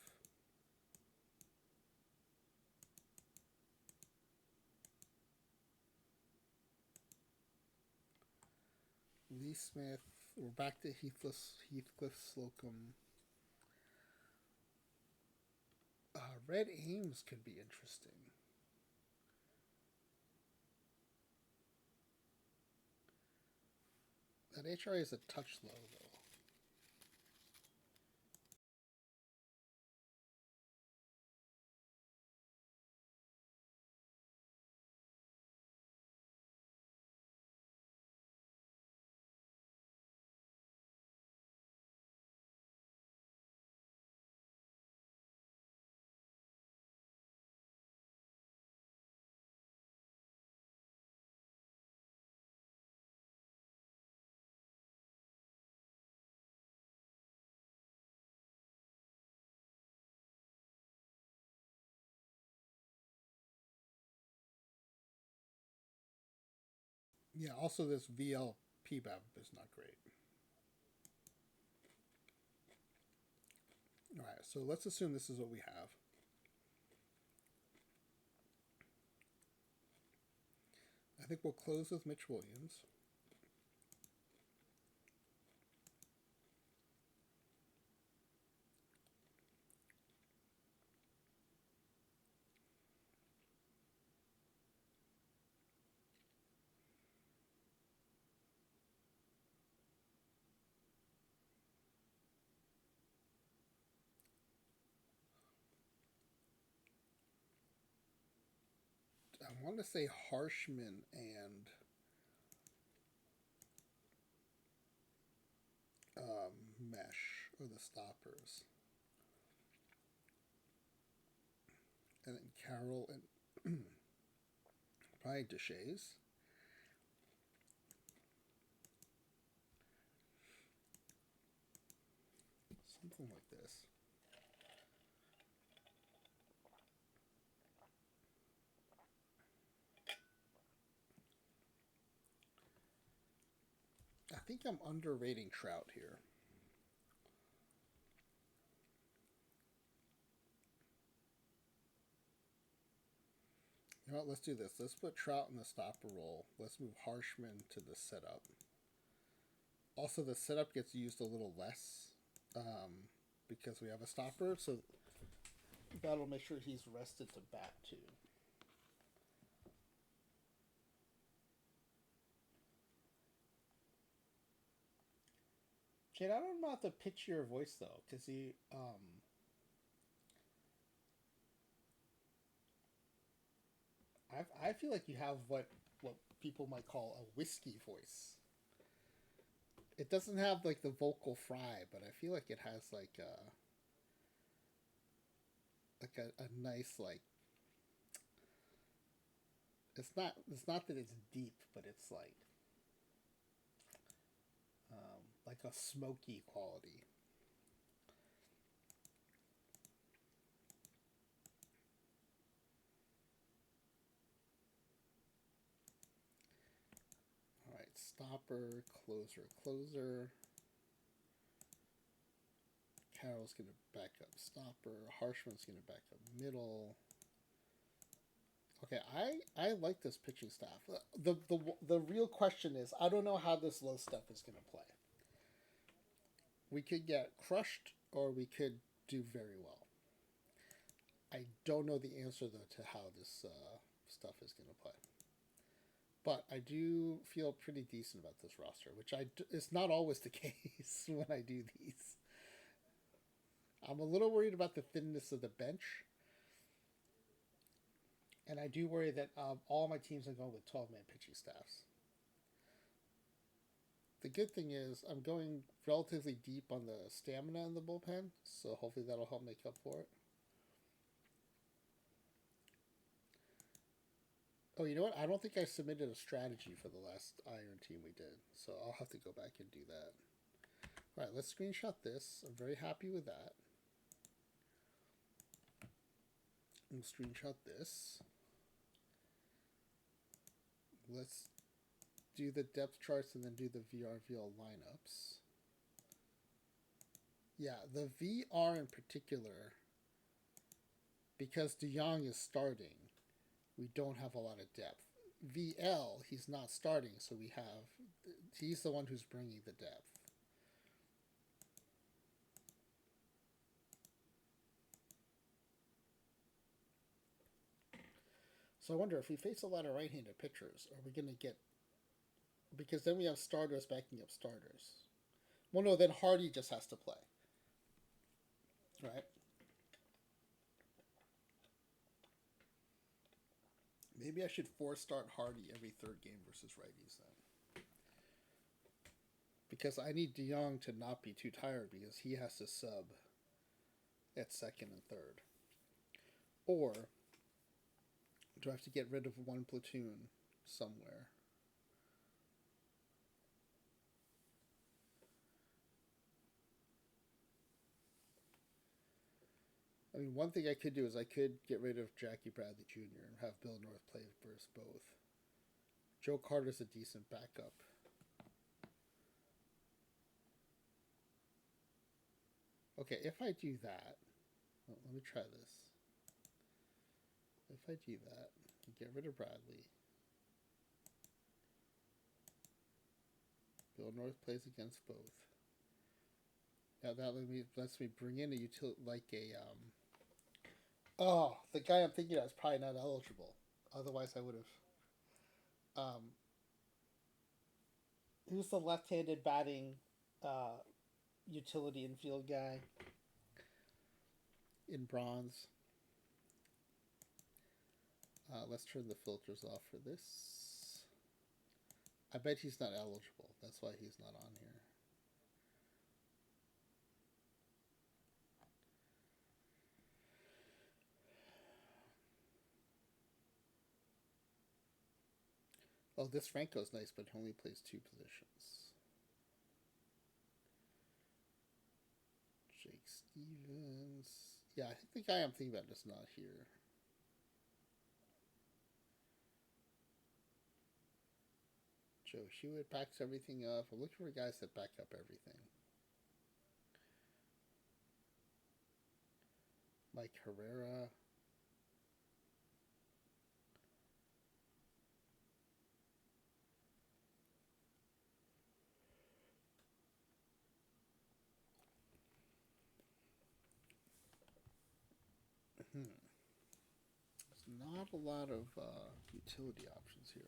Lee Smith. We're back to Heathcliff Slocum. Red Ames could be interesting. That HRA is a touch low, though. Yeah, also this VL PBAB is not great. Alright, so let's assume this is what we have. I think we'll close with Mitch Williams. I want to say Harshman and Mesh or the stoppers. And then Carroll and probably Deshays. Something like this. I think I'm underrating Trout here. You know what? Let's do this. Let's put Trout in the stopper role. Let's move Harshman to the setup. Also, the setup gets used a little less because we have a stopper, so that'll make sure he's rested to bat too. Jade, I don't know how to pitch your voice though, because I feel like you have what people might call a whiskey voice. It doesn't have like the vocal fry, but I feel like it has like a nice like it's not that it's deep, but it's like a smoky quality. All right, stopper, closer. Carroll's gonna back up stopper. Harshman's gonna back up middle. Okay, I like this pitching staff. The real question is I don't know how this low stuff is gonna play. We could get crushed or we could do very well. I don't know the answer though to how this stuff is gonna play. But I do feel pretty decent about this roster, which is not always the case when I do these. I'm a little worried about the thinness of the bench, and I do worry that all my teams are going with 12-man pitching staffs. The good thing is I'm going relatively deep on the stamina in the bullpen, so hopefully that'll help make up for it. Oh, you know what? I don't think I submitted a strategy for the last Iron team we did, so I'll have to go back and do that. All right, let's screenshot this. I'm very happy with that. We'll screenshot this. Let's do the depth charts and then do the VRVL lineups. Yeah, the VR in particular, because DeYoung is starting, we don't have a lot of depth. VL, he's not starting, so he's the one who's bringing the depth. So I wonder if we face a lot of right-handed pitchers, are we going to get... Because then we have starters backing up starters. Well, no, then Hardy just has to play. Right? Maybe I should force start Hardy every third game versus righties then. Because I need DeYoung to not be too tired because he has to sub at second and third. Or do I have to get rid of one platoon somewhere? I mean, one thing I could do is I could get rid of Jackie Bradley Jr. and have Bill North play versus both. Joe Carter's a decent backup. Okay, if I do that, well, let me try this. If I do that, get rid of Bradley. Bill North plays against both. Now that lets me bring in a utility like a Oh, the guy I'm thinking of is probably not eligible. Otherwise, I would have. Who's the left-handed batting utility infield guy? In bronze. Let's turn the filters off for this. I bet he's not eligible. That's why he's not on here. Oh, this Franco's nice, but he only plays 2 positions. Jake Stevens. Yeah, I think the guy I'm thinking about is not here. Joe Hewitt backs everything up. I'm looking for guys that back up everything. Mike Herrera. There's not a lot of utility options here.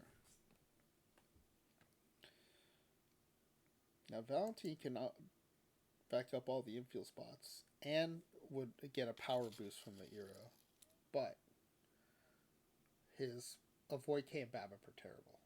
Now, Valentine can back up all the infield spots and would get a power boost from the Eero, but his avoid K and BABIP are terrible.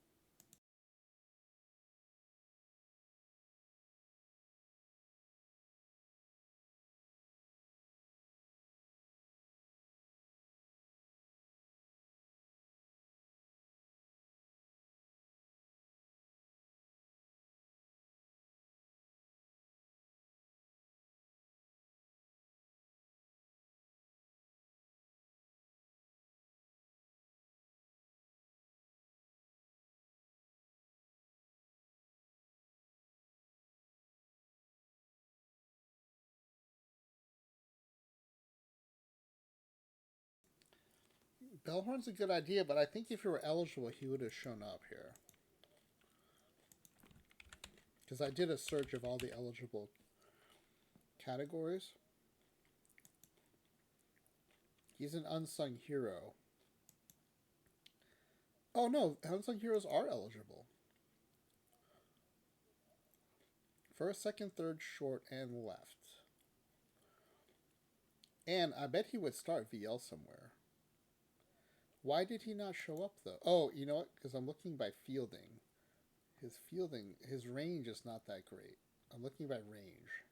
Bellhorn's a good idea, but I think if he were eligible, he would have shown up here. Because I did a search of all the eligible categories. He's an unsung hero. Oh no, unsung heroes are eligible. First, second, third, short, and left. And I bet he would start VL somewhere. Why did he not show up though? Oh, you know what? Because I'm looking by fielding. His range is not that great. I'm looking by range.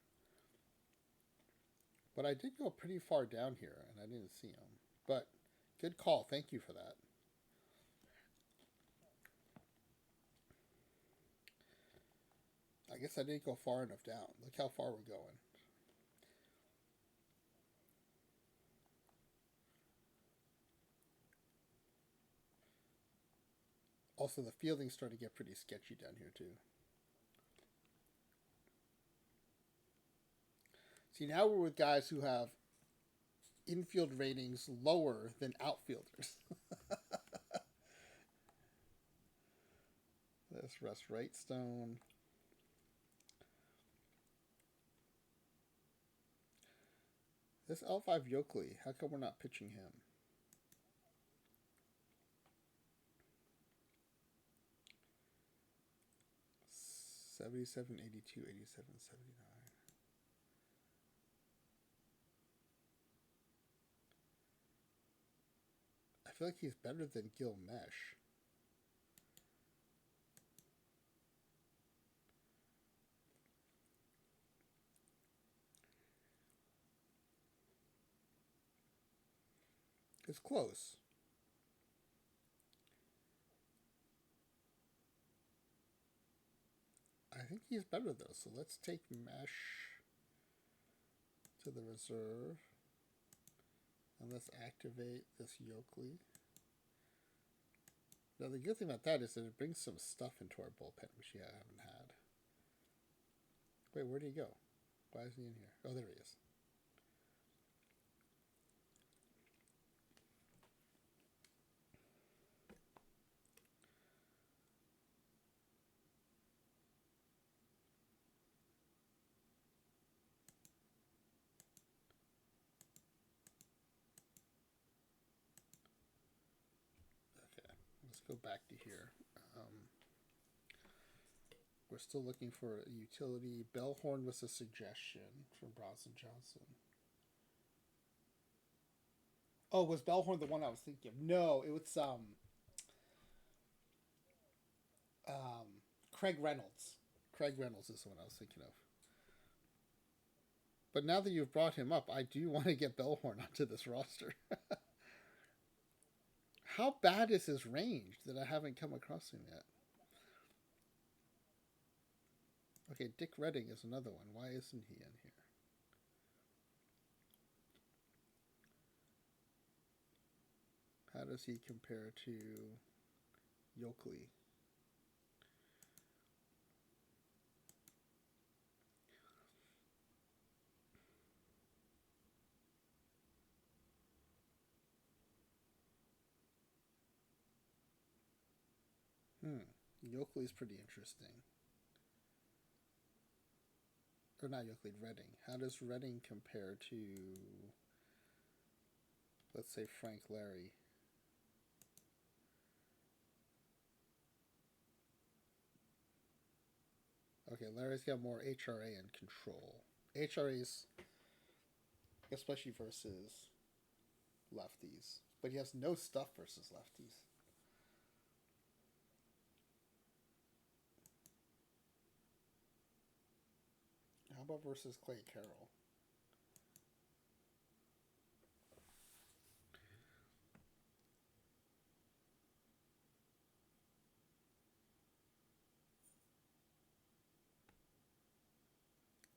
But I did go pretty far down here and I didn't see him. But good call. Thank you for that. I guess I didn't go far enough down. Look how far we're going. Also, the fielding's starting to get pretty sketchy down here, too. See, now we're with guys who have infield ratings lower than outfielders. Let's Russ Rightstone. This L5 Yoakley, how come we're not pitching him? $77, $82, $87, $79. I feel like he's better than Gil Mesh. It's close. I think he's better though, so let's take Mesh to the reserve. And let's activate this Yoakley. Now the good thing about that is that it brings some stuff into our bullpen, which I haven't had. Wait, where did he go? Why isn't he in here? Oh, there he is. Okay, let's go back to here. We're still looking for a utility. Bellhorn was a suggestion from Bronson Johnson. Oh, was Bellhorn the one I was thinking of? No, it was Craig Reynolds. Craig Reynolds is the one I was thinking of. But now that you've brought him up, I do want to get Bellhorn onto this roster. How bad is his range that I haven't come across him yet? Okay, Dick Redding is another one. Why isn't he in here? How does he compare to Yoakley? Yoakley's pretty interesting. Or not Yoakley, Redding. How does Redding compare to, let's say, Frank Larry? Okay, Larry's got more HRA and control. HRA's, especially versus lefties. But he has no stuff versus lefties. How about versus Clay Carroll?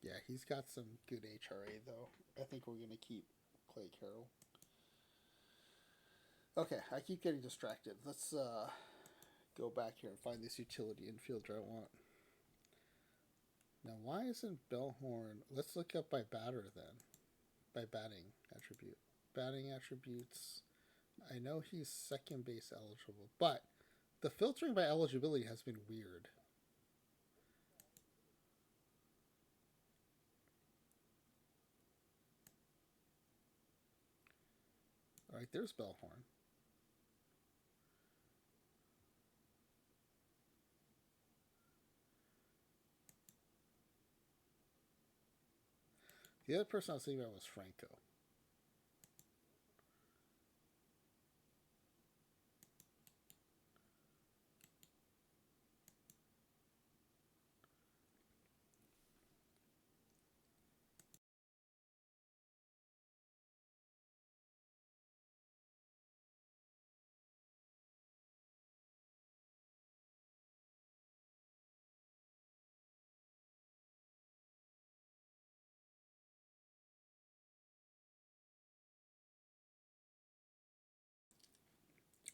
Yeah, he's got some good HRA though. I think we're gonna keep Clay Carroll. Okay, I keep getting distracted. Let's go back here and find this utility infielder I want. Now, why isn't Bellhorn? Let's look up by batter then. By batting attribute. Batting attributes. I know he's second base eligible, but the filtering by eligibility has been weird. All right, there's Bellhorn. The other person I was thinking about was Franco.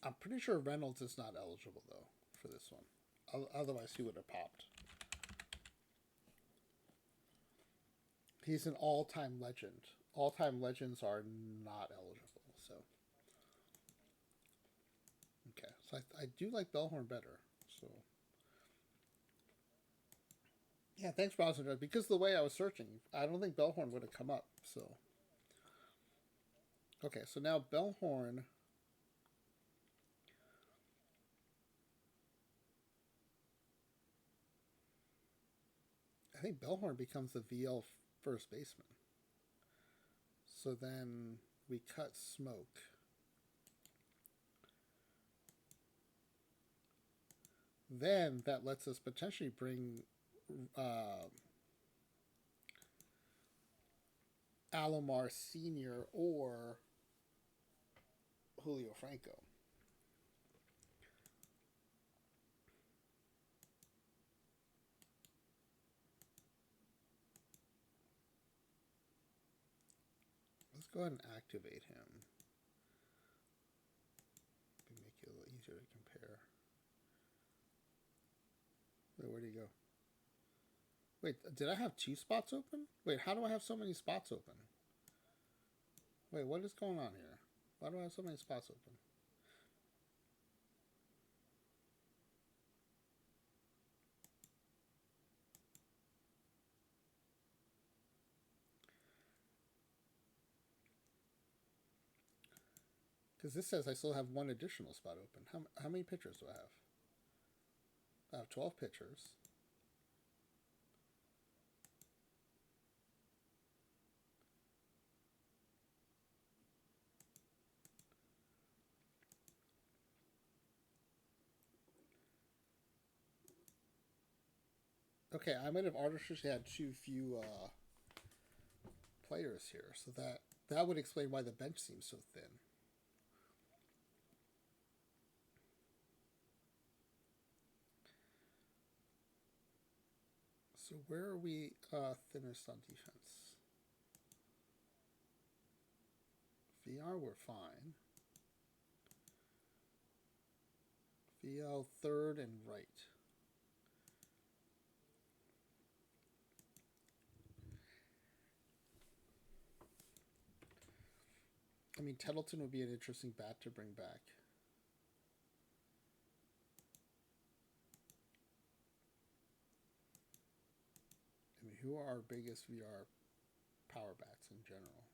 I'm pretty sure Reynolds is not eligible though for this one. Otherwise, he would have popped. He's an all-time legend. All-time legends are not eligible. So okay, so I do like Bellhorn better. So yeah, thanks, Browser. Because the way I was searching, I don't think Bellhorn would have come up. So okay, so now Bellhorn. I think Bellhorn becomes the VL first baseman. So then we cut Smoke. Then that lets us potentially bring uh, Alomar Sr. or Julio Franco. Let's go ahead and activate him. Make it a little easier to compare. Wait, where'd he go? Wait, did I have 2 spots open? Wait, how do I have so many spots open? Wait, what is going on here? Why do I have so many spots open? Because this says I still have 1 additional spot open. How many pitchers do I have? I have 12 pitchers. Okay, I might have artificially had too few players here, so that would explain why the bench seems so thin. So where are we thinnest on defense? VR, we're fine. VL third and right. I mean, Tettleton would be an interesting bat to bring back. I mean, who are our biggest VR power bats in general?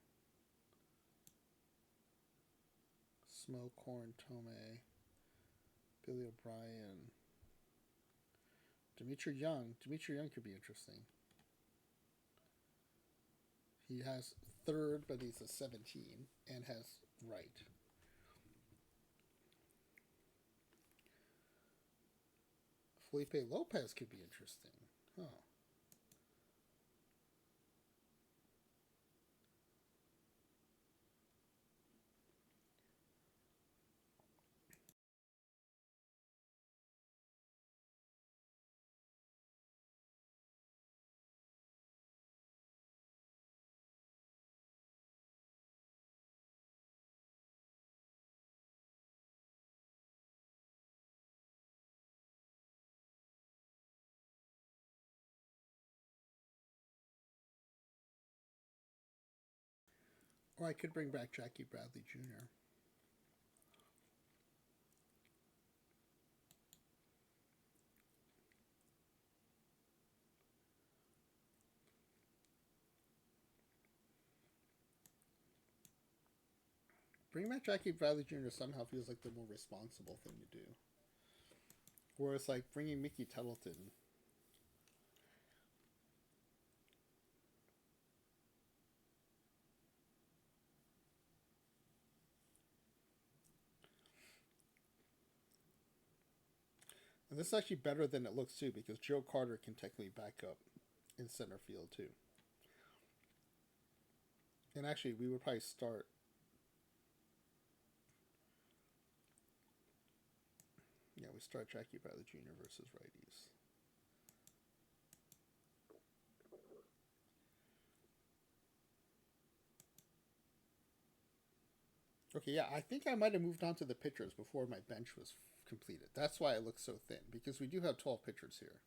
Smoke, Horn, Tomei, Billy O'Brien, Dimitri Young. Dimitri Young could be interesting. He has third, but he's a 17 and has right. Felipe Lopez could be interesting. Huh. Or I could bring back Jackie Bradley Jr. Bringing back Jackie Bradley Jr. somehow feels like the more responsible thing to do. Whereas, like, bringing Mickey Tettleton. And this is actually better than it looks too, because Joe Carter can technically back up in center field too. And actually, we would probably start. Yeah, we start Jackie Bradley Jr. versus righties. Okay, yeah, I think I might have moved on to the pitchers before my bench was completed. That's why it looks so thin, because we do have 12 pitchers here.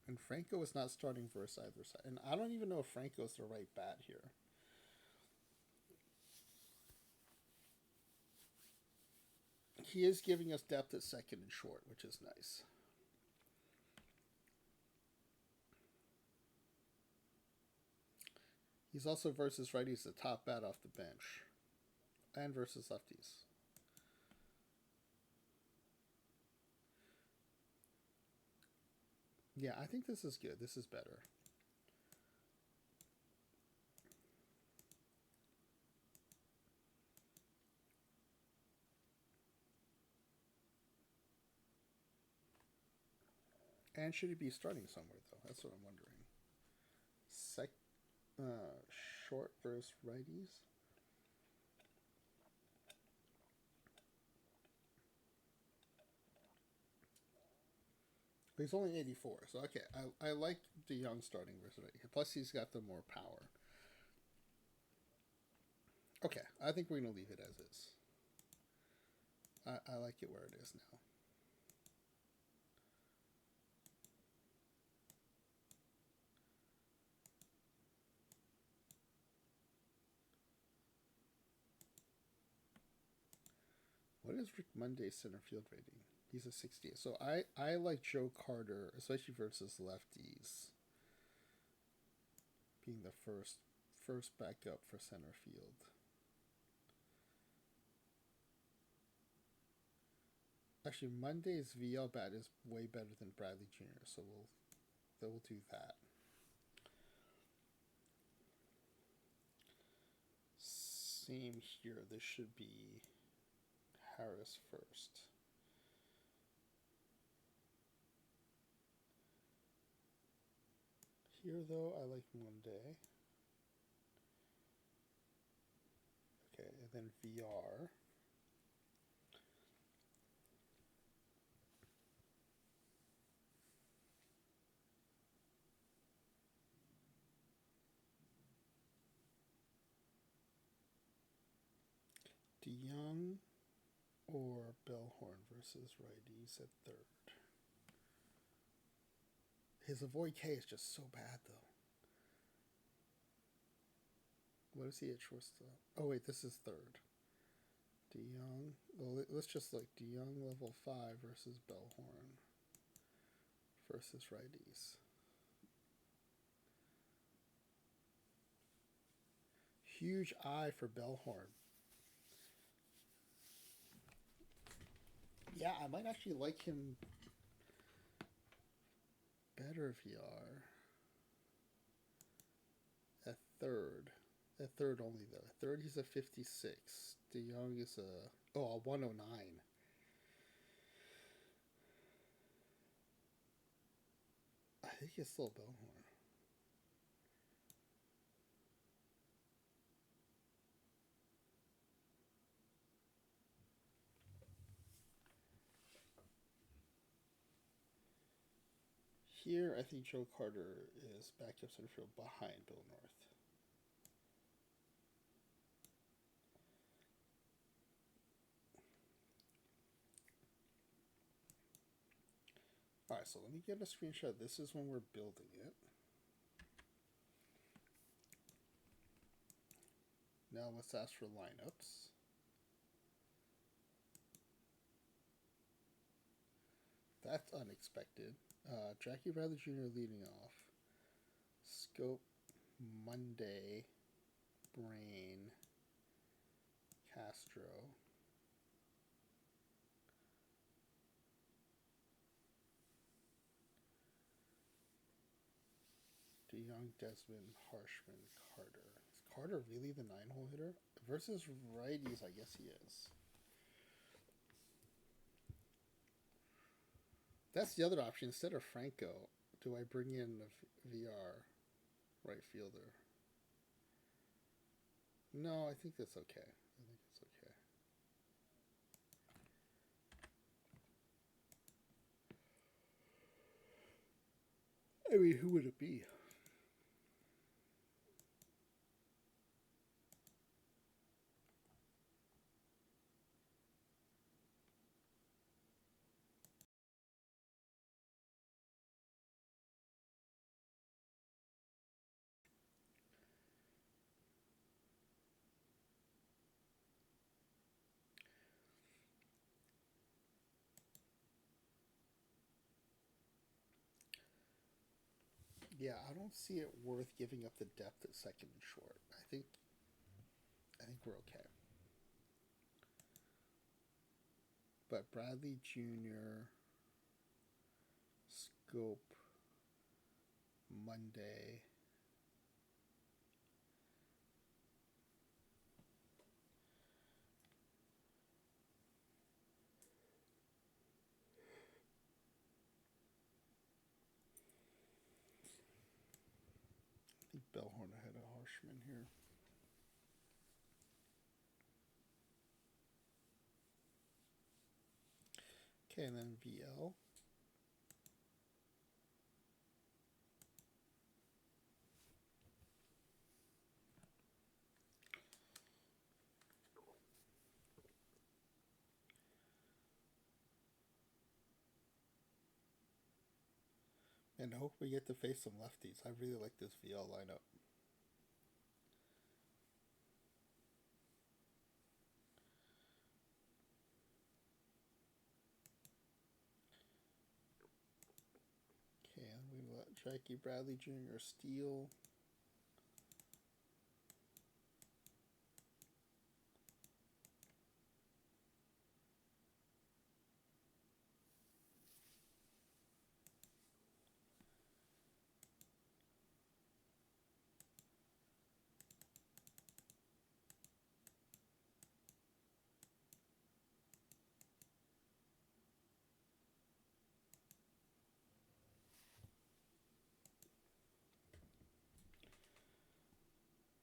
And Franco is not starting versus either side. And I don't even know if Franco is the right bat here. He is giving us depth at second and short, which is nice. He's also versus righties, the top bat off the bench, and versus lefties. Yeah, I think this is good. This is better. And should he be starting somewhere, though? That's what I'm wondering. Short versus righties. But he's only 84, so okay. I like DeYoung starting versus righties. Plus, he's got the more power. Okay, I think we're going to leave it as is. I like it where it is now. What is Rick Monday's center field rating? He's a 60. So I like Joe Carter, especially versus lefties, being the first backup for center field. Actually, Monday's VL bat is way better than Bradley Jr., so we'll do that. Same here. This should be Harris first. Here, though, I like Monday. Okay, and then VR. DeYoung or Bellhorn versus righties at third. His avoid K is just so bad, though. What is he at shortstop? Oh, wait, this is third. DeYoung. Well, let's just like DeYoung level 5 versus Bellhorn versus righties. Huge eye for Bellhorn. Yeah, I might actually like him better VR. At third. At third only, though. At third, he's a 56. DeYoung is a 109. I think it's still Bellhorn. Here, I think Joe Carter is backup center field behind Bill North. Alright, so let me get a screenshot. This is when we're building it. Now let's ask for lineups. That's unexpected. Jackie Bradley Jr. leading off. Scope, Monday, Brain, Castro. Young, Desmond, Harshman, Carter. Is Carter really the 9-hole hitter? Versus righties, I guess he is. That's the other option. Instead of Franco, do I bring in a VR right fielder? No, I think that's okay. I think it's okay. I mean, who would it be? Yeah, I don't see it worth giving up the depth at second and short. I think we're okay. But Bradley Jr., Scope, Monday. I think Bellhorn ahead of Harshman here. Okay, and then VL. And I hope we get to face some lefties. I really like this VL lineup. Okay, and we let Jackie Bradley Jr. steal.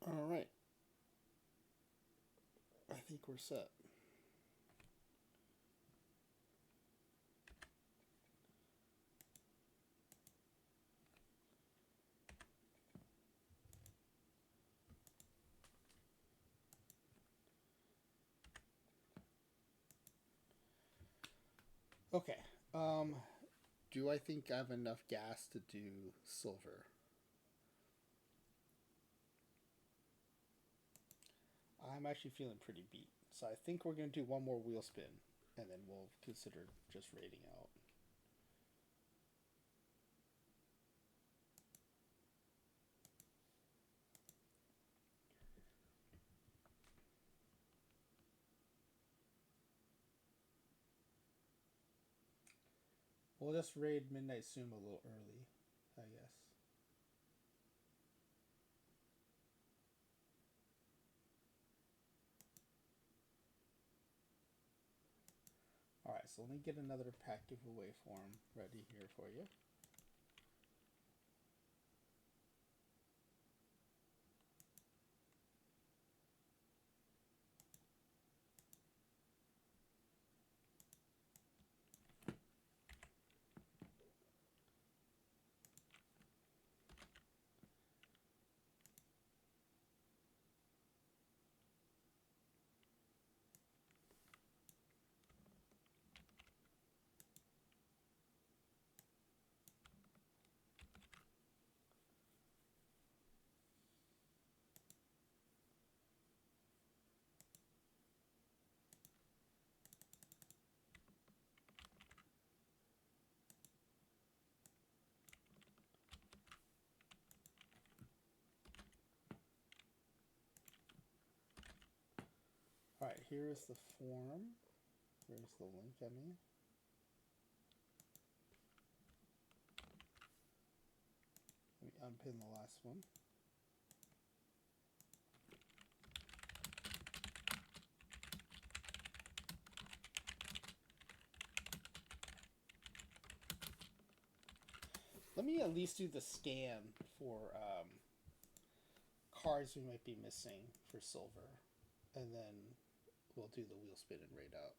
All right. I think we're set. Okay. Do I think I have enough gas to do silver? I'm actually feeling pretty beat. So I think we're going to do one more wheel spin, and then we'll consider just rating out. We'll just raid Midnight Zoom a little early, I guess. Alright, so let me get another pack giveaway form ready here for you. Alright, here is the form. Here's the link, I mean. unpin the last one. Let me at least do the scan for cards we might be missing for silver, and then we'll do the wheel spin and raid out.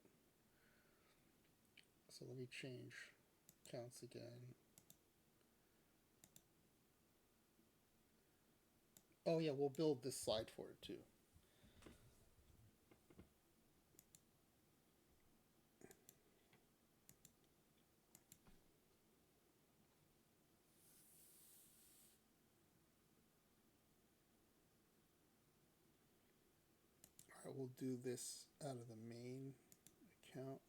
So let me change counts again. Oh yeah, we'll build this slide for it too. All right, we'll do this out of the main account.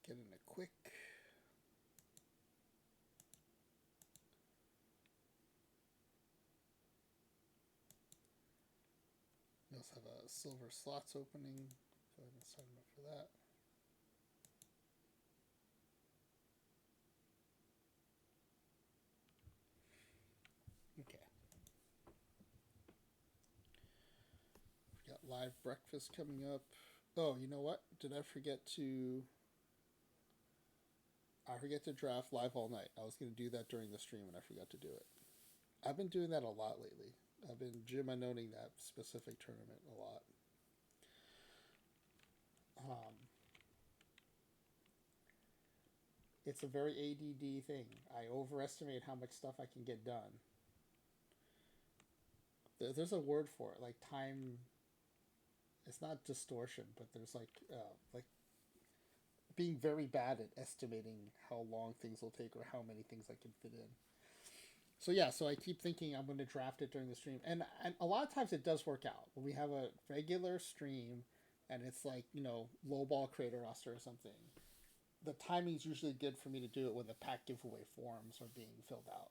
Get in a quick. We also have a silver slots opening. Go ahead and sign up for that. Okay. We got live breakfast coming up. Oh, you know what? Did I forget to... I forget to draft live all night. I was going to do that during the stream and I forgot to do it. I've been doing that a lot lately. I've been Jim-anoing that specific tournament a lot. It's a very ADD thing. I overestimate how much stuff I can get done. There's a word for it, like time. It's not distortion, but there's like being very bad at estimating how long things will take or how many things I can fit in. So yeah, so I keep thinking I'm going to draft it during the stream, and a lot of times it does work out. When we have a regular stream, and it's like lowball creator roster or something, the timing's usually good for me to do it when the pack giveaway forms are being filled out.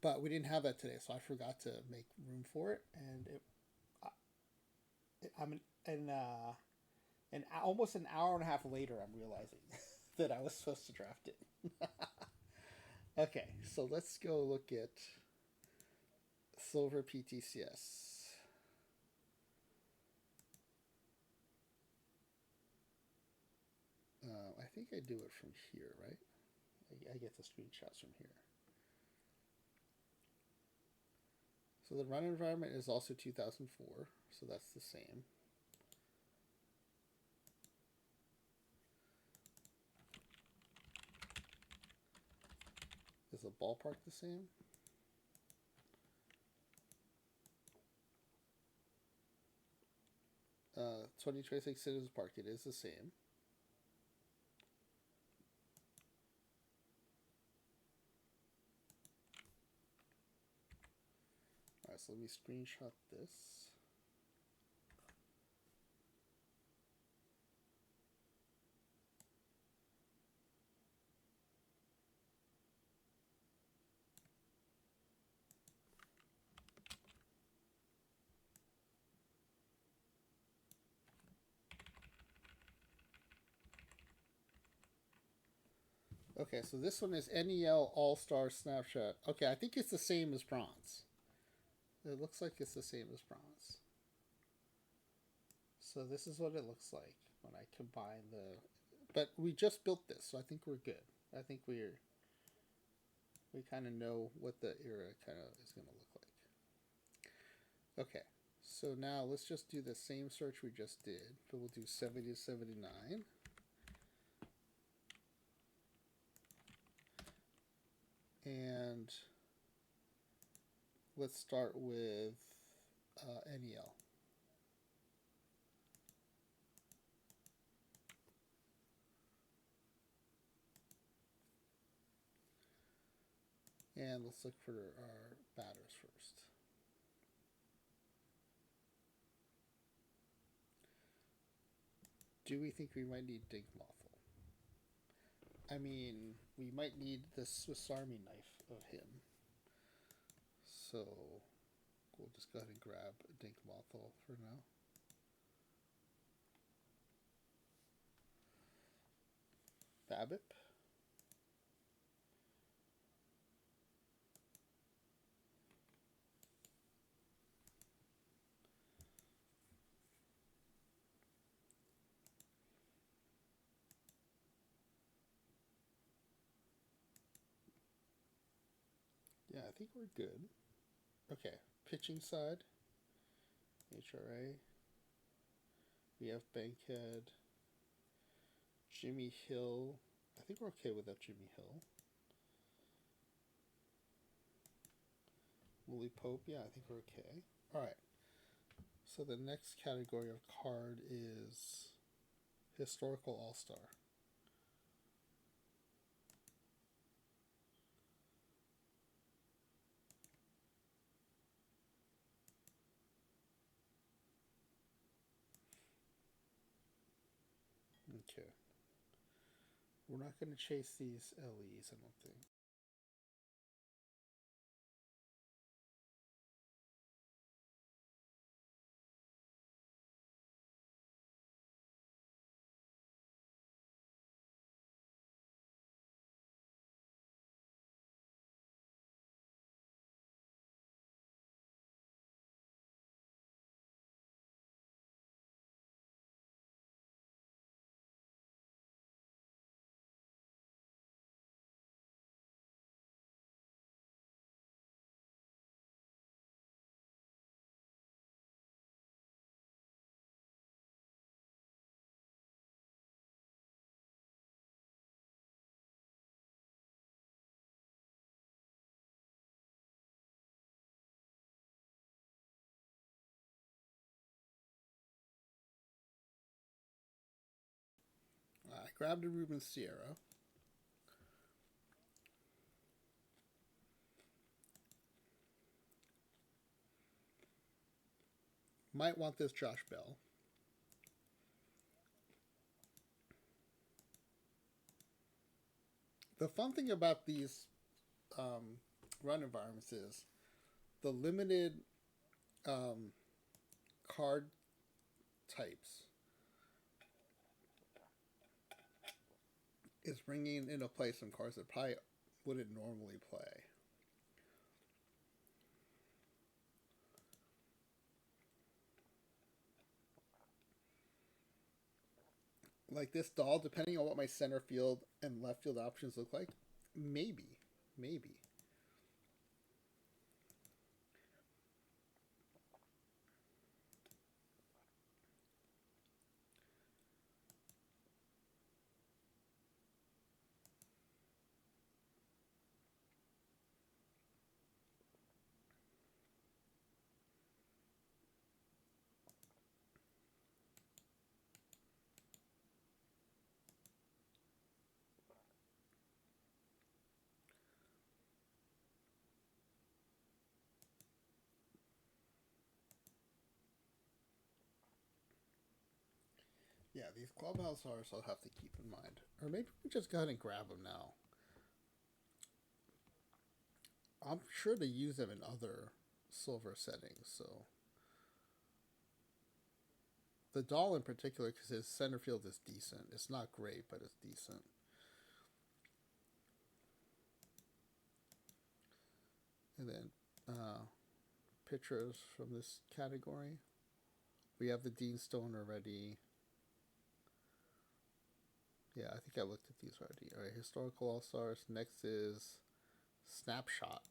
But we didn't have that today, so I forgot to make room for it, and almost an hour and a half later, I'm realizing that I was supposed to draft it. Okay, so let's go look at silver PTCS. I think I do it from here, right? I get the screenshots from here. So the run environment is also 2004, so that's the same. Is the ballpark the same? Uh, 2026 Citizens Park, it is the same. Alright, so let me screenshot this. Okay, so this one is NEL All-Star Snapshot. Okay, I think it's the same as bronze. It looks like it's the same as bronze. So this is what it looks like when I combine the... But we just built this, so I think we're good. I think we kind of know what the era kind of is going to look like. Okay, so now let's just do the same search we just did, but we'll do 70 to 79. And let's start with NEL. And let's look for our batters first. Do we think we might need Dinkmothel? I mean, we might need the Swiss Army knife of him. So we'll just go ahead and grab Dinkmothel for now. Babip. Yeah, I think we're good. Okay, pitching side. HRA. We have Bankhead. Jimmy Hill. I think we're okay with that Jimmy Hill. Willie Pope. Yeah, I think we're okay. All right. So the next category of card is Historical All-Star. Okay. We're not going to chase these LEs, I don't think. I grabbed a Ruben Sierra. Might want this Josh Bell. The fun thing about these run environments is the limited card types is bringing into play some cards that probably wouldn't normally play. Like this doll, depending on what my center field and left field options look like, maybe. Yeah, these clubhouse R's I'll have to keep in mind. Or maybe we just go ahead and grab them now. I'm sure to use them in other silver settings, so. The doll in particular, because his center field is decent. It's not great, but it's decent. And then pitchers from this category. We have the Dean Stone already. Yeah, I think I looked at these already. All right, Historical All-Stars. Next is Snapshot.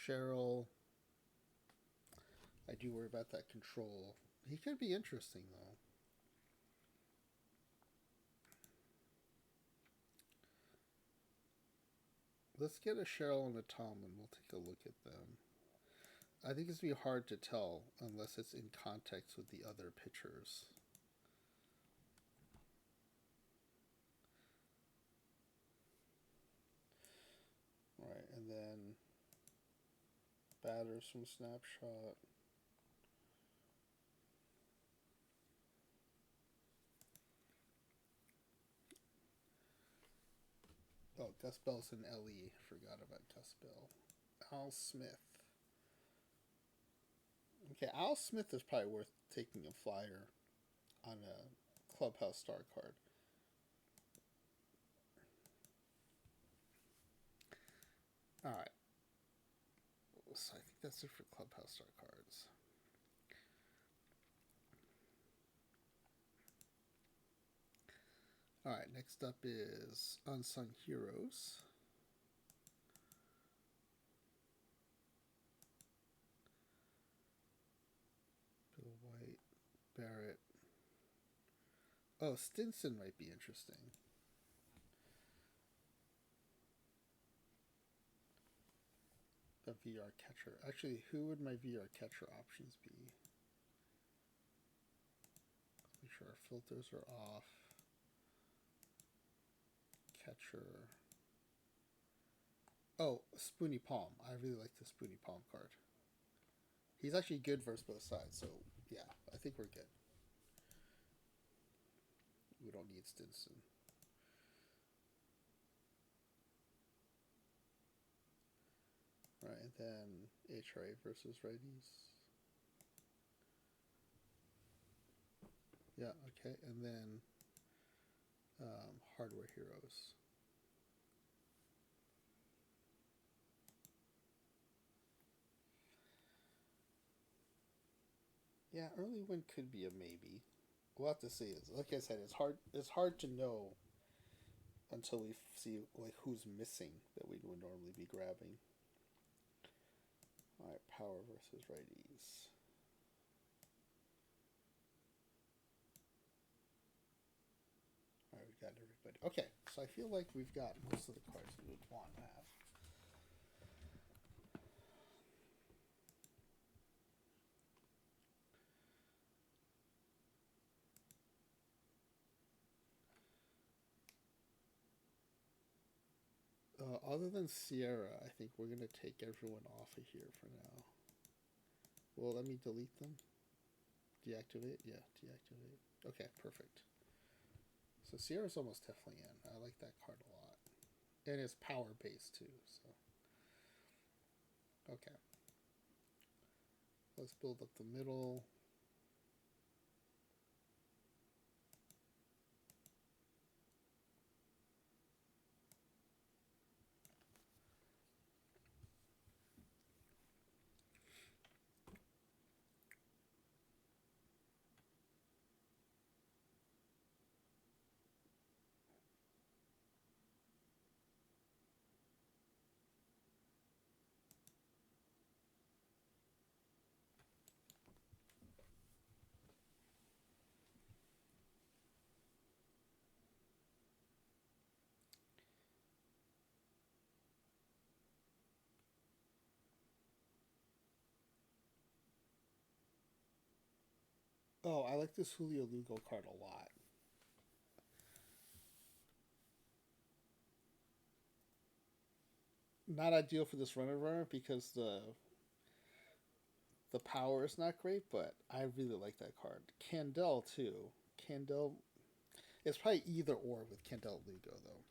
Cheryl. I do worry about that control. He could be interesting, though. Let's get a Cheryl and a Tom, and we'll take a look at them. I think it's going to be hard to tell unless it's in context with the other pitchers. and then batters from Snapshot. Oh, Gus Bell's an LE. Forgot about Gus Bell. Al Smith. Okay, Al Smith is probably worth taking a flyer on a Clubhouse Star card. Alright. So I think that's it for Clubhouse Star cards. Alright, next up is Unsung Heroes. Bill White, Barrett. Oh, Stinson might be interesting. A VR catcher. Actually, who would my VR catcher options be? Make sure our filters are off. Catcher. Oh, Spoony Palm. I really like the Spoony Palm card. He's actually good versus both sides, so yeah, I think we're good. We don't need Stinson. Right, and then HRA versus righties. Yeah, okay, and then Hardware Heroes. Yeah, early win could be a maybe. We'll have to see. Like I said, it's hard to know until we see like who's missing that we would normally be grabbing. All right, power versus righties. All right, we got everybody. Okay, so I feel like we've got most of the cards we would want to have. Other than Sierra, I think we're going to take everyone off of here for now. Well, let me delete them. Deactivate? Yeah, deactivate. Okay, perfect. So Sierra's almost definitely in. I like that card a lot. And it's power based too, so. Okay. Let's build up the middle. Oh, I like this Julio Lugo card a lot. Not ideal for this runner because the power is not great, but I really like that card. Candel too. Candel. It's probably either or with Candel Lugo though.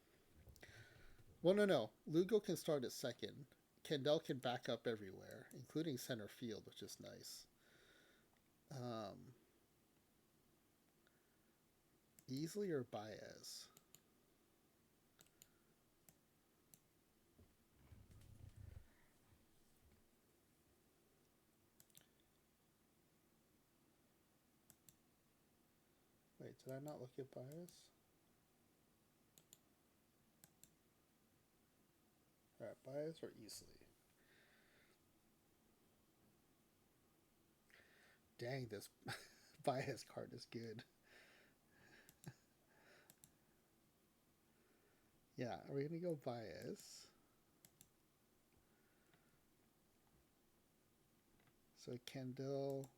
Well, no. Lugo can start at second. Candel can back up everywhere, including center field, which is nice. Easley or Baez? Wait, did I not look at Baez? Alright, Baez or Easley? Dang, this Baez card is good. Yeah, we're gonna go Baez. So Candel,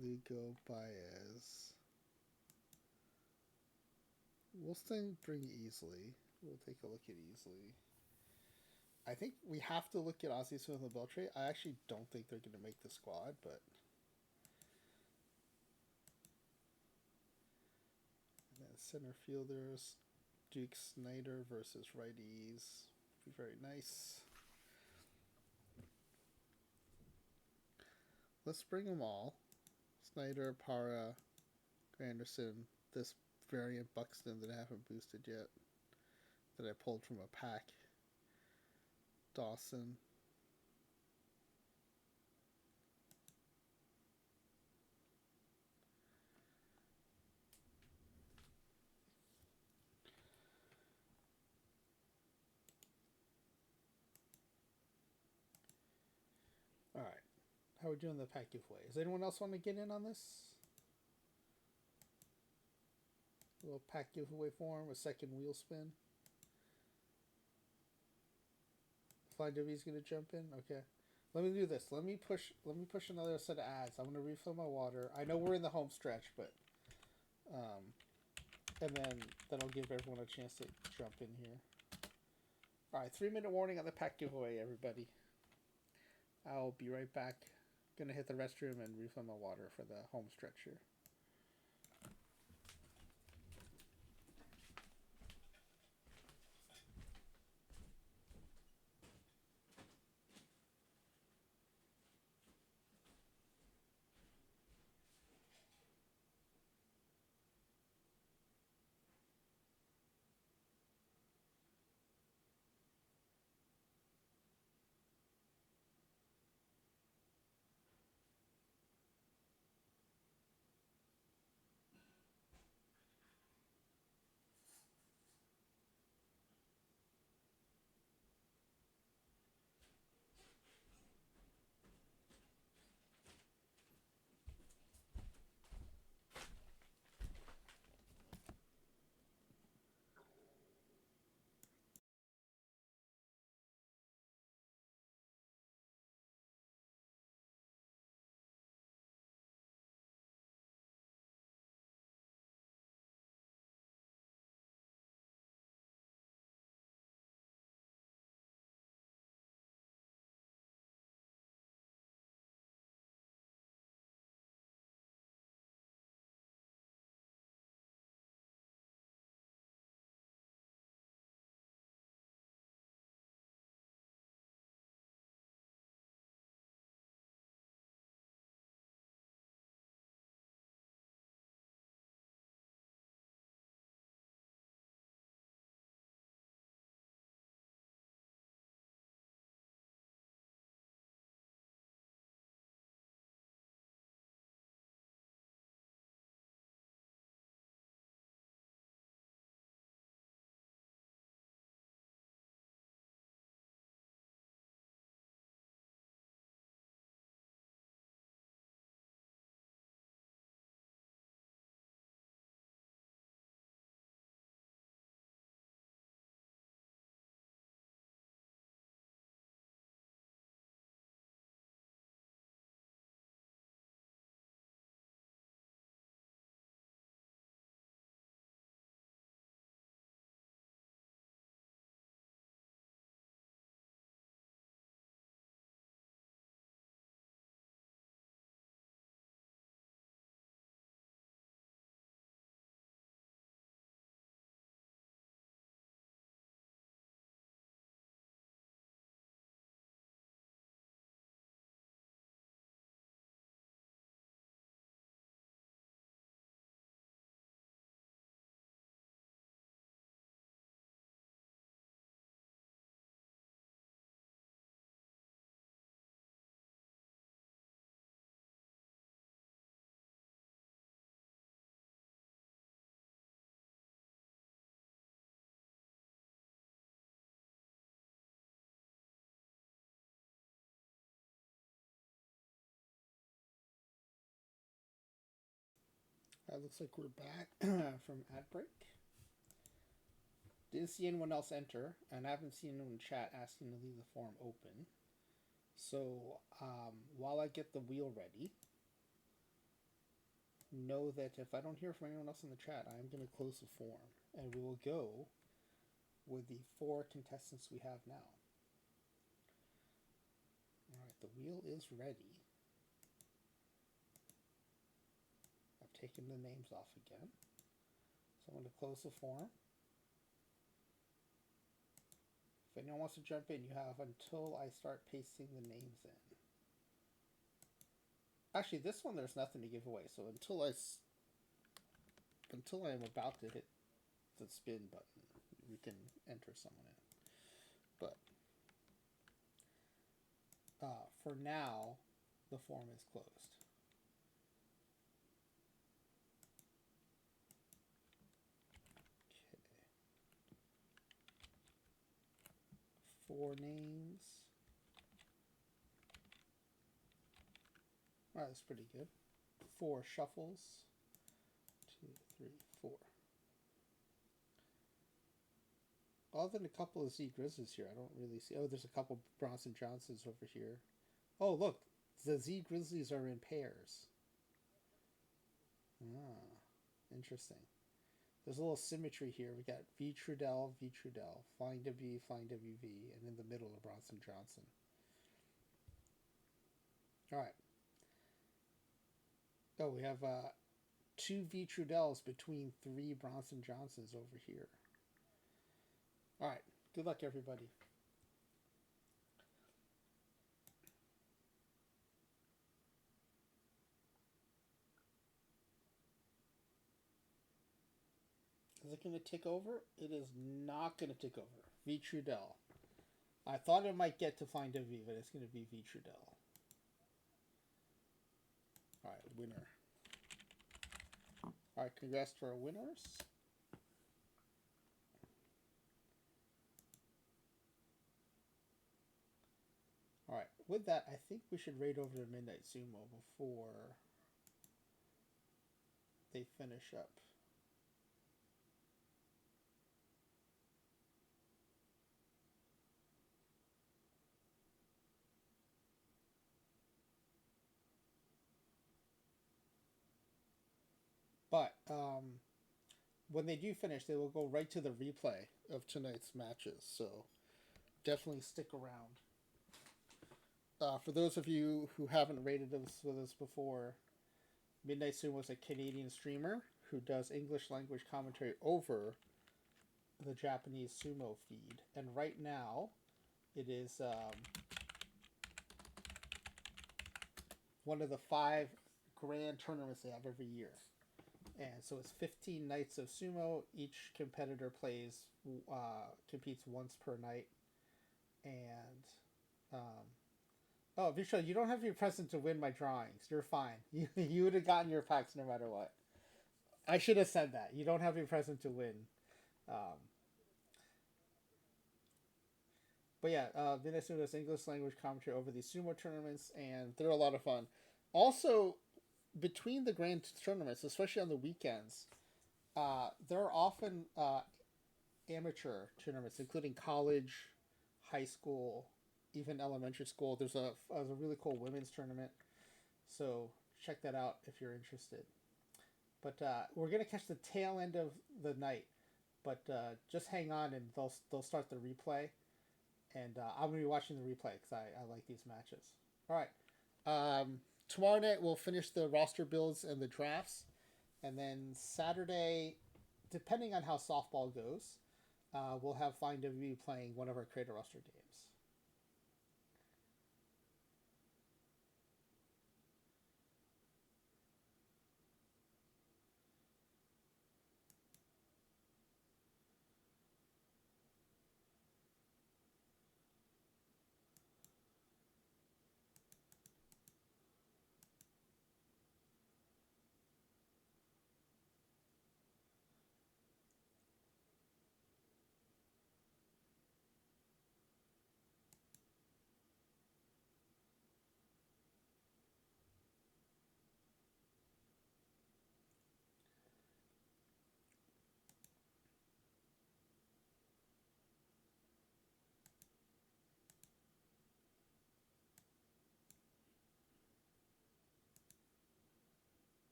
Lugo, Baez. We'll still bring Easley. We'll take a look at Easley. I I think we have to look at Ozzie Smith and Beltray. I actually don't think they're going to make the squad, but and then center fielders, Duke Snyder versus righties. Be very nice. Let's bring them all. Snyder, Para, Granderson, this variant Buxton that I haven't boosted yet, that I pulled from a pack. Dawson. All right. How are we doing the pack giveaway? Does anyone else want to get in on this? A little pack giveaway form, a second wheel spin. Fly W's gonna jump in. Okay. Let me do this. Let me push another set of ads. I'm gonna refill my water. I know we're in the home stretch, but and then I'll give everyone a chance to jump in here. All right, 3-minute warning on the pack giveaway, everybody. I'll be right back. Gonna hit the restroom and refill my water for the home stretch here. Looks like we're back from ad break. Didn't see anyone else enter, and I haven't seen anyone in chat asking to leave the forum open. So while I get the wheel ready, know that if I don't hear from anyone else in the chat, I am going to close the forum, and we will go with the 4 contestants we have now. The wheel is ready. I've taken the names off again. So I'm going to close the form. If anyone wants to jump in, you have until I start pasting the names in. Actually, this one there's nothing to give away, so until I'm about to hit the spin button, we can enter someone in. But for now, the form is closed. Okay. 4 names. Alright, that's pretty good. 4 shuffles. 2, 3, 4. Other than a couple of Z Grizzlies here, I don't really see. Oh, there's a couple Bronson Johnsons over here. Oh, look, the Z Grizzlies are in pairs. Ah, interesting. There's a little symmetry here. We got V Trudell, Flying W, Flying WV, and in the middle of Bronson Johnson. All right. Oh, we have 2 V Trudells between 3 Bronson Johnsons over here. All right. Good luck, everybody. Is it going to tick over? It is not going to tick over. V Trudell. I thought it might get to Flying W, but it's going to be V Trudell. All right, winner. All right, congrats to our winners. All right, with that, I think we should raid over to Midnight Sumo before they finish up. But when they do finish, they will go right to the replay of tonight's matches. So definitely stick around. For those of you who haven't rated us with us before, Midnight Sumo is a Canadian streamer who does English language commentary over the Japanese sumo feed. And right now, it is one of the 5 grand tournaments they have every year. And so it's 15 nights of sumo. Each competitor competes once per night. And oh, Vishal, you don't have to be present to win my drawings. You're fine. You would have gotten your packs no matter what. I should have said that. You don't have to be present to win. But yeah, Midnight Sumo does English language commentary over these sumo tournaments, and they're a lot of fun. Also, between the grand tournaments, especially on the weekends, there are often amateur tournaments, including college, high school, even elementary school. There's a really cool women's tournament, so check that out if you're interested. But we're gonna catch the tail end of the night, but just hang on and they'll start the replay, and I'm gonna be watching the replay because I like these matches. All right. Tomorrow night we'll finish the roster builds and the drafts, and then Saturday, depending on how softball goes, we'll have Flying W playing one of our creator roster games.